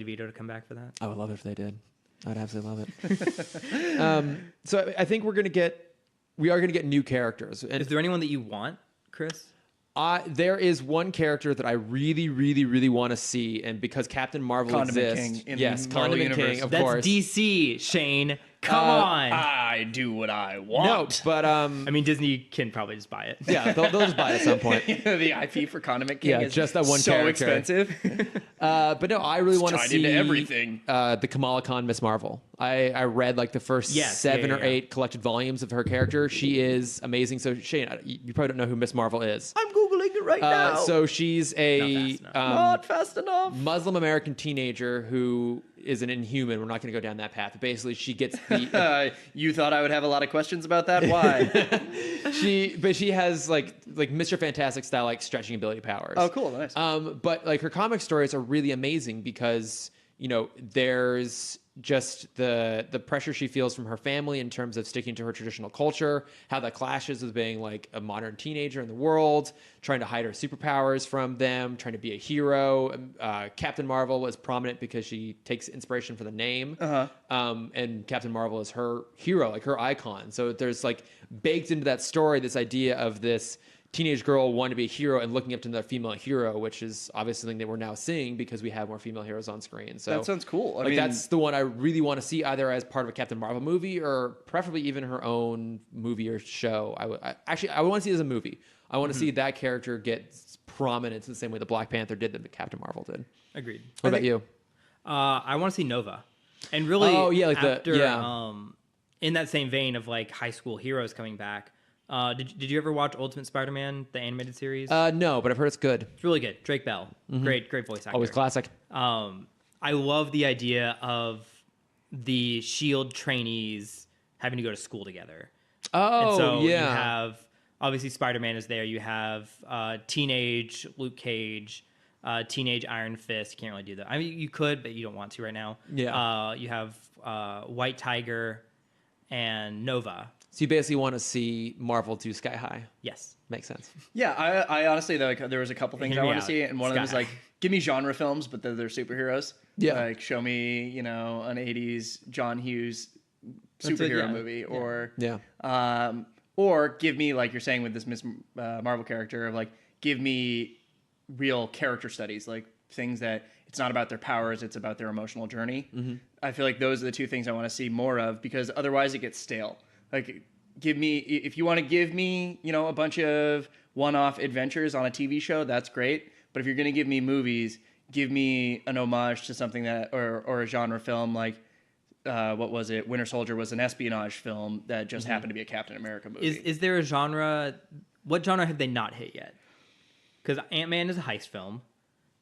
DeVito to come back for that? I would love it if they did. I'd absolutely love it. So I think we are going to get new characters. And Is there anyone that you want, Chris? There is one character that I really, really, really want to see, and because Captain Marvel Condiment exists, King in the Marvel Condiment universe. King, of That's course. DC, Shane. Come on. I do what I No, want. but I mean, Disney can probably just buy it. yeah, they'll just buy it at some point. The IP for Condiment King Yeah, is just that one so character. expensive. But no, I really want to tied see into everything. The Kamala Khan Miss Marvel. I read the first 7 or 8 collected volumes of her character. She is amazing. So Shane, you probably don't know who Miss Marvel is. I'm Googling it right now. So she's a Not fast enough. Muslim American teenager who is an Inhuman. We're not going to go down that path. But basically, she gets the. You thought I would have a lot of questions about that? Why? she has Mr. Fantastic style stretching ability powers. Oh, cool, nice. But her comic stories are really amazing because there's just the pressure she feels from her family in terms of sticking to her traditional culture, how that clashes with being a modern teenager in the world, trying to hide her superpowers from them, trying to be a hero. Captain Marvel was prominent because she takes inspiration from the name. And Captain Marvel is her hero, her icon. So there's baked into that story this idea of this teenage girl wanting to be a hero and looking up to another female hero, which is obviously something that we're now seeing because we have more female heroes on screen. So that sounds cool. I mean, that's the one I really want to see, either as part of a Captain Marvel movie or preferably even her own movie or show. I want to see it as a movie. I want to see that character get prominence in the same way the Black Panther did that the Captain Marvel did. Agreed. What about you? I want to see Nova. And really, in that same vein of high school heroes coming back, did you ever watch Ultimate Spider-Man, the animated series? No, but I've heard it's good. It's really good. Drake Bell, great voice actor. Always classic. I love the idea of the SHIELD trainees having to go to school together. Oh, and so yeah. you have, obviously Spider-Man is there. You have teenage Luke Cage, teenage Iron Fist. You can't really do that. I mean, you could, but you don't want to right now. Yeah. You have White Tiger and Nova. So you basically want to see Marvel do Sky High. Yes. Makes sense. Yeah, I honestly, there was a couple things Hear I me want to out. see, and one of them Sky. is give me genre films, but they're superheroes. Yeah. Show me, an 80s John Hughes That's it, superhero yeah. movie, or Yeah. or give me, you're saying with this Miss Marvel character, of give me real character studies, things that it's not about their powers, it's about their emotional journey. Mm-hmm. I feel like those are the two things I want to see more of, because otherwise it gets stale. Give me, if you want to give me, a bunch of one-off adventures on a TV show, that's great. But if you're going to give me movies, give me an homage to something that, or a genre film what was it? Winter Soldier was an espionage film that just happened to be a Captain America movie. Is there a genre? What genre have they not hit yet? Because Ant-Man is a heist film.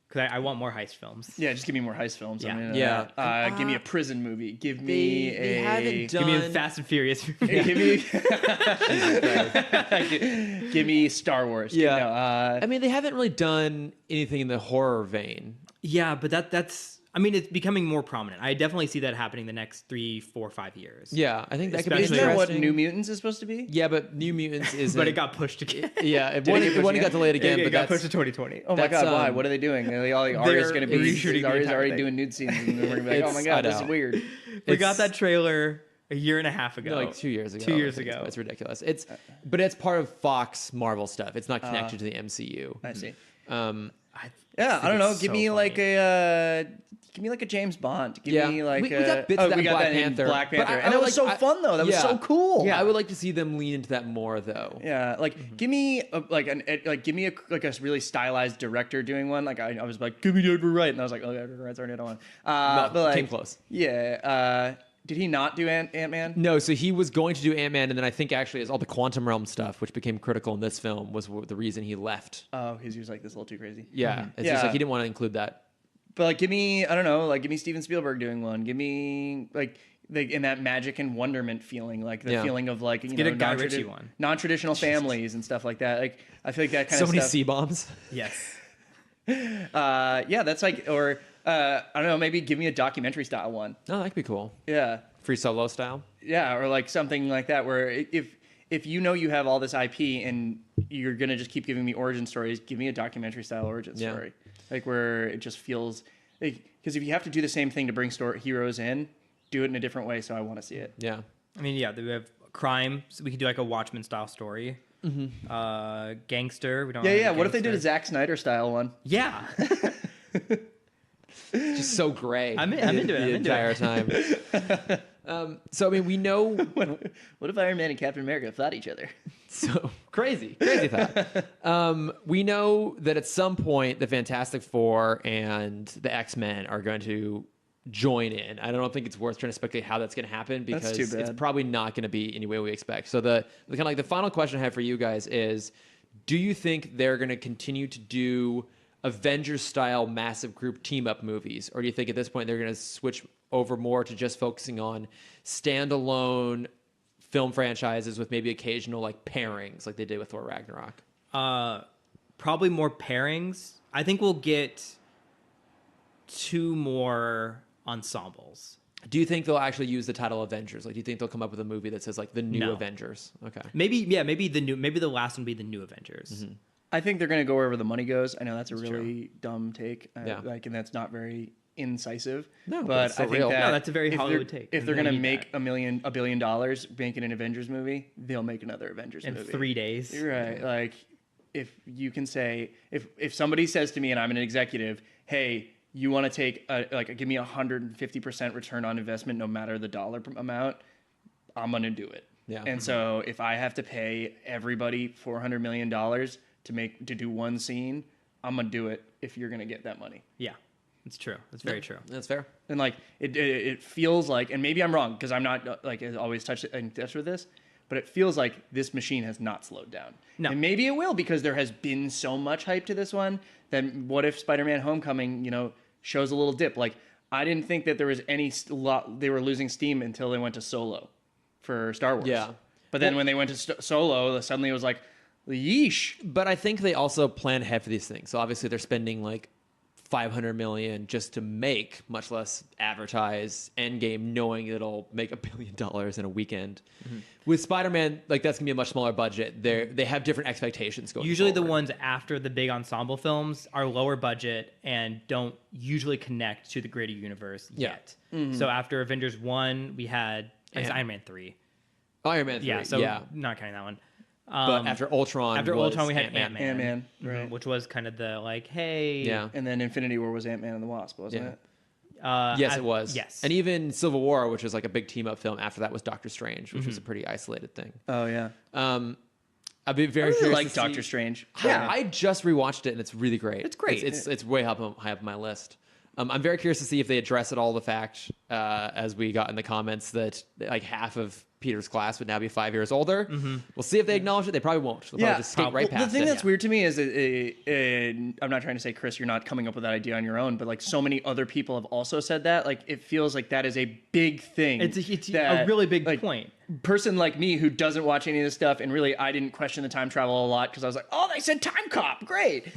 because I want more heist films. Yeah, just give me more heist films. Yeah. I'm into Yeah. that. Give me a prison movie. Give me They haven't Give me a done. Fast and Furious. give me give me Star Wars. Yeah. I mean, they haven't really done anything in the horror vein. Yeah, but that's. I mean, it's becoming more prominent. I definitely see that happening the next 3, 4, 5 years. Yeah, I think that could be Isn't Especially- that what interesting. New Mutants is supposed to be? Yeah, but New Mutants is. But it got pushed again. Yeah, it get pushed one again? got delayed again. it but got that's, pushed to 2020. Oh my That's, god, why? um, What are they doing? They're like, Arya's they're going to be reshooting the Arya's entire already thing. doing nude scenes, and we're gonna be like, oh my It's- god, I this is know. weird. We got It's- that trailer a year and a half ago. No, like 2 years ago. 2 years I think ago. It's ridiculous. But it's part of Fox Marvel stuff. It's not connected to the MCU. I see. Yeah, I don't know. Give me like a James Bond. Give me like we got bits of that we in got Black that in Panther. Black But Panther, I and it would was so fun though. That was so cool. Yeah, I would like to see them lean into that more though. Yeah, like give me give me a really stylized director doing one. Like I was like, give me Edgar Wright, and I was like, oh, Edgar Wright's already done one. No, but like, came close. Yeah. Did he not do Ant-Man? No, so he was going to do Ant-Man, and then I think actually as all the quantum realm stuff, which became critical in this film, was the reason he left. Oh, because he was like, this is a little too crazy. Yeah, it's Yeah. just like he didn't want to include that. But like, give me, I don't know, like give me Steven Spielberg doing one. Give me like in that magic and wonderment feeling, like the Yeah. feeling of like get a Guy Ritchie one. non-traditional families and stuff like that. Like I feel like that kind So of many stuff. C-bombs. Yes. Yeah, that's like, or I don't know, maybe give me a documentary style one. Oh, that could be cool. Yeah. Free Solo style. Yeah, or like something like that where if you know you have all this IP and you're gonna just keep giving me origin stories, give me a documentary style origin Yeah. story, like where it just feels like, because if you have to do the same thing to bring heroes in, do it in a different way. So I want to see it. Yeah. I mean, yeah, we have crime, so we could do like a Watchmen style story. Gangster. We don't. Yeah, have yeah. What if they did a gangster. Zack Snyder style one? Yeah. Just so gray. I'm into it. The I'm into entire it. time. So I mean, we know. What if Iron Man and Captain America fought each other? So crazy thought. We know that at some point the Fantastic Four and the X-Men are going to join in. I don't think it's worth trying to speculate how that's going to happen because That's too it's bad. probably not going to be any way we expect. So the kind of like the final question I have for you guys is: do you think they're going to continue to do Avengers style massive group team up movies, or do you think at this point they're going to switch over more to just focusing on standalone film franchises with maybe occasional like pairings like they did with Thor Ragnarok? Probably more pairings. I think we'll get 2 more ensembles. Do you think they'll actually use the title Avengers? Like, do you think they'll come up with a movie that says like the new No. Avengers? Okay. Maybe the last one be the new Avengers. I think they're going to go wherever the money goes. I know that's a really dumb take, Yeah. like, and that's not very incisive. No, but but it's so I think real. that No, that's a very if Hollywood they're- take, If and they're they going to need make that. $1 billion making an Avengers movie, they'll make another Avengers In movie 3 days. You're right. Like, if you can say, if somebody says to me and I'm an executive, hey, you want to take give me 150% return on investment no matter the dollar amount, I'm gonna do it. Yeah. And so if I have to pay everybody $400 million to do one scene, I'm gonna do it if you're gonna get that money. Yeah, it's true. It's very true. That's fair. And like it feels like, and maybe I'm wrong because I'm not like always in touch with this, but it feels like this machine has not slowed down. No. And maybe it will because there has been so much hype to this one. Then what if Spider-Man: Homecoming, shows a little dip? Like I didn't think that there was they were losing steam until they went to Solo for Star Wars. Yeah. But then when they went to Solo, suddenly it was like, yeesh. But I think they also plan ahead for these things. So obviously they're spending like $500 million just to make, much less advertise Endgame, knowing it'll make $1 billion in a weekend. With Spider-Man, like that's gonna be a much smaller budget. They have different expectations going. Usually the forward. ones after the big ensemble films are lower budget and don't usually connect to the greater universe Yeah. yet. So after Avengers 1, we had Iron Man 3. Iron Man 3. Yeah, so yeah. not counting that one. But after Ultron, We had Ant-Man. Ant-Man, right. which was kind of the like, hey, Yeah. And then Infinity War was Ant-Man and the Wasp, wasn't Yeah. it? Yes, it was. Yes, And even Civil War, which was like a big team up film. After that was Doctor Strange, which was a pretty isolated thing. Oh yeah. I'd be very I really curious like to Doctor see- Strange. Yeah, I just rewatched it and it's really great. It's great. It's way high up my list. I'm very curious to see if they address it all the fact, as we got in the comments, that like half of Peter's class would now be 5 years older. We'll see if they acknowledge it. They probably won't. They'll probably just skate right past the thing it. that's weird to me is I'm not trying to say, Chris, you're not coming up with that idea on your own, but like so many other people have also said that. Like it feels like that is a big thing. It's a really big point. Person like me who doesn't watch any of this stuff, and really I didn't question the time travel a lot because I was like, oh, they said time cop, great.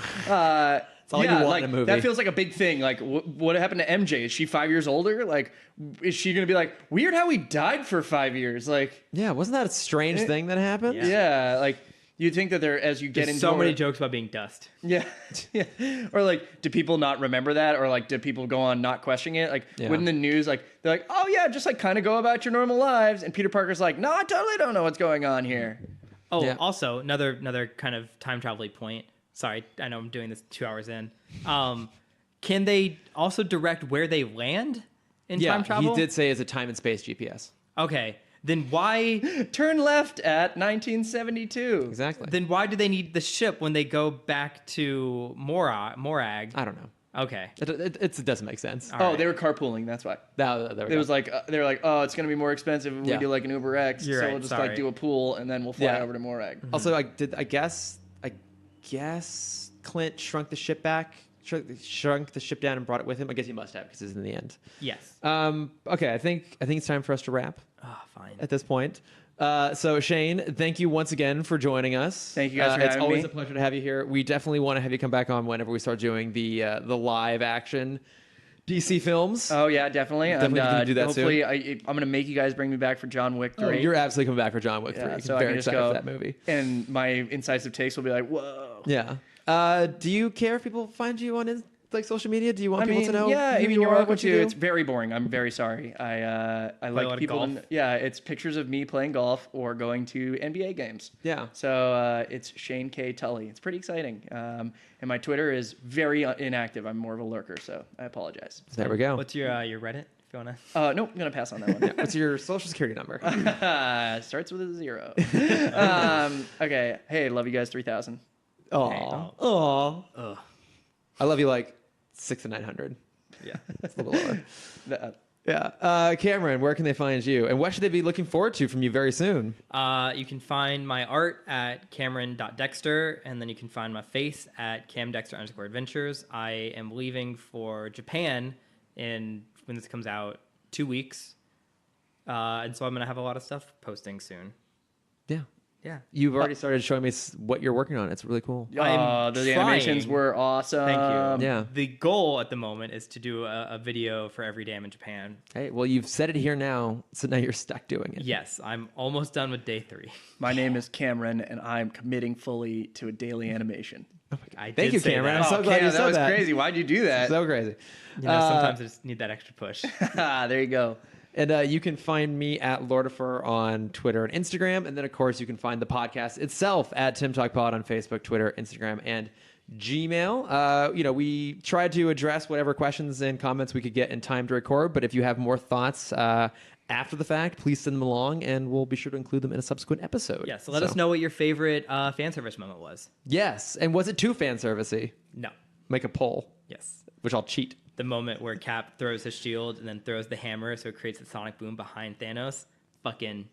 It's all you want in a movie. That feels like a big thing. Like, what happened to MJ? Is she 5 years older? Like, is she going to be like, weird how he died for 5 years? Like, yeah, wasn't that a strange thing that happened? Yeah, like you'd think that there, as you get into so many jokes about being dust. Yeah, yeah. Or like, do people not remember that? Or like, do people go on not questioning it? Like, wouldn't the news like they're like, oh yeah, just like kind of go about your normal lives, and Peter Parker's like, no, I totally don't know what's going on here. Oh, also another kind of time travel point. Sorry, I know I'm doing this 2 hours in. Can they also direct where they land in time travel? He did say it's a time and space GPS. Okay, then why turn left at 1972? Exactly. Then why do they need the ship when they go back to Morag? I don't know. Okay, it doesn't make sense. Right. They were carpooling. That's why. It was like they were like, oh, it's gonna be more expensive if we do like an Uber X. You're so right, we'll just like do a pool and then we'll fly over to Morag. Also, I guess Clint shrunk the ship down and brought it with him. I guess he must have because it's in the end. Yes. Okay, I think it's time for us to wrap. Oh, fine. At this point. So Shane, thank you once again for joining us. Thank you guys for having me. It's always a pleasure to have you here. We definitely want to have you come back on whenever we start doing the live action DC films. Oh yeah, definitely. Definitely do that hopefully soon. I'm gonna make you guys bring me back for John Wick 3. Oh, you're absolutely coming back for John Wick 3. So I'm I very can just excited go for that movie. And my incisive takes will be like, whoa. Yeah. Do you care if people find you on social media? Do you want people to know? Yeah, who you you're are, welcome what you to. do? It's very boring. I'm very sorry. I like people. It's pictures of me playing golf or going to NBA games. Yeah. So it's Shane K. Tully. It's pretty exciting. And my Twitter is very inactive. I'm more of a lurker, so I apologize. There we go. What's your Reddit? If you wanna. No, I'm gonna pass on that one. What's your social security number? Starts with a 0. Okay. Hey, love you guys. 3,000. Oh. I love you like 6 to 900. Yeah. It's a little lower. Yeah. Cameron, where can they find you? And what should they be looking forward to from you very soon? You can find my art at cameron.dexter, and then you can find my face at camdexter_adventures. I am leaving for Japan when this comes out, 2 weeks. And so I'm going to have a lot of stuff posting soon. Yeah. Yeah. You've already started showing me what you're working on. It's really cool. The animations were awesome. Thank you. Yeah. The goal at the moment is to do a video for every dam in Japan. Hey, well, you've said it here now, so now you're stuck doing it. Yes, I'm almost done with day 3. My name is Cameron, and I'm committing fully to a daily animation. Oh my God. Thank you, Cameron. I'm so glad you said that. That was crazy. Why'd you do that? So crazy. Sometimes I just need that extra push. There you go. And you can find me at Lordifer on Twitter and Instagram. And then, of course, you can find the podcast itself at Timm Talk Pod on Facebook, Twitter, Instagram, and Gmail. We tried to address whatever questions and comments we could get in time to record. But if you have more thoughts after the fact, please send them along, and we'll be sure to include them in a subsequent episode. Yeah, so let us know what your favorite fan service moment was. Yes. And was it too fan servicey? No. Make a poll. Yes. Which I'll cheat. The moment where Cap throws his shield and then throws the hammer so it creates a sonic boom behind Thanos. Fucking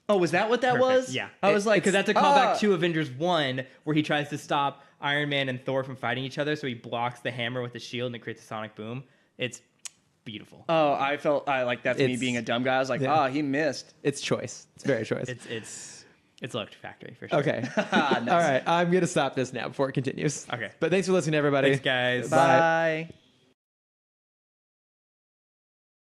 Oh, was that what that perfect. was? Yeah. I was like... Because that's a callback to Avengers 1 where he tries to stop Iron Man and Thor from fighting each other, so he blocks the hammer with the shield and it creates a sonic boom. It's beautiful. Oh, I felt like that's me being a dumb guy. I was like, he missed. It's choice. It's very choice. It's Luck Factory for sure. Okay. Nice. All right. I'm going to stop this now before it continues. Okay. But thanks for listening, everybody. Thanks, guys. Bye.